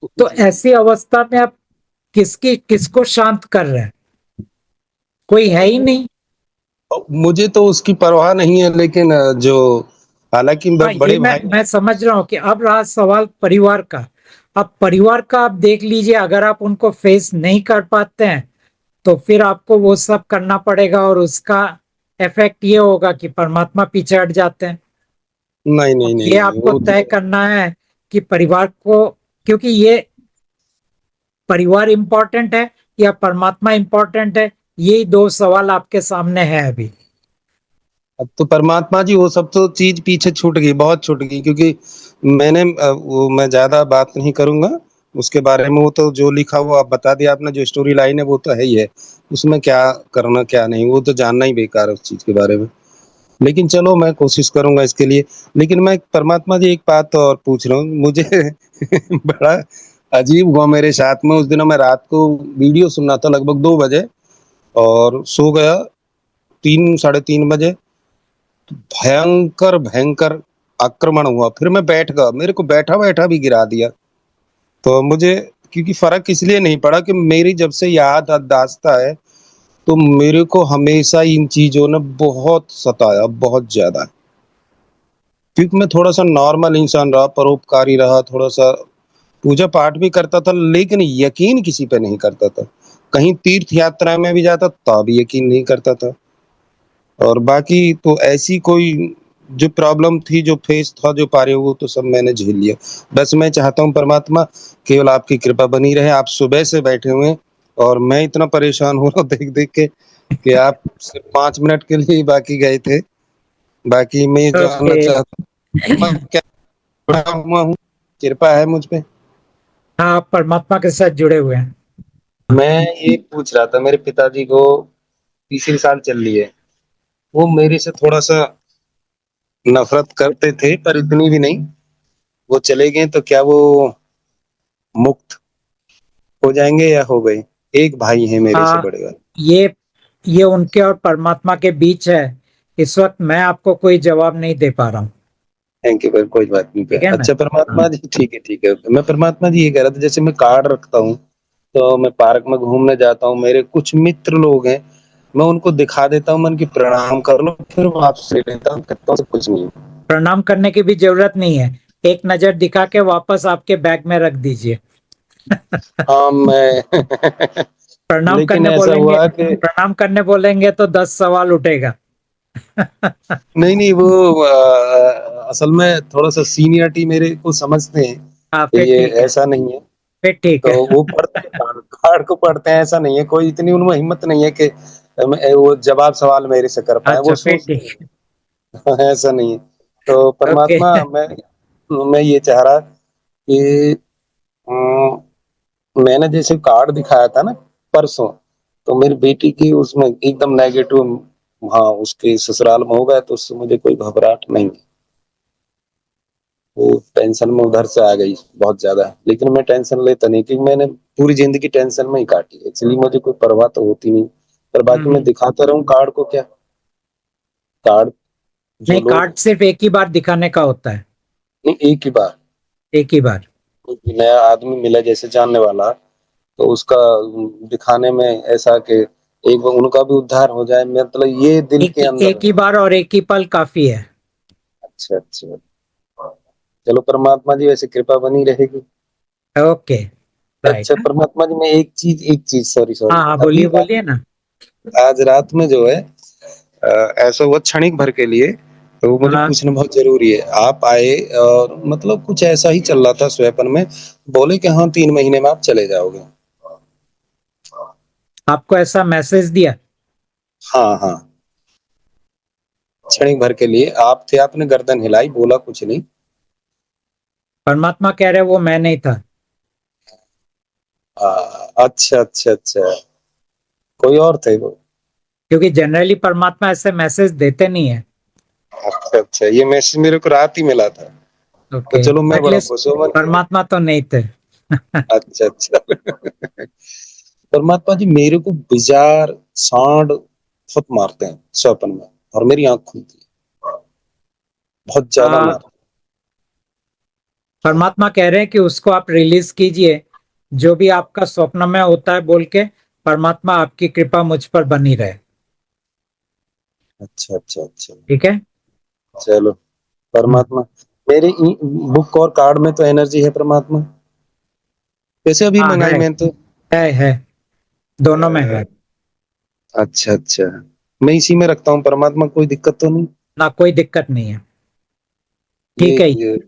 A: तो
E: जी।
A: ऐसी अवस्था में आप किसको शांत कर रहे हैं? कोई है ही नहीं।
E: मुझे तो उसकी परवाह नहीं है, लेकिन जो, हालांकि
A: हाँ, ये
E: बड़े
A: मैं
E: भाई।
A: मैं समझ रहा हूँ कि अब रहा सवाल परिवार का। अब परिवार का आप देख लीजिए, अगर आप उनको फेस नहीं कर पाते हैं तो फिर आपको वो सब करना पड़ेगा, और उसका इफेक्ट ये होगा कि परमात्मा पीछे हट जाते हैं।
E: नहीं
A: अब
E: नहीं नहीं
A: ये
E: नहीं,
A: आपको
E: वो
A: तय
E: तो
A: करना है कि परिवार को, क्योंकि ये परिवार इंपॉर्टेंट है या परमात्मा इंपॉर्टेंट है, ये दो सवाल आपके सामने है अभी।
E: अब तो परमात्मा जी वो सब तो चीज पीछे छूट गई, बहुत छूट गई, क्योंकि मैंने वो मैं ज्यादा बात नहीं करूंगा उसके बारे में। वो तो जो लिखा वो आप बता दिया आपने, जो स्टोरी लाइन है वो तो है ही है। उसमें क्या करना क्या नहीं वो तो जानना ही बेकार है उस चीज के बारे में। लेकिन चलो मैं कोशिश करूंगा इसके लिए। लेकिन मैं परमात्मा जी एक बात और पूछ रहा हूँ मुझे बड़ा अजीब हुआ मेरे साथ में। उस दिन मैं रात को वीडियो सुनना था लगभग 2 बजे, और सो गया 3 साढ़े 3 बजे। भयंकर भयंकर आक्रमण हुआ, फिर मैं बैठ गया, मेरे को बैठा बैठा भी गिरा दिया। तो मुझे, क्योंकि फर्क इसलिए नहीं पड़ा कि मेरी जब से याद दास्ता है, तो मेरे को हमेशा इन चीजों ने बहुत सताया, बहुत ज्यादा। क्योंकि मैं थोड़ा सा नॉर्मल इंसान रहा, परोपकारी रहा, थोड़ा सा पूजा पाठ भी करता था, लेकिन यकीन किसी पे नहीं करता था। कहीं तीर्थ यात्रा में भी जाता तब भी यकीन नहीं करता था। और बाकी तो ऐसी कोई जो प्रॉब्लम थी, जो फेस था, जो पारे, वो तो सब मैंने झेल लिया। बस मैं चाहता हूँ परमात्मा, केवल आपकी कृपा बनी रहे। आप सुबह से बैठे हुए हैं, और मैं इतना परेशान हो रहा हूँ देख देख के कि आप सिर्फ 5 मिनट के लिए ही बाकी गए थे। बाकी मैं ये जानना
A: ओके।
E: चाहता हूँ, मैं क्या जुड़ा हुआ हूँ, कृपा है मुझ पे।
A: हाँ, आप परमात्मा के साथ जुड़े हुए हैं।
E: मैं ये पूछ रहा था, मेरे पिताजी को तीसरी साल चल रही है, वो मेरे से थोड़ा सा नफरत करते थे, पर इतनी भी नहीं। वो चले गए तो क्या वो मुक्त हो जाएंगे या हो गए? एक भाई है मेरे से
A: हाँ,
E: बड़े वाले।
A: ये उनके और परमात्मा के बीच है। इस वक्त मैं आपको कोई जवाब नहीं दे पा रहा हूँ।
E: थैंक यू भाई, कोई बात नहीं पे।
A: ठीक है ना?
E: अच्छा
A: हाँ।
E: परमात्मा जी, ठीक है ठीक है। मैं परमात्मा जी ये कह रहा था, जैसे मैं कार्ड रखता हूँ, तो मैं पार्क में घूमने जाता हूँ, मेरे कुछ मित्र लोग हैं, मैं उनको दिखा देता हूँ, मन की प्रणाम कर लो, फिर वापस ले लेता हूँ, कहता हूँ कुछ नहीं।
A: प्रणाम करने की भी जरूरत नहीं है। एक नजर दिखा के वापस आपके बैग में रख दीजिए।
E: हाँ मैं
A: प्रणाम
E: लेकिन
A: करने
E: ऐसा
A: बोलेंगे,
E: हुआ कि
A: प्रणाम करने बोलेंगे तो 10 सवाल उठेगा।
E: नहीं नहीं, वो असल में थोड़ा सा सीनियरिटी मेरे को समझते हैं,
A: हाँ,
E: कि
A: फिर
E: ये
A: ठीक है।
E: ऐसा नहीं है।
A: फिर ठीक
E: तो
A: है।
E: वो पढ़ते हैं, कार्ड को पढ़ते हैं, ऐसा नहीं है, कोई इतनी उनमें हिम्मत नहीं है कि वो जवाब सवाल मेरे से कर पाए, वो
A: अच्छा, फिर
E: सोचते
A: ठीक है।
E: हैं ऐसा नहीं है। तो
A: ओके।
E: परमात्मा, मैं ये चाह रहा कि मैंने जैसे कार्ड दिखाया था ना परसों, तो मेरी बेटी की उसमें एकदम नेगेटिव, हाँ उसके ससुराल में हो गया, तो उससे मुझे कोई घबराहट नहीं। वो टेंशन में उधर से आ गई बहुत ज्यादा, लेकिन मैं टेंशन लेता नहीं, क्योंकि मैंने पूरी जिंदगी टेंशन में ही काटी, इसलिए मुझे कोई परवाह तो होती नहीं। पर बाकी मैं
A: हम्म।
E: दिखाता रहूं कार्ड को क्या, कार्ड जो
A: नहीं,
E: लोग,
A: कार्ड सिर्फ एक ही बार दिखाने का होता है।
E: नहीं एक ही बार,
A: एक ही बार।
E: कोई नया आदमी मिला जैसे जानने वाला, तो उसका दिखाने में ऐसा कि एक बार उनका भी उद्धार हो जाए, मतलब ये दिल के अंदर।
A: एक ही बार और एक ही पल काफी है।
E: अच्छा अच्छा, चलो परमात्मा जी वैसे कृपा बनी रहेगी।
A: ओके।
E: अच्छा
A: राइट।
E: परमात्मा जी, मैं एक चीज सॉरी सॉरी,
A: हाँ हाँ,
E: अभी
A: बोलिए बोलिए ना।
E: आज रात में जो है, ऐसा हुआ क्षणिक भर के लिए, तो वो मुझे
A: हाँ,
E: पूछना बहुत जरूरी है। आप आए और मतलब कुछ ऐसा ही चल रहा था स्वैपन में, बोले कि हाँ 3 महीने में आप चले जाओगे।
A: आपको ऐसा मैसेज दिया?
E: हाँ हाँ, क्षणिक भर के लिए आप थे, आपने गर्दन हिलाई, बोला कुछ नहीं।
A: परमात्मा कह रहे वो मैं नहीं था।
E: अच्छा अच्छा अच्छा, कोई और थे वो।
A: क्योंकि जनरली परमात्मा ऐसे मैसेज देते नहीं है।
E: अच्छा अच्छा, ये मैसेज मेरे को रात ही मिला था। तो
A: ओके,
E: चलो मैं बड़ा
A: एटलीस्ट
E: खुश हूँ।
A: परमात्मा तो नहीं थे।
E: अच्छा अच्छा। परमात्मा जी मेरे को विचार सांड बहुत मारते हैं स्वप्न में, और मेरी आंख खुलती है, बहुत ज्यादा
A: आ,
E: मारते
A: परमात्मा कह रहे हैं कि उसको आप रिलीज कीजिए, जो भी आपका स्वप्न में होता है बोल के, परमात्मा आपकी कृपा मुझ पर बनी रहे।
E: हैं। अच्छा अच्छा अच्छा।
A: ठीक है।
E: चलो
A: हम्म,
E: परमात्मा, मेरे बुक और कार्ड में तो एनर्जी है परमात्मा, वैसे अभी
A: हाँ
E: मंगाई मैंने तो।
A: है दोनों में है।
E: अच्छा अच्छा, मैं इसी में रखता हूँ परमात्मा, कोई दिक्कत तो नहीं?
A: ना कोई दिक्कत नहीं है।
E: ये
A: ठीक है।
E: ये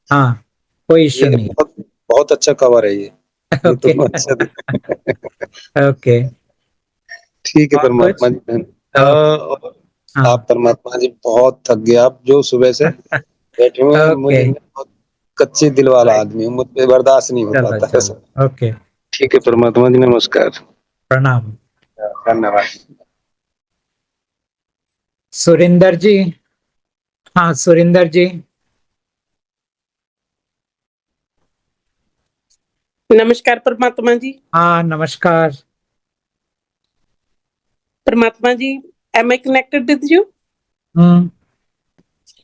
A: हाँ, कोई इश्यू
E: ये
A: नहीं
E: बहुत बहुत अच्छा कवर है
A: है।
E: ये तो
A: ओके।
E: अच्छा
A: ओके।
E: ठीक है
A: और
E: परमात्मा
A: कुछ?
E: जी।
A: ओके।
E: आप
A: हाँ।
E: परमात्मा जी बहुत थक गए, आप जो सुबह से बैठे हुए हैं,
A: ओके।
E: मुझे मैं बहुत कच्चे दिल वाला
A: राइट।
E: आदमी हूँ, मुझ पे बर्दाश्त नहीं हो
A: चलो
E: पाता है सब।
A: चलो, ओके।
E: ठीक है परमात्मा जी, नमस्कार।
A: प्रणाम।
E: धन्यवाद।
A: सुरिंदर जी। हाँ, सुरिंदर जी।
F: नमस्कार परमात्मा जी।
A: हाँ, नमस्कार।
F: परमात्मा जी, am I connected with you
A: hmm.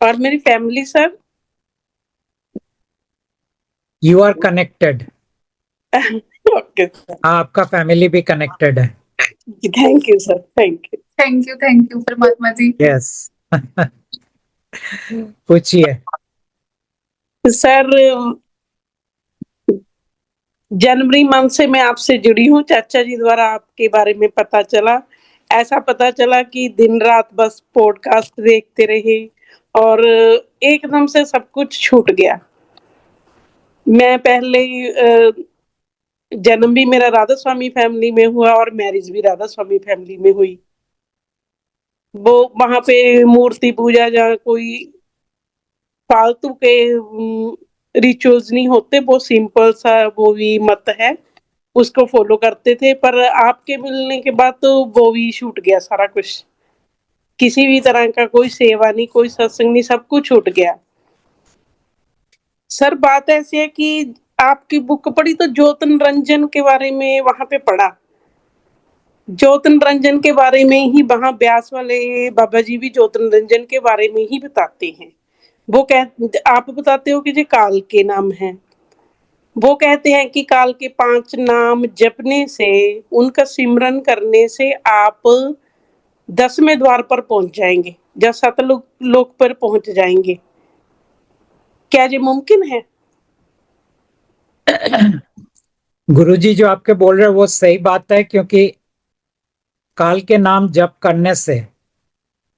F: और मेरी family sir?
A: You are connected.
F: Okay sir,
A: हाँ, आपका फैमिली भी कनेक्टेड है।
F: Thank you sir, thank you परमात्मा जी।
A: यस। पूछिए।
F: सर, जनवरी मंथ से मैं आपसे जुड़ी हूँ, चाचा जी द्वारा आपके बारे में पता चला। ऐसा पता चला कि दिन रात बस पॉडकास्ट देखते रहे और एकदम से सब कुछ छूट गया। मैं पहले जन्म भी मेरा राधा स्वामी फैमिली में हुआ और मैरिज भी राधा स्वामी फैमिली में हुई। वो वहां पे मूर्ति पूजा जहाँ कोई फालतू के रिचुअल्स नहीं होते, वो सिंपल सा वो भी मत है, उसको फॉलो करते थे। पर आपके मिलने के बाद तो वो भी छूट गया सारा कुछ। किसी भी तरह का कोई सेवा नहीं, कोई सत्संग नहीं, सब कुछ छूट गया। सर बात ऐसी है कि आपकी बुक पढ़ी तो ज्योतन रंजन के बारे में वहां पे पढ़ा। ज्योतन रंजन के बारे में ही वहां ब्यास वाले बाबा जी भी ज्योतन रंजन के बारे में ही बताते हैं। वो कह आप बताते हो कि जी काल के नाम है। वो कहते हैं कि काल के 5 नाम जपने से, उनका सिमरन करने से आप 10वें द्वार पर पहुंच जाएंगे, या सतलोक लोक पर पहुंच जाएंगे। क्या ये मुमकिन है?
A: गुरुजी जो आपके बोल रहे हैं वो सही बात है, क्योंकि काल के नाम जप करने से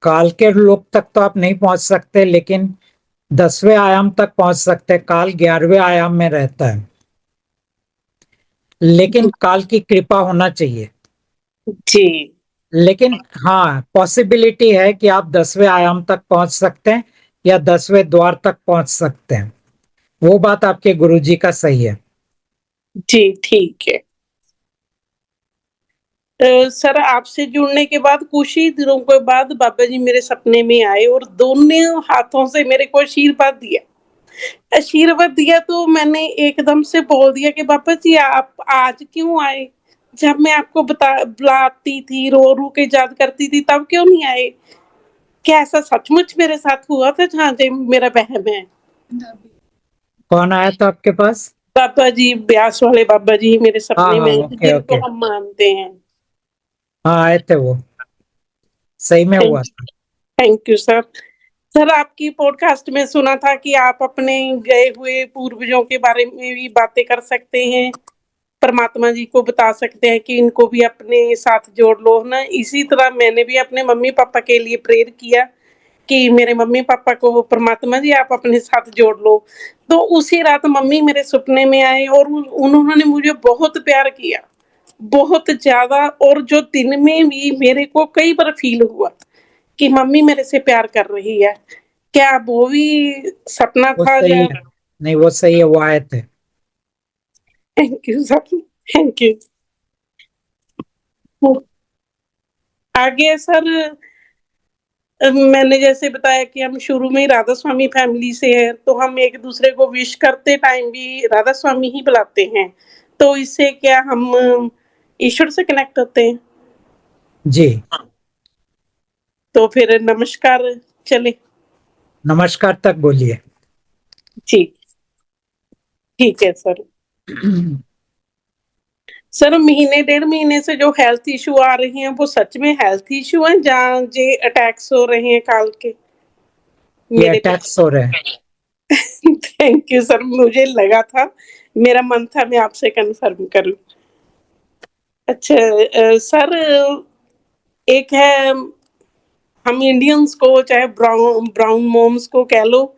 A: काल के लोक तक तो आप नहीं पहुंच सकते, लेकिन 10वें आयाम तक पहुंच सकते हैं। काल 11वें आयाम में रहता है, लेकिन काल की कृपा होना चाहिए।
F: जी
A: लेकिन हाँ, पॉसिबिलिटी है कि आप 10वें आयाम तक पहुंच सकते हैं या 10वें द्वार तक पहुंच सकते हैं। वो बात आपके गुरुजी का सही है।
F: जी, ठीक है। सर आपसे जुड़ने के बाद कुछ ही दिनों के बाद बाबा जी मेरे सपने में आए और दोनों हाथों से मेरे को आशीर्वाद दिया। आशीर्वाद दिया तो मैंने एकदम से बोल दिया कि बाबा जी आप आज क्यों आए? जब मैं आपको बुलाती थी, रो रो के याद करती थी, तब क्यों नहीं आए? क्या ऐसा सचमुच मेरे साथ हुआ था जहाँ से मेरा वहम है?
A: कौन आया था आपके पास?
F: बाबा जी, ब्यास वाले बाबा जी मेरे
A: हाँ
F: सपने में
A: हाँ,
F: आए थे,
A: ओके
F: जिनको
A: ओके।
F: हम मानते हैं।
A: हाँ, आए थे वो। सही में
F: थैंक
A: हुआ था।
F: Thank you sir. सर आपकी पॉडकास्ट में सुना था कि आप अपने गए हुए पूर्वजों के बारे में भी बातें कर सकते हैं, परमात्मा जी को बता सकते हैं कि इनको भी अपने साथ जोड़ लो ना। इसी तरह मैंने भी अपने मम्मी पापा के लिए प्रेयर किया कि मेरे मम्मी पापा को परमात्मा जी आप अपने साथ जोड़ लो। तो उसी रात मम्मी मेरे सपने में आए और उन्होंने मुझे बहुत प्यार किया, बहुत ज्यादा। और जो दिन में भी मेरे को कई बार फील हुआ कि मम्मी मेरे से प्यार कर रही है। क्या वो भी सपना
A: वो
F: था
A: सही
F: या?
A: है। नहीं, वो सही है, वो आए थे।
F: Thank you sir, thank you. आगे सर, मैंने जैसे बताया कि हम शुरू में ही राधा स्वामी फैमिली से हैं, तो हम एक दूसरे को विश करते टाइम भी राधा स्वामी ही बुलाते हैं। तो इससे क्या हम ईश्वर से कनेक्ट होते हैं।
A: जी,
F: तो फिर नमस्कार चले।
A: नमस्कार तक बोलिए।
F: जी, ठीक है सर। सर महीने 1.5 महीने से जो हेल्थ इश्यू आ रहे हैं, वो सच में हेल्थ इश्यू हैं जहाँ जे अटैक्स हो रहे हैं काल के
A: ये
F: मेरे पे?
A: अटैक्स हो रहे हैं।
F: थैंक यू सर, मुझे लगा था, मेरा मन था मैं आपसे कंफर्म करूं। अच्छा सर, एक है, हम इंडियंस को चाहे ब्राउन ब्राउन मोम्स को कह लो,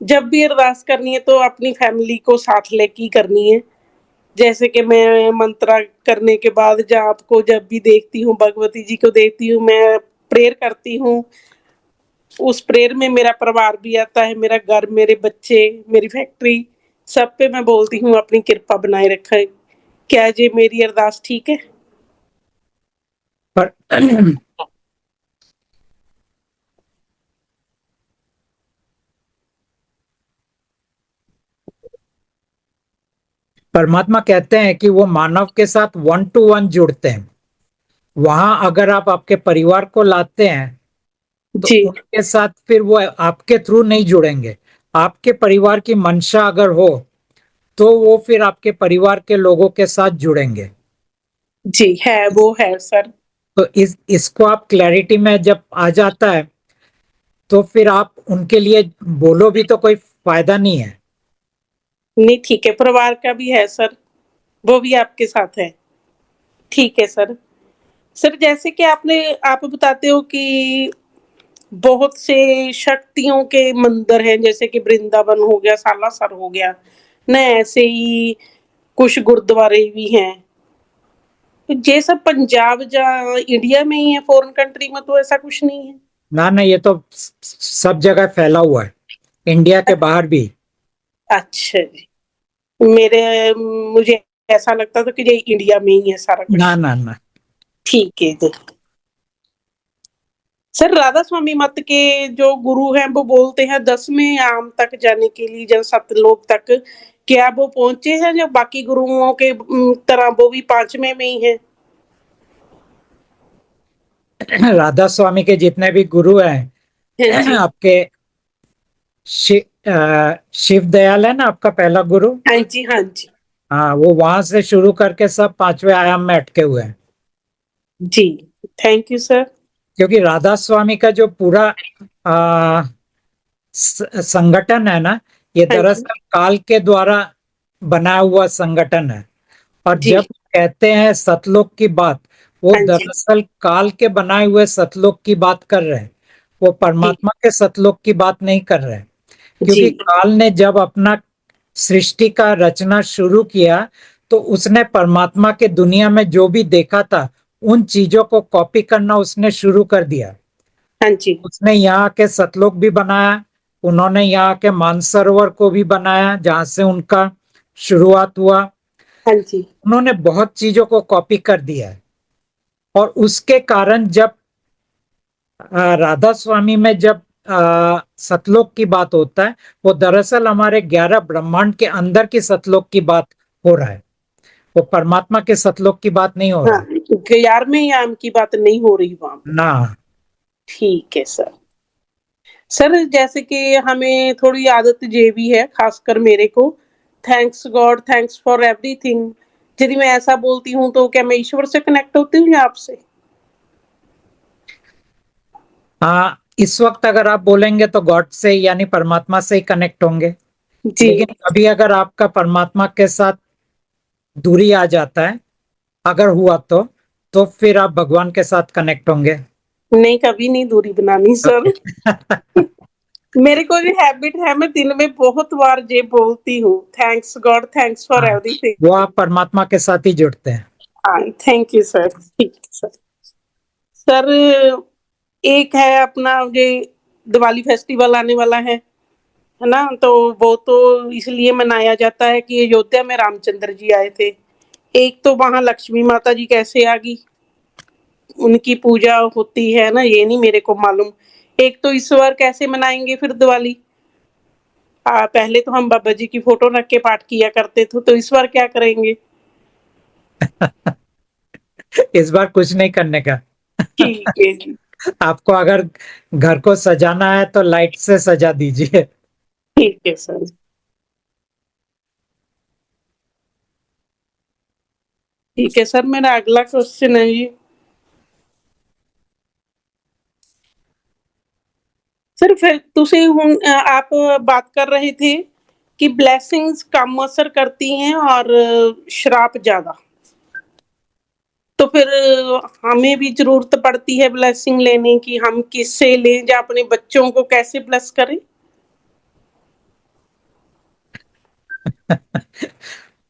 F: जब भी अरदास करनी है तो अपनी फैमिली को साथ लेके ही करनी है। जैसे कि मैं मंत्रा करने के बाद जाप को जब भी देखती हूँ, भगवती जी को देखती हूँ, मैं प्रेयर करती हूँ, उस प्रेयर में मेरा परिवार भी आता है, मेरा घर, मेरे बच्चे, मेरी फैक्ट्री, सब पे मैं बोलती हूँ अपनी कृपा बनाए रखे। क्या ये मेरी अरदास ठीक है?
A: पर परमात्मा कहते हैं कि वो मानव के साथ 1 to 1 जुड़ते हैं। वहां अगर आप आपके परिवार को लाते हैं तो
F: जी
A: उनके साथ फिर वो आपके थ्रू नहीं जुड़ेंगे। आपके परिवार की मंशा अगर हो तो वो फिर आपके परिवार के लोगों के साथ जुड़ेंगे।
F: जी, है वो है सर।
A: तो इसको आप क्लैरिटी में जब आ जाता है तो फिर आप उनके लिए बोलो भी तो कोई फायदा नहीं है।
F: नहीं ठीक है, परिवार का भी है सर, वो भी आपके साथ है। ठीक है सर। सर जैसे कि आप बताते हो कि बहुत से शक्तियों के मंदिर हैं, जैसे कि वृंदावन हो गया, सालासर हो गया, न ऐसे ही कुछ गुरुद्वारे भी हैं। तो ये सब पंजाब या इंडिया में ही है, फॉरेन कंट्री में तो ऐसा कुछ नहीं है?
A: ना ना, ये तो सब जगह फैला हुआ है, इंडिया के बाहर भी।
F: अच्छा जी। मेरे मुझे ऐसा लगता था कि ये इंडिया में ही है सारा
A: ना
F: कुछ।
A: ना ना।
F: ठीक है जी। सर राधा स्वामी मत के जो गुरु हैं वो बोलते हैं 10वें आम तक जाने के लिए, जब सतलोक तक, क्या वो पहुंचे हैं जो बाकी गुरुओं के तरह वो भी 5वें में ही है?
A: राधा स्वामी के जितने भी गुरु
F: हाँ
A: हैं,
F: जी,
A: आपके शिव दयाल है ना आपका पहला गुरु।
F: हाँ जी, हाँ जी।
A: हाँ, वो वहां से शुरू करके सब 5वें आयाम में अटके हुए हैं।
F: जी, थैंक यू सर।
A: क्योंकि राधा स्वामी का जो पूरा आ, संगठन है ना, ये
F: हाँ जी,
A: दरअसल काल के द्वारा बनाया हुआ संगठन है। और
F: जी,
A: जब कहते हैं सतलोक की बात, वो
F: हाँ जी,
A: दरअसल काल के बनाए हुए सतलोक की बात कर रहे हैं। वो
F: जी,
A: परमात्मा के सतलोक की बात नहीं कर रहे हैं।
F: जी,
A: क्योंकि काल ने जब अपना सृष्टि का रचना शुरू किया तो उसने परमात्मा के दुनिया में जो भी देखा था उन चीजों को कॉपी करना उसने शुरू कर दिया।
F: हाँ जी,
A: उसने यहाँ के सतलोक भी बनाया, उन्होंने यहाँ के मानसरोवर को भी बनाया जहां से उनका शुरुआत हुआ।
F: हाँ जी,
A: उन्होंने बहुत चीजों को कॉपी कर दिया है। और उसके कारण जब राधा स्वामी में जब सतलोक की बात होता है, वो दरअसल हमारे 11 ब्रह्मांड के अंदर की सतलोक की बात हो रहा है। वो परमात्मा के सतलोक की बात नहीं हो रहा
F: हाँ,
A: है।
F: 11वें आम की बात नहीं हो रही वहां पे।
A: ना।
F: ठीक है सर। सर जैसे कि हमें थोड़ी आदत ये भी है, खासकर मेरे को, thanks God, thanks for everything, यदि मैं ऐसा बोलती हूँ तो क्या मैं ईश्वर से कनेक्ट होती हूँ या आपसे?
A: हाँ, इस वक्त अगर आप बोलेंगे तो गॉड से यानी परमात्मा से ही कनेक्ट होंगे।
F: जी,
A: लेकिन अभी अगर आपका परमात्मा के साथ दूरी आ जाता है, अगर हुआ तो फिर आप भगवान के साथ कनेक्ट होंगे।
F: नहीं कभी नहीं दूरी बनानी सर। मेरे को ये हैबिट है, मैं दिन में बहुत बार ये बोलती हूँ, थैंक्स गॉड, थैंक्स फॉर
A: हाँ,
F: एवरीथिंग।
A: वो आप परमात्मा के साथ ही जुड़ते हैं।
F: हाँ, थैंक यू सर। ठीक है सर। सर एक है अपना ये दिवाली फेस्टिवल आने वाला है ना? तो वो तो इसलिए मनाया जाता है कि अयोध्या में रामचंद्र जी आए थे। एक तो वहां लक्ष्मी माता जी कैसे आ गई, उनकी पूजा होती है ना, ये नहीं मेरे को मालूम। एक तो इस बार कैसे मनाएंगे फिर दिवाली? पहले तो हम बाबा जी की फोटो रख के पाठ किया करते थे, तो इस बार क्या करेंगे?
A: इस बार कुछ नहीं करने का।
F: ठीक है जी।
A: आपको अगर घर को सजाना है तो लाइट से सजा दीजिए।
F: ठीक है सर। ठीक है सर, मेरा अगला क्वेश्चन है ये। सर फिर ਤੁਸੀਂ ਹੁਣ आप बात कर रहे थे कि ब्लेसिंग्स कम असर करती हैं और श्राप ज्यादा, तो फिर हमें भी जरूरत पड़ती है ब्लेसिंग लेने की। हम किससे लें या अपने बच्चों को कैसे ब्लेस करें?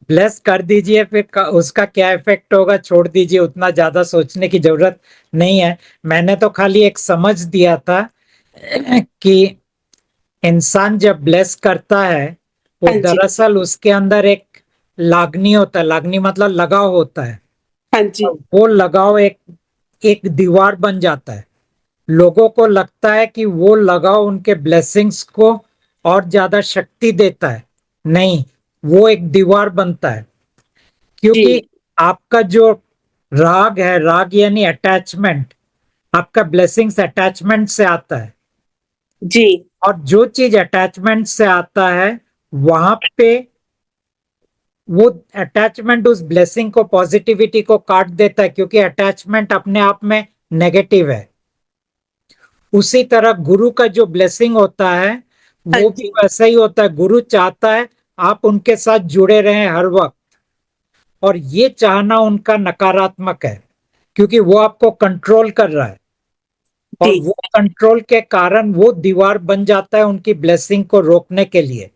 A: ब्लेस कर दीजिए, फिर उसका क्या इफेक्ट होगा छोड़ दीजिए, उतना ज्यादा सोचने की जरूरत नहीं है। मैंने तो खाली एक समझ दिया था कि इंसान जब ब्लेस करता है वो
F: हाँ जी।
A: दरअसल उसके अंदर एक लागनी होता है, लागनी मतलब लगाव होता है।
F: हाँ जी।
A: और वो लगाव एक एक दीवार बन जाता है। लोगों को लगता है कि वो लगाव उनके ब्लेसिंग्स को और ज्यादा शक्ति देता है। नहीं, वो एक दीवार बनता है।
F: जी।
A: क्योंकि आपका जो राग है, राग यानी अटैचमेंट, आपका ब्लेसिंग्स अटैचमेंट से आता है।
F: जी।
A: और जो चीज अटैचमेंट से आता है वहां पे वो अटैचमेंट उस ब्लेसिंग को, पॉजिटिविटी को काट देता है, क्योंकि अटैचमेंट अपने आप में नेगेटिव है। उसी तरह गुरु का जो ब्लेसिंग होता है
F: हाँ
A: वो भी
F: जी।
A: वैसा ही होता है। गुरु चाहता है आप उनके साथ जुड़े रहें हर वक्त, और ये चाहना उनका नकारात्मक है, क्योंकि वो आपको कंट्रोल कर रहा है। और
F: जी।
A: वो कंट्रोल के कारण वो दीवार बन जाता है उनकी ब्लेसिंग को रोकने के लिए।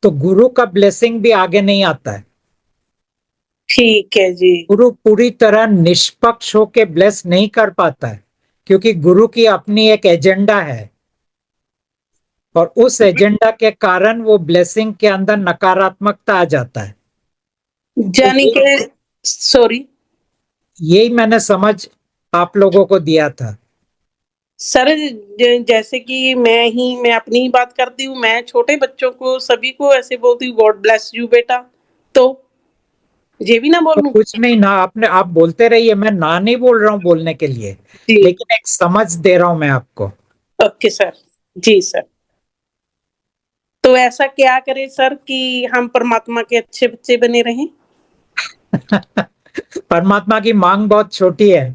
A: तो गुरु का ब्लेसिंग भी आगे नहीं आता है।
F: ठीक है जी।
A: गुरु पूरी तरह निष्पक्ष होके ब्लेस नहीं कर पाता है, क्योंकि गुरु की अपनी एक एजेंडा है। और उस एजेंडा के कारण वो ब्लेसिंग के अंदर नकारात्मकता आ जाता है। तो
F: यानी कि सॉरी
A: यही मैंने समझ आप लोगों को दिया था।
F: सर, जैसे कि मैं अपनी ही बात करती हूँ, मैं छोटे बच्चों को सभी को ऐसे बोलती हूँ गॉड ब्लेस यू बेटा, तो ये भी ना
A: तो
F: बोलूं?
A: कुछ नहीं ना, आप बोलते रहिए, मैं ना नहीं बोल रहा हूँ बोलने के लिए,
F: जी।
A: लेकिन एक समझ दे रहा हूं मैं आपको।
F: Okay sir. जी सर। तो ऐसा क्या करें सर कि हम परमात्मा के अच्छे बच्चे बने रहें?
A: परमात्मा की मांग बहुत छोटी है।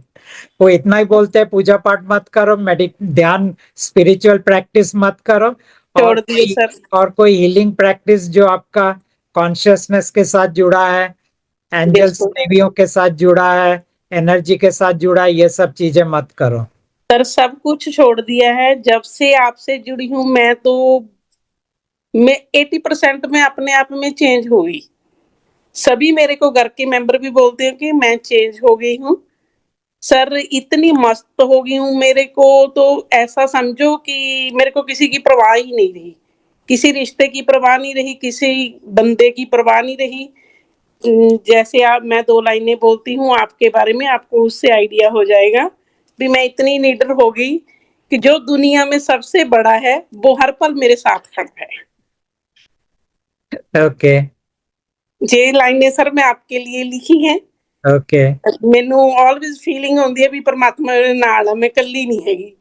A: वो इतना ही बोलते हैं, पूजा पाठ मत करो, ध्यान, स्पिरिचुअल प्रैक्टिस मत करो, और
F: छोड़ दिए
A: कोई
F: सर।
A: और कोई हीलिंग प्रैक्टिस जो आपका कॉन्शियसनेस के साथ जुड़ा है, एंजल्स
F: बिल्कुल
A: देवियों के साथ जुड़ा है, एनर्जी के साथ जुड़ा है, ये सब चीजें मत करो।
F: सर, सब कुछ छोड़ दिया है। जब से आपसे जुड़ी हूँ मैं 80% में अपने आप में चेंज हो गई। सभी मेरे को घर के मेंबर भी बोलते हैं कि मैं चेंज हो गई हूँ। सर, इतनी मस्त हो गई हूँ, मेरे को तो ऐसा समझो कि मेरे को किसी की परवाह ही नहीं रही। किसी रिश्ते की परवाह नहीं रही, किसी बंदे की परवाह नहीं रही। जैसे आप मैं 2 लाइनें बोलती हूँ आपके बारे में, आपको उससे आइडिया हो जाएगा कि मैं इतनी निडर हो गई कि जो दुनिया में सबसे बड़ा है, वो हर पल मेरे साथ खड़ा है।
A: ओके।
F: ये लाइनें सर मैं आपके लिए लिखी हैं।
A: ओके।
F: ਮੈਨੂੰ ਆਲਵੇਜ਼ ਫੀਲਿੰਗ ਹੁੰਦੀ ਹੈ ਵੀ ਪਰਮਾਤਮਾ ਮੇਰੇ ਨਾਲ ਆ, ਮੈਂ ਇਕੱਲੀ ਨਹੀਂ ਹੈਗੀ।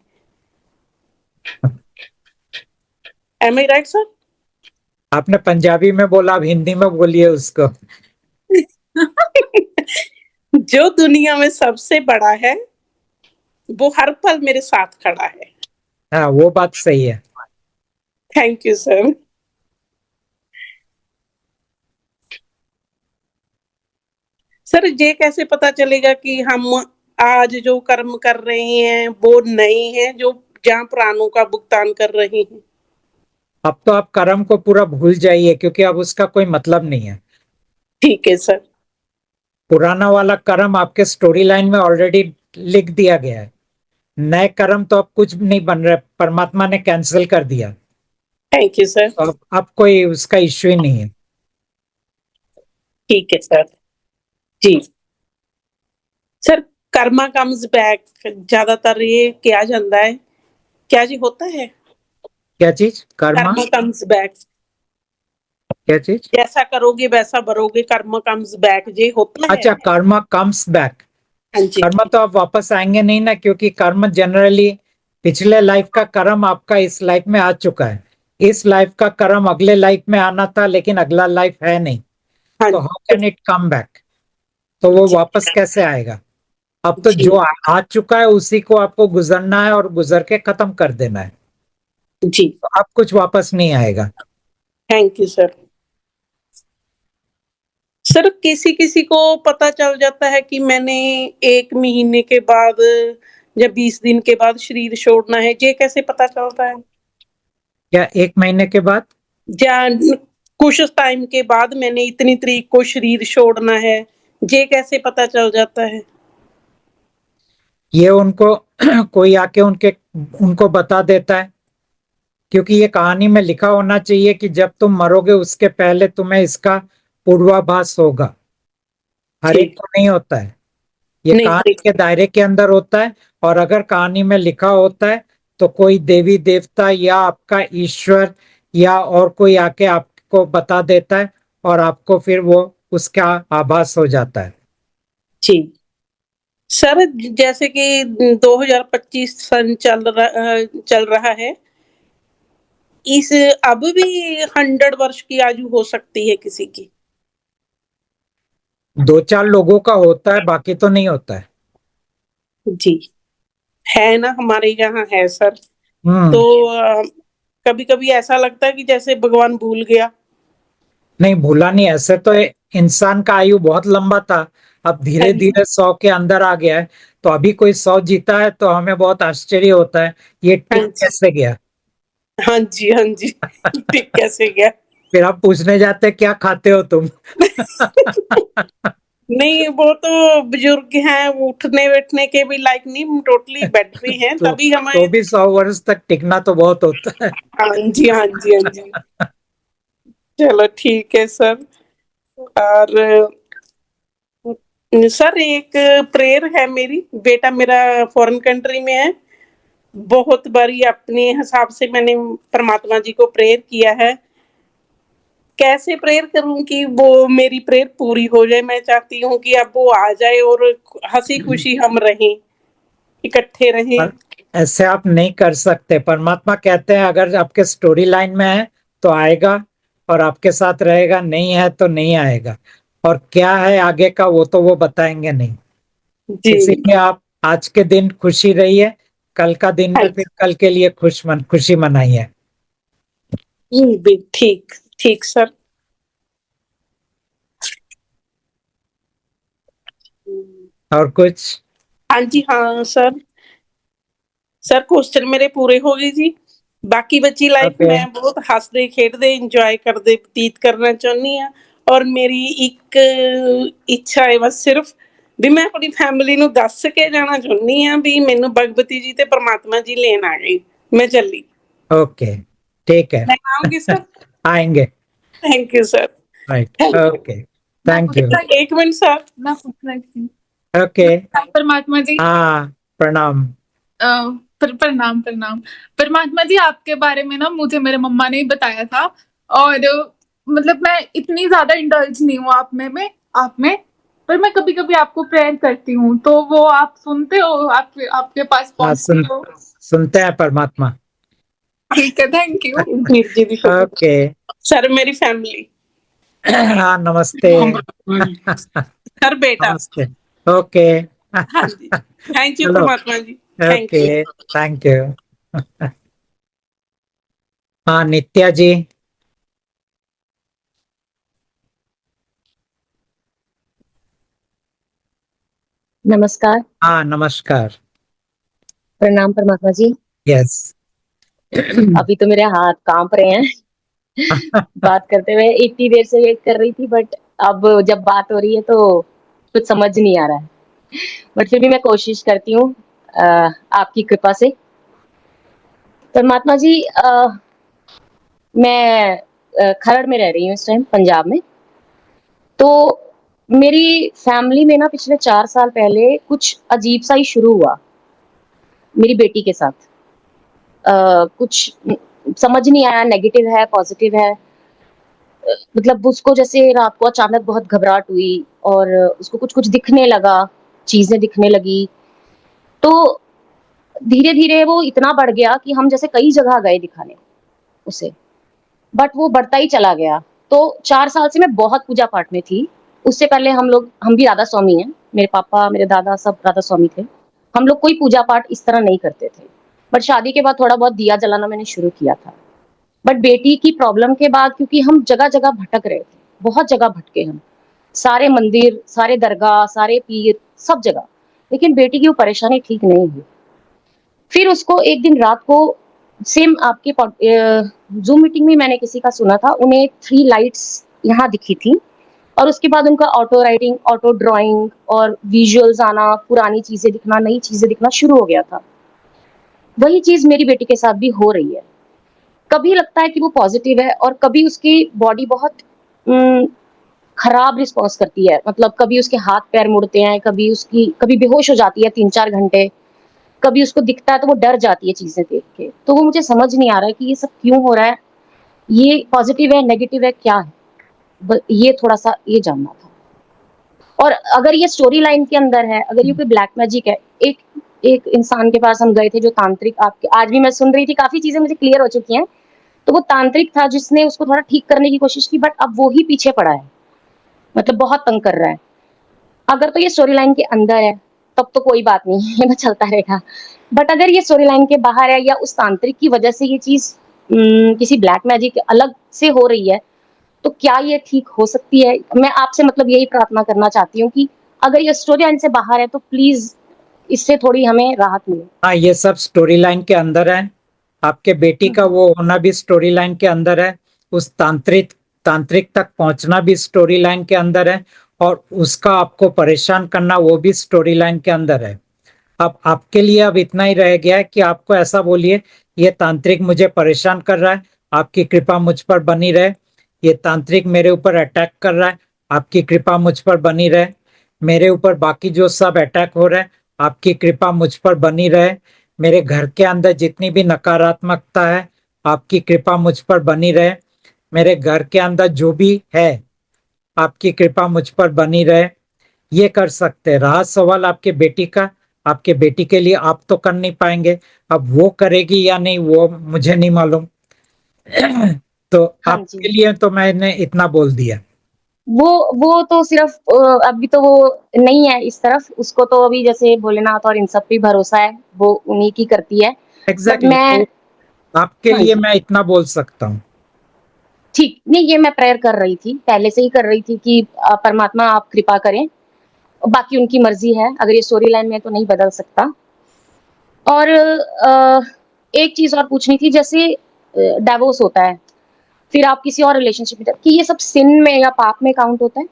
F: एम आई राइट सर?
A: आपने पंजाबी में बोला, अब हिंदी में बोलिए उसको।
F: जो दुनिया में सबसे बड़ा है वो हर पल मेरे साथ खड़ा है।
A: हाँ, वो बात सही है।
F: Thank you sir. सर, ये कैसे पता चलेगा कि हम आज जो कर्म कर रहे हैं वो नए हैं जो जहाँ पुरानों का भुगतान कर रहे हैं?
A: अब तो आप कर्म को पूरा भूल जाइए, क्योंकि अब उसका कोई मतलब नहीं है।
F: ठीक है सर।
A: पुराना वाला कर्म आपके स्टोरी लाइन में ऑलरेडी लिख दिया गया है। नए कर्म तो अब कुछ नहीं बन रहे, परमात्मा ने कैंसिल कर दिया।
F: Thank you sir.
A: तो अब कोई उसका इश्यू ही नहीं है।
F: ठीक है सर। जी सर, कर्मा कम्स बैक ज्यादातर ये किया ਜਾਂਦਾ है क्या जी होता है?
A: क्या चीज? कर्मा?
F: कर्म कम्स बैक।
A: क्या चीज?
F: जैसा करोगे वैसा भरोगे, कर्म कम्स बैक, ये होता है।
A: अच्छा, कर्मा कम्स बैक।
F: हाँ जी।
A: कर्म तो आप वापस आएंगे नहीं ना, क्योंकि कर्म जनरली पिछले लाइफ का कर्म आपका इस लाइफ में आ चुका है। इस लाइफ का कर्म अगले लाइफ में आना था, लेकिन अगला लाइफ है नहीं,
F: हाँ
A: तो how can it come back? तो वो
F: जी।
A: वापस कैसे आएगा? अब तो
F: जी
A: जो आ चुका है उसी को आपको गुजरना है और गुजर के खत्म कर देना है।
F: जी।
A: तो अब कुछ वापस नहीं आएगा।
F: Thank you sir. सर किसी किसी को पता चल जाता है कि मैंने 1 महीने के बाद या 20 दिन के बाद शरीर छोड़ना है, ये कैसे पता चलता है?
A: क्या 1 महीने के बाद?
F: या कुछ टाइम के बाद मैंने इतनी तारीख को शरीर छोड़ना है, ये कैसे पता चल जाता है?
A: ये उनको कोई आके उनको बता देता है, क्योंकि ये कहानी में लिखा होना चाहिए कि जब तुम मरोगे उसके पहले तुम्हें इसका पूर्वाभास होगा। हर एक
F: ठीक।
A: को नहीं होता है, ये
F: नहीं
A: कहानी
F: ठीक।
A: के दायरे के अंदर होता है। और अगर कहानी में लिखा होता है तो कोई देवी देवता या आपका ईश्वर या और कोई आके आपको बता देता है, और आपको फिर वो उसका आभास हो जाता है।
F: जी सर, जैसे कि 2025 सन चल रहा है, इस अब भी 100 वर्ष की आयु हो सकती है किसी की?
A: 2-4 लोगों का होता है, बाकी तो नहीं होता है।
F: जी है ना, हमारे यहाँ है सर। तो
A: हम्म।
F: कभी कभी ऐसा लगता है कि जैसे भगवान भूल गया।
A: नहीं, भूला नहीं, ऐसे तो इंसान का आयु बहुत लंबा था, अब
F: हाँ
A: धीरे
F: जी।
A: धीरे 100 के अंदर आ गया है। तो अभी कोई 100 जीता है तो हमें बहुत आश्चर्य होता है, ये
F: हाँ
A: टिक
F: जी।
A: कैसे गया?
F: हाँ जी। हाँ जी। ठीक कैसे गया?
A: फिर आप पूछने जाते क्या खाते हो तुम?
F: नहीं, वो तो बुजुर्ग हैं, वो उठने बैठने के भी लायक नहीं, टोटली बेड पे हैं, तभी
A: तो
F: हमें।
A: भी 100 वर्ष तक टिकना तो बहुत होता है।
F: हाँ जी। हाँ जी। हाँ जी। चलो ठीक है सर। और सर एक प्रेयर है, मेरी बेटा मेरा फॉरेन कंट्री में है। बहुत बारी अपने हिसाब से मैंने परमात्मा जी को प्रेयर किया है। कैसे प्रेयर करूं कि वो मेरी प्रेयर पूरी हो जाए? मैं चाहती हूँ कि अब वो आ जाए और हंसी खुशी हम रहें, इकट्ठे रहें।
A: पर ऐसे आप नहीं कर सकते। परमात्मा कहते हैं अगर आपके स्टोरी लाइन में है तो आएगा और आपके साथ रहेगा, नहीं है तो नहीं आएगा। और क्या है आगे का वो तो वो बताएंगे नहीं।
F: जी।
A: इसीलिए आप आज के दिन खुशी रहिए, कल का दिन
F: हाँ
A: में फिर कल के लिए खुशी मनाइए।
F: जी। ठीक ठीक सर।
A: और कुछ?
F: हाँ जी। हाँ सर। सर क्वेश्चन मेरे पूरे हो गए जी। बाकी बची लाइफ
A: ओके।
F: मैं बहुत हसदे खेडदे इंजॉय करदे बतीत करना चाਹੁੰਦੀ ਆ। ਔਰ ਮੇਰੀ ਇੱਕ ਇੱਛਾ ਹੈ ਬਸ ਸਿਰਫ ਵੀ ਮੈਂ ਆਪਣੀ ਫੈਮਿਲੀ ਨੂੰ ਦੱਸ ਕੇ ਜਾਣਾ ਚਾਹੁੰਦੀ ਆ ਵੀ ਮੈਨੂੰ भगवती जी ਤੇ परमात्मा जी लेन आ गई, मैं चली।
A: ओके, ठीक है।
F: मैं आऊंगी सर।
A: आएंगे।
F: Thank you sir.
A: Right.
F: Thank you.
A: Okay. Thank you.
F: एक मिनट सर, मैं पूछ रही थी।
A: ओके।
F: परमात्मा जी,
A: हाँ, प्रणाम।
F: प्रणाम प्रणाम। परमात्मा जी, आपके बारे में ना मुझे मेरे मम्मा ने ही बताया था। और मतलब मैं इतनी ज्यादा इंडल्ज नहीं हूँ आप में, पर मैं कभी कभी आपको प्रेयर करती हूँ, तो वो आप सुनते हो? आपके पास
A: हाँ,
F: पहुंचती हो?
A: सुनते हैं परमात्मा।
F: ठीक है, थैंक यू। वीर जी भी
A: ओके।
F: सर, मेरी फैमिली।
A: हाँ, नमस्ते।
F: सर बेटा।
A: नमस्ते। ओके।
F: हाँ जी। थैंक यू
A: चलो।
F: परमात्मा जी। Thank you.
A: Okay, thank you. हाँ, नित्या जी।
G: नमस्कार।
A: हाँ, नमस्कार।
G: प्रणाम परमात्मा जी।
A: यस।
G: अभी तो मेरे हाथ कांप रहे हैं बात करते हुए। इतनी देर से वेट कर रही थी, बट अब जब बात हो रही है तो कुछ समझ नहीं आ रहा है। बट फिर भी मैं कोशिश करती हूँ आपकी कृपा से। परमात्मा जी, मैं खरड़ में रह रही हूँ इस टाइम, पंजाब में। तो मेरी फैमिली में ना पिछले 4 साल पहले कुछ अजीब सा ही शुरू हुआ मेरी बेटी के साथ। कुछ समझ नहीं आया, नेगेटिव है पॉजिटिव है। मतलब उसको जैसे रात को अचानक बहुत घबराहट हुई और उसको कुछ कुछ दिखने लगा, चीजें दिखने लगी। तो धीरे धीरे वो इतना बढ़ गया कि हम जैसे कई जगह गए दिखाने उसे, बट वो बढ़ता ही चला गया। तो 4 साल से मैं बहुत पूजा पाठ में थी। उससे पहले हम भी राधा स्वामी हैं, मेरे पापा मेरे दादा सब राधा स्वामी थे। हम लोग कोई पूजा पाठ इस तरह नहीं करते थे, बट शादी के बाद थोड़ा बहुत दिया जलाना मैंने शुरू किया था। बट बेटी की प्रॉब्लम के बाद, क्योंकि हम जगह जगह भटक रहे थे, बहुत जगह भटके हम, सारे मंदिर सारे दरगाह सारे पीर सब जगह, लेकिन बेटी की वो परेशानी ठीक नहीं हुई। फिर उसको एक दिन रात को सेम आपके जूम मीटिंग में मैंने किसी का सुना था, उन्हें 3 लाइट्स यहाँ दिखी थी और उसके बाद उनका ऑटो राइटिंग ऑटो ड्राइंग और विजुअल्स आना, पुरानी चीजें दिखना नई चीजें दिखना शुरू हो गया था। वही चीज मेरी बेटी के साथ भी हो रही है। कभी लगता है कि वो पॉजिटिव है और कभी उसकी बॉडी बहुत खराब रिस्पॉन्स करती है। मतलब कभी उसके हाथ पैर मुड़ते हैं, कभी बेहोश हो जाती है 3-4 घंटे, कभी उसको दिखता है तो वो डर जाती है चीजें देख के। तो वो मुझे समझ नहीं आ रहा है कि ये सब क्यों हो रहा है, ये पॉजिटिव है नेगेटिव है क्या है, ये थोड़ा सा ये जानना था। और अगर ये स्टोरी लाइन के अंदर है, अगर ये कोई ब्लैक मैजिक है, एक एक इंसान के पास हम गए थे जो तांत्रिक, आपके आज भी मैं सुन रही थी, काफी चीजें मुझे क्लियर हो चुकी हैं। तो वो तांत्रिक था जिसने उसको थोड़ा ठीक करने की कोशिश की, बट अब वो ही पीछे पड़ा है, मतलब बहुत तंग कर रहा है। अगर तो ये स्टोरी लाइन के अंदर है तब तो कोई बात नहीं है, ये चलता रहेगा। बट अगर ये स्टोरी लाइन के बाहर है या उस तांत्रिक की वजह से ये चीज किसी ब्लैक मैजिक अलग से हो रही है, तो क्या ये ठीक हो सकती है? मैं आपसे मतलब यही प्रार्थना करना चाहती हूँ कि अगर ये स्टोरी लाइन से बाहर है तो प्लीज इससे थोड़ी हमें राहत मिले।
A: हाँ, ये सब स्टोरी लाइन के अंदर है। आपके बेटी का वो होना भी स्टोरी लाइन के अंदर है। उस तांत्रिक तक पहुंचना भी स्टोरी लाइन के अंदर है। और उसका आपको परेशान करना वो भी स्टोरी लाइन के अंदर है। अब आपके लिए अब इतना ही रह गया है कि आपको ऐसा बोलिए, ये तांत्रिक मुझे परेशान कर रहा है, आपकी कृपा मुझ पर बनी रहे। ये तांत्रिक मेरे ऊपर अटैक कर रहा है, आपकी कृपा मुझ पर बनी रहे। मेरे ऊपर बाकी जो सब अटैक हो रहे हैं, आपकी कृपा मुझ पर बनी रहे। मेरे घर के अंदर जितनी भी नकारात्मकता है, आपकी कृपा मुझ पर बनी रहे। मेरे घर के अंदर जो भी है, आपकी कृपा मुझ पर बनी रहे। ये कर सकते हैं। रहा सवाल आपके बेटी का, आपके बेटी के लिए आप तो कर नहीं पाएंगे। अब वो करेगी या नहीं वो मुझे नहीं मालूम। तो
G: हाँ जी,
A: आपके लिए तो मैंने इतना बोल दिया।
G: वो तो सिर्फ अभी तो वो नहीं है इस तरफ, उसको तो अभी जैसे भोलेनाथ और इन सब पे भरोसा है, वो उन्हीं की करती है। बट
A: एग्जैक्टली
G: मैं,
A: तो आपके
G: हाँ
A: लिए
G: जी,
A: मैं इतना बोल सकता हूँ।
G: ठीक नहीं, ये मैं प्रेयर कर रही थी, पहले से ही कर रही थी कि परमात्मा आप कृपा करें। बाकी उनकी मर्जी है, अगर ये स्टोरी लाइन में है तो नहीं बदल सकता। और एक चीज और पूछनी थी, जैसे डाइवोर्स होता है फिर आप किसी और रिलेशनशिप में कि ये सब सिन में या पाप में काउंट होता है?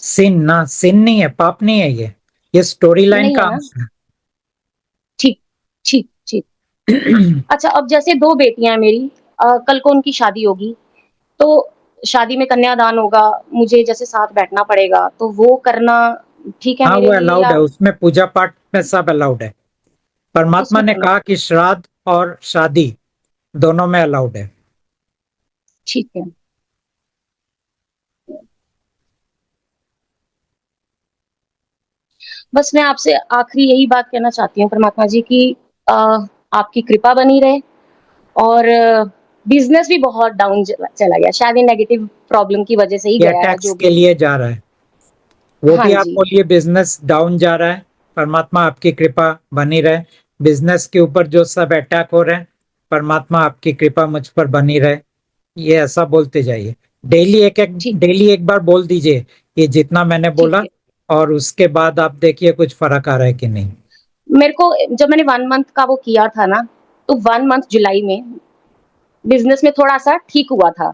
A: सिन ना, सिन नहीं है, पाप नहीं है ये स्टोरी लाइन
G: नहीं
A: का
G: है ना?
A: अंश है।
G: ठीक ठीक ठीक। अच्छा, अब जैसे 2 बेटियां हैं मेरी, कल को उनकी शादी होगी, तो शादी में कन्यादान होगा, मुझे जैसे साथ बैठना पड़ेगा, तो वो करना ठीक है
A: हाँ,
G: मेरे
A: वो
G: लिए
A: अलाउड
G: या
A: है, उसमें पूजा पाठ में सब अलाउड है। परमात्मा
G: उसमें
A: ने
G: करना?
A: कहा कि श्राद्ध और शादी दोनों में अलाउड है।
G: ठीक है। बस मैं आपसे आखिरी यही बात कहना चाहती हूँ परमात्मा जी की आपकी कृपा बनी रहे। और बिजनेस भी बहुत डाउन चला गया, शायद ये नेगेटिव प्रॉब्लम की वजह से ही
A: ये
G: गया है
A: टैक्स
G: जो
A: के
G: भी।
A: लिए जा रहा है, वो
G: हाँ
A: भी आप
G: जी,
A: बोलिए बिजनेस डाउन जा रहा है। परमात्मा आपकी कृपा बनी रहे। बिजनेस के ऊपर जो सब अटैक हो रहे हैं, परमात्मा आपकी कृपा मुझ पर बनी रहे। ये ऐसा बोलते जाइए।
G: ठीक
A: डेली एक बार बोल दीजिए ये जितना मैंने
G: ठीक
A: बोला।
G: है।
A: और उसके बाद आप देखिए कुछ फर्क आ रहा है कि नहीं।
G: मेरे को जब मैंने 1 मंथ का वो किया था ना, तो 1 मंथ जुलाई में बिजनेस में थोड़ा सा ठीक हुआ था,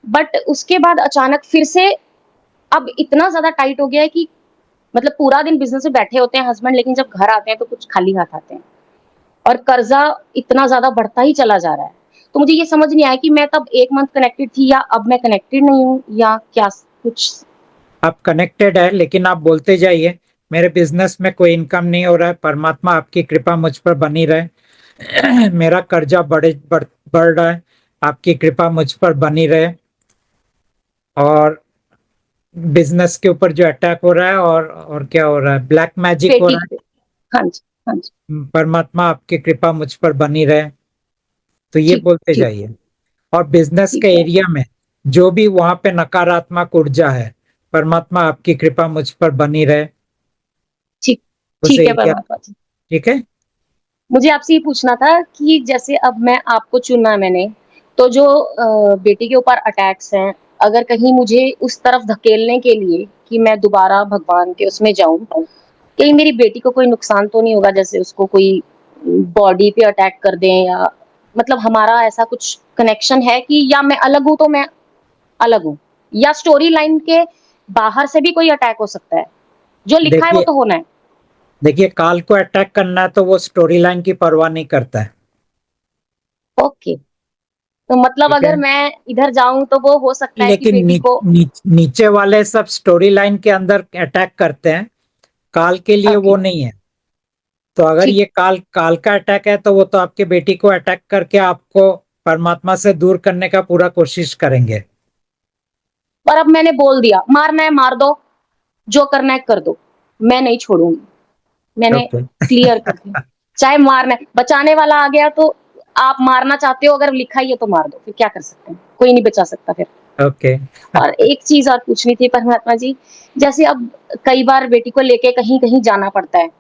G: बट उसके बाद अचानक फिर से अब इतना ज्यादा टाइट हो गया है कि मतलब पूरा दिन बिजनेस में बैठे होते हैं हस्बैंड, लेकिन जब घर आते हैं तो कुछ खाली हाथ आते हैं और कर्जा इतना ज्यादा बढ़ता ही चला जा रहा है। तो मुझे ये समझ नहीं आया कि मैं तब 1 मंथ कनेक्टेड थी या अब मैं कनेक्टेड नहीं हूँ या क्या कुछ।
A: आप कनेक्टेड है, लेकिन आप बोलते जाइए मेरे बिजनेस में कोई इनकम नहीं हो रहा है, परमात्मा आपकी कृपा मुझ पर बनी रहे। मेरा कर्जा बढ़ रहा है, आपकी कृपा मुझ पर बनी रहे। और बिजनेस के ऊपर जो अटैक हो रहा है, और क्या हो रहा है, ब्लैक मैजिक हो
G: बेटी
A: रहा
G: पे। हाँ जी, हाँ जी।
A: है। परमात्मा आपकी कृपा मुझ पर बनी रहे, तो ये
G: ठीक,
A: बोलते
G: ठीक,
A: जाइए। और बिजनेस के
G: ठीक है,
A: एरिया में जो भी वहां पे नकारात्मक ऊर्जा है, परमात्मा आपकी कृपा मुझ पर बनी रहे
G: ठीक,
A: उस
G: ठीक है
A: एरिया।
G: परमात्मा जी।
A: ठीक है।
G: मुझे आपसे ये पूछना था कि जैसे अब मैं आपको चुना है मैंने, तो जो बेटी के ऊपर अटैक्स हैं, अगर कहीं मुझे उस तरफ धकेलने के लिए कि मैं दोबारा भगवान के उसमें जाऊं, कहीं मेरी बेटी को कोई नुकसान तो नहीं होगा, जैसे उसको कोई बॉडी पे अटैक कर दें, या मतलब हमारा ऐसा कुछ कनेक्शन है कि या मैं अलग हूं तो मैं अलग हूं, या स्टोरी लाइन के बाहर से भी कोई अटैक हो सकता है, जो लिखा है वो
A: देखिए,
G: तो होना है।
A: काल को अटैक करना है तो वो स्टोरी लाइन की परवाह नहीं करता है।
G: ओके, तो मतलब
A: ठीक
G: अगर
A: है।
G: मैं इधर जाऊं तो वो हो सकता है कि
A: लेकिन
G: बेटी को।
A: नीचे वाले सब स्टोरी लाइन के अंदर अटैक करते हैं, काल के लिए
G: ओके,
A: वो नहीं है। तो अगर
G: ठीक।
A: ये काल काल का अटैक है तो वो तो आपके बेटी को अटैक करके आपको परमात्मा से दूर करने का पूरा कोशिश करेंगे।
G: और अब मैंने बोल दिया मारना है मार दो, जो करना है कर दो, मैं नहीं छोड़ूंगी। मैंने
A: ओके।
G: क्लियर कर दिया, चाहे मारना है, बचाने वाला आ गया तो आप मारना चाहते हो, अगर लिखा ही है तो मार दो, फिर क्या कर सकते हैं, कोई नहीं बचा सकता फिर।
A: ओके।
G: और एक चीज और पूछनी थी परमात्मा जी, जैसे अब कई बार बेटी को लेके कहीं कहीं जाना पड़ता है,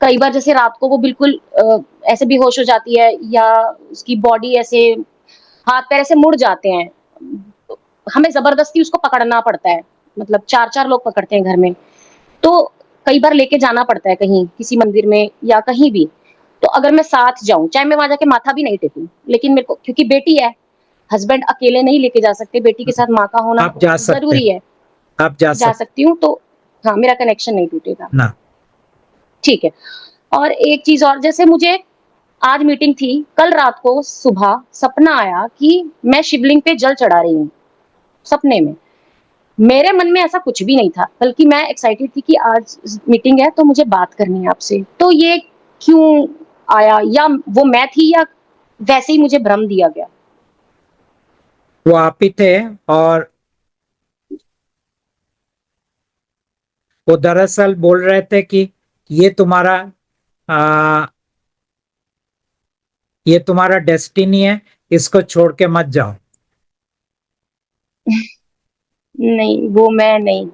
G: कई बार जैसे रात को वो बिल्कुल ऐसे बेहोश हो जाती है, या उसकी बॉडी ऐसे हाथ पैर ऐसे मुड़ जाते हैं, हमें जबरदस्ती उसको पकड़ना पड़ता है, मतलब चार चार लोग पकड़ते हैं घर में, तो कई बार लेके जाना पड़ता है कहीं किसी मंदिर में या कहीं भी। तो अगर मैं साथ जाऊं, चाहे मैं वहां जाके माथा भी नहीं टेकूं, लेकिन मेरे को क्योंकि बेटी है, हस्बैंड अकेले नहीं लेके जा सकते, बेटी के साथ माँ का होना
A: आप जा सकते
G: जरूरी
A: हैं,
G: है।
A: आप जा
G: जा
A: सकते
G: सकती हूँ तो हाँ, मेरा कनेक्शन नहीं टूटेगा।
A: ना।
G: ठीक है। और एक चीज और, जैसे मुझे आज मीटिंग थी, कल रात को सुबह सपना आया कि मैं शिवलिंग पे जल चढ़ा रही हूँ, सपने में। मेरे मन में ऐसा कुछ भी नहीं था, बल्कि मैं एक्साइटेड थी कि आज मीटिंग है तो मुझे बात करनी है आपसे। तो ये क्यों आया, या वो मैं थी, या वैसे ही मुझे भ्रम दिया गया?
A: वो आप ही थे। और वो दरअसल बोल रहे थे कि ये तुम्हारा आ, ये तुम्हारा डेस्टिनी है, इसको छोड़ के मत जाओ।
G: नहीं, वो मैं नहीं।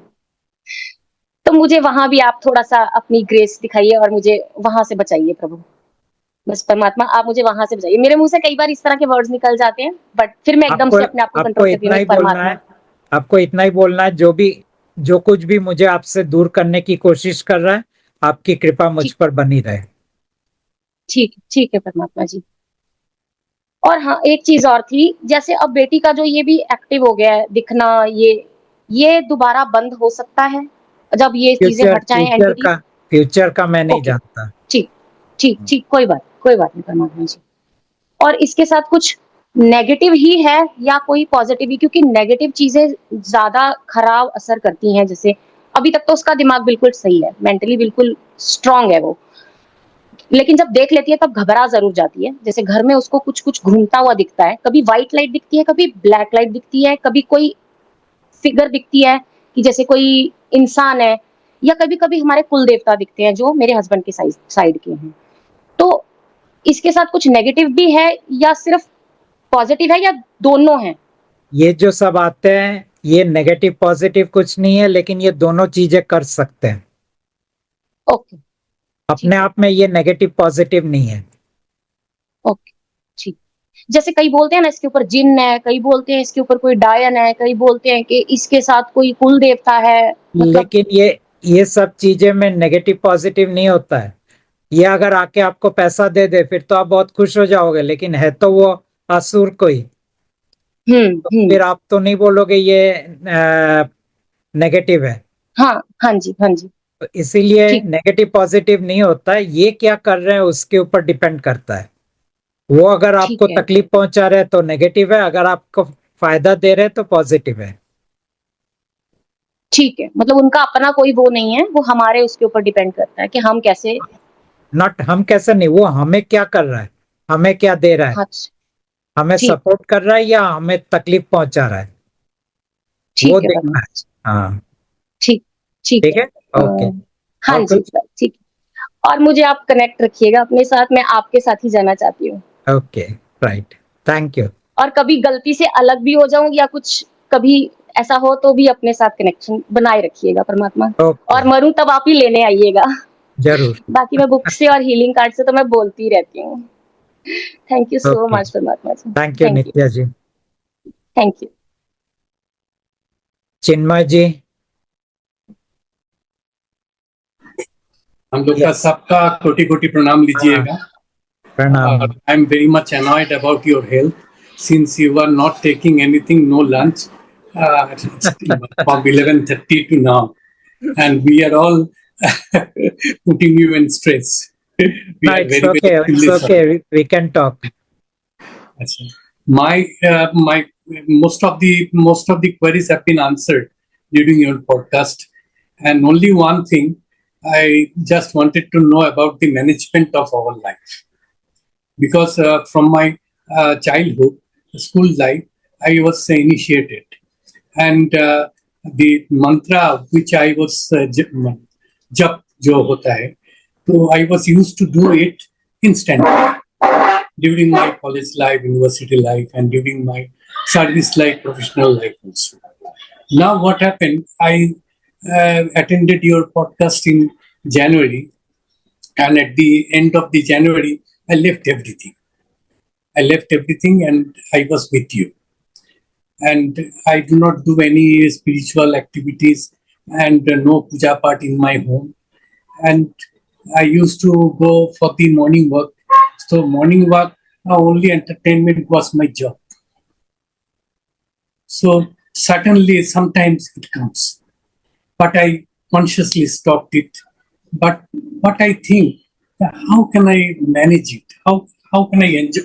G: तो मुझे वहां भी आप थोड़ा सा अपनी ग्रेस दिखाइए और मुझे वहां से बचाइए प्रभु। बस परमात्मा, आप मुझे वहां से बचाइए। मेरे मुंह से कई बार इस तरह के वर्ड्स निकल जाते हैं, बट फिर मैं एकदम
A: आपको
G: से अपने आप को
A: आपको
G: कंट्रोल करती हूँ,
A: इतना
G: नहीं
A: ही बोलना
G: परमात्मा।
A: है, आपको इतना ही बोलना है, जो कुछ भी मुझे आपसे दूर करने की कोशिश कर रहा है, आपकी कृपा मुझ
G: ठीक,
A: पर बनी रहे।
G: ठीक, ठीक है परमात्मा जी। और हाँ, एक चीज और थी, जैसे अब बेटी का जो ये भी एक्टिव हो गया है दिखना, ये दोबारा बंद हो सकता है जब ये चीजें
A: फ्यूचर
G: हट जाएं
A: फ्यूचर
G: एंटिटी?
A: का फ्यूचर का मैं नहीं
G: ओके,
A: जानता।
G: ठीक, ठीक, ठीक, कोई बात नहीं परमात्मा जी। और इसके साथ कुछ नेगेटिव ही है या कोई पॉजिटिव ही, क्योंकि नेगेटिव चीजें ज्यादा खराब असर करती हैं। जैसे अभी तक तो उसका दिमाग बिल्कुल सही है, मेंटली बिल्कुल स्ट्रांग है वो, लेकिन जब देख लेती है तब घबरा जरूर जाती है। जैसे घर में उसको कुछ कुछ घूमता हुआ दिखता है, कभी व्हाइट लाइट दिखती है, कभी ब्लैक लाइट दिखती है, कभी कोई फिगर दिखती है कि जैसे कोई इंसान है, या कभी कभी हमारे कुल देवता दिखते हैं जो मेरे हस्बैंड के साइड के हैं। तो इसके साथ कुछ नेगेटिव भी है या सिर्फ पॉजिटिव है, या दोनों है?
A: ये जो सब आते हैं, ये नेगेटिव पॉजिटिव कुछ नहीं है, लेकिन ये दोनों चीजें कर सकते हैं।
G: ओके,
A: अपने
G: ठीक है,
A: आप में ये नेगेटिव पॉजिटिव नहीं है।
G: ओके, ठीक। जैसे कई बोलते हैं ना इसके ऊपर जिन है, कई बोलते हैं इसके ऊपर कोई डायन है, कई बोलते हैं कि इसके साथ कोई कुल देवता है, मतलब।
A: लेकिन ये सब चीजें में नेगेटिव पॉजिटिव नहीं होता है। ये अगर आके आपको पैसा दे दे फिर तो आप बहुत खुश हो जाओगे, लेकिन है तो वो असुर कोई, तो
G: हम्म।
A: फिर आप तो नहीं बोलोगे ये नेगेटिव है।
G: हाँ, हाँ जी, हाँ जी।
A: तो इसीलिए
G: ठीक,
A: नेगेटिव पॉजिटिव नहीं होता है, ये क्या कर रहे हैं उसके ऊपर डिपेंड करता है। वो अगर आपको
G: ठीक है,
A: तकलीफ पहुंचा रहे हैं तो नेगेटिव है, अगर आपको फायदा दे रहे हैं तो पॉजिटिव है।
G: ठीक है, मतलब उनका अपना कोई वो नहीं है, वो हमारे उसके ऊपर डिपेंड करता है कि हम कैसे।
A: नॉट हम कैसे नहीं, वो हमें क्या कर रहा है। हमें क्या दे रहा है,
G: हाँ
A: हमें
G: ठीक
A: सपोर्ट कर रहा है या हमें तकलीफ पहुंचा रहा है, वो
G: ठीक है
A: देखना
G: परमात्मा
A: है। हाँ
G: ठीक ठीक
A: ठीक
G: है।
A: है, ओके।
G: हाँ
A: और
G: जी
A: कुछ?
G: सर ठीक है। और मुझे आप कनेक्ट रखिएगा अपने साथ, मैं आपके साथ ही जाना चाहती हूँ।
A: Okay, right, thank you.
G: और कभी गलती से अलग भी हो जाऊं या कुछ कभी ऐसा हो तो भी अपने साथ कनेक्शन बनाए रखिएगा परमात्मा।
A: ओके,
G: और मरूं तब आप ही लेने आइएगा।
A: जरूर।
G: बाकी मैं बुक से और हीलिंग कार्ड से तो मैं बोलती रहती हूँ। Thank you so
A: okay,
G: much परमात्मा जी।
A: Thank you
G: thank you
A: Nitya ji.
G: Thank you.
A: Chinmay ji.
H: हम लोग का सबका कोटि कोटि प्रणाम
A: हाँ,
H: लीजिएगा।
A: प्रणाम।
H: I am very much annoyed about your health since you are not taking anything, no lunch from 11:30 to now, and we are all putting you in stress. We
A: No,
H: are
A: it's
H: very
A: okay,
H: very
A: it's
H: sorry.
A: okay, we can talk.
H: Achha. My most of the queries have been answered during your podcast, and only one thing I just wanted to know about the management of our life, because from my childhood, school life, I was initiated, and the mantra which I was jap jo hota hai, so I was used to do it instantly during my college life, university life, and during my service life, professional life also. Now, what happened? I attended your podcast in January, and at the end of the January, I left everything. I left everything, and I was with you. And I do not do any spiritual activities, and no puja part in my home. And I used to go for the morning walk. So morning walk, only entertainment was my job. So certainly sometimes it comes, but I consciously stopped it. But what I think, how can I manage it? How can I enjoy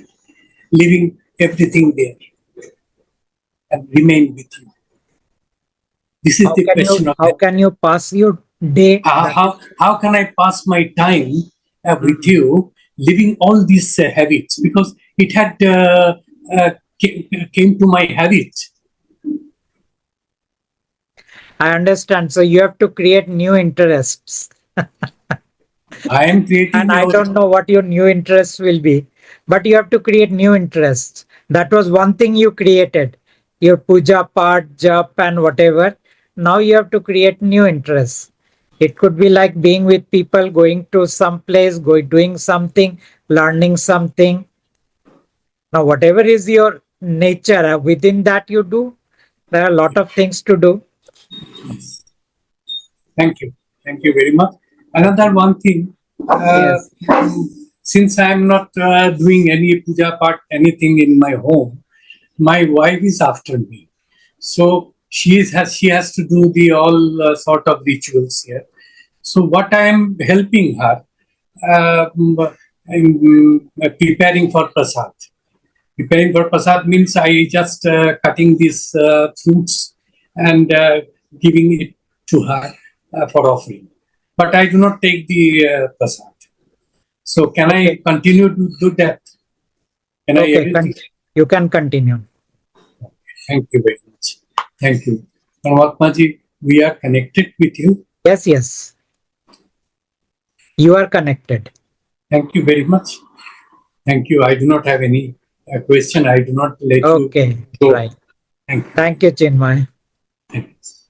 H: leaving everything there and remain with you? This is the question of
A: How can you pass your day?
H: how can I pass my time with you, living all these habits, because it had came to my habit.
A: I understand. So you have to create new interests.
H: I am creating
A: And I don't know what your new interests will be, but you have to create new interests. That was one thing you created, your puja part, jap, and whatever. Now you have to create new interests. It could be like being with people, going to some place, doing something, learning something. Now, whatever is your nature, within that you do. There are a lot of things to do.
H: Thank you very much. Another one thing,
A: Yes.
H: since I am not doing any puja part, anything in my home, my wife is after me, so she has to do the all sort of rituals here. So what I am helping her, in preparing for prasad. Preparing for prasad means I just cutting these fruits and giving it to her for offering. But I do not take the prasad. So can I continue to do that? Can I
A: Okay,
H: able to?
A: you can continue.
H: Thank you very much. Thank you. Paramatma ji, we are connected with you.
A: Yes, yes. You are connected.
H: Thank you very much. Thank you. I do not have any question. I do not let you
A: Okay,
H: go.
A: right.
H: Thank you.
A: Thank you, Chinmay.
H: Thanks.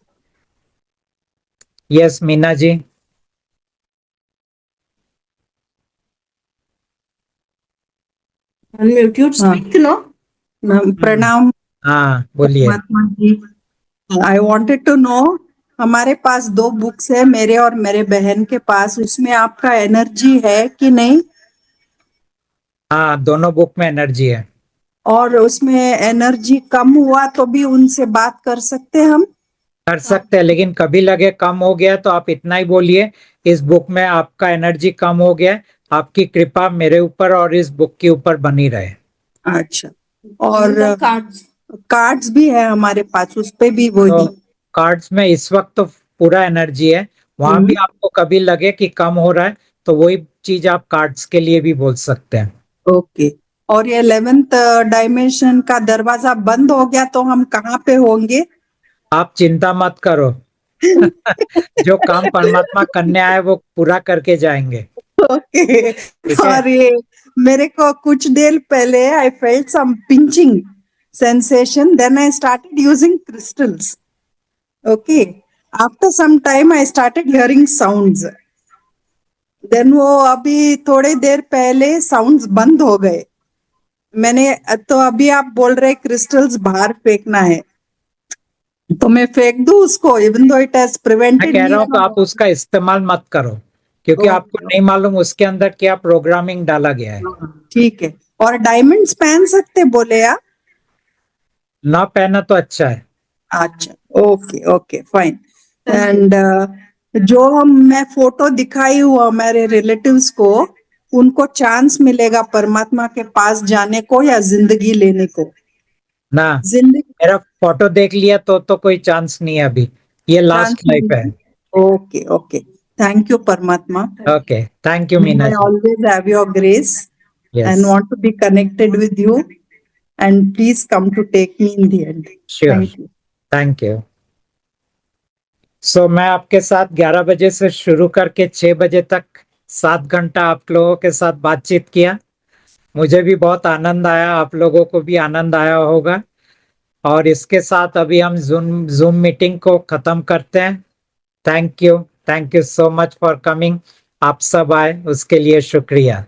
A: Yes, Meena ji.
I: Unmute you speak, no? Pranam,
A: हाँ, बोलिए।
I: Mahatma ji. I wanted to know, हमारे पास 2 बुक्स है, मेरे और मेरे बहन के पास, उसमें आपका एनर्जी है कि नहीं?
A: हाँ, दोनों बुक में एनर्जी है।
I: और उसमें एनर्जी कम हुआ तो भी उनसे बात कर सकते हम?
A: कर सकते हैं, लेकिन कभी लगे कम हो गया तो आप इतना ही बोलिए, इस बुक में आपका एनर्जी कम हो गया, आपकी कृपा मेरे ऊपर और इस बुक के ऊपर बनी रहे।
I: अच्छा। और कार्ड्स भी है हमारे पास, उस पे भी वही।
A: तो कार्ड्स में इस वक्त तो पूरा एनर्जी है, वहां भी आपको कभी लगे कि कम हो रहा है तो वही चीज आप कार्ड्स के लिए भी बोल सकते हैं।
I: ओके। और ये 11th डायमेंशन का दरवाजा बंद हो गया तो हम कहाँ पे होंगे?
A: आप चिंता मत करो। जो काम परमात्मा करने आए वो पूरा करके जाएंगे।
I: ओके।
A: ठीक है।
I: और ये मेरे को कुछ देर पहले I felt some pinching sensation, then I started using crystals. Okay, after some time I started hearing sounds. Then वो अभी थोड़ी देर पहले साउंड्स बंद हो गए। मैंने तो अभी आप बोल रहे क्रिस्टल्स बाहर फेंकना है, तो मैं फेंक दूं उसको, इवन दो इट हैज
A: मैं
I: प्रिवेंटेड
A: कह
I: मी
A: रहा हूँ कि आप
I: फ्रॉम।
A: उसका इस्तेमाल मत करो, क्योंकि आपको
I: ओके,
A: नहीं मालूम उसके अंदर क्या प्रोग्रामिंग डाला गया है।
I: ठीक है। और डायमंड्स पहन सकते बोले आप?
A: ना पहना तो अच्छा है।
I: अच्छा, ओके ओके फाइन। एंड जो हम मैं फोटो दिखाई हूँ हमारे रिलेटिव्स को, उनको चांस मिलेगा परमात्मा के पास जाने को या जिंदगी लेने को?
A: ना,
I: जिंदगी
A: मेरा फोटो देख लिया तो कोई चांस नहीं है अभी, ये
I: चांस
A: लास्ट लाइफ है।
I: नहीं। ओके ओके, थैंक यू परमात्मा।
A: Okay, thank you
I: May
A: Meena
I: I
A: ji.
I: always have your grace
A: yes,
I: and want to be connected with you, and please come to take me in the end.
A: Sure,
I: Thank you.
A: Thank you. So मैं आपके साथ 11 बजे से शुरू करके 6 बजे तक 7 घंटा आप लोगों के साथ बातचीत किया। मुझे भी बहुत आनंद आया, आप लोगों को भी आनंद आया होगा। और इसके साथ अभी हम जूम जूम मीटिंग को खत्म करते हैं। Thank you so much for coming. आप सब आए उसके लिए शुक्रिया।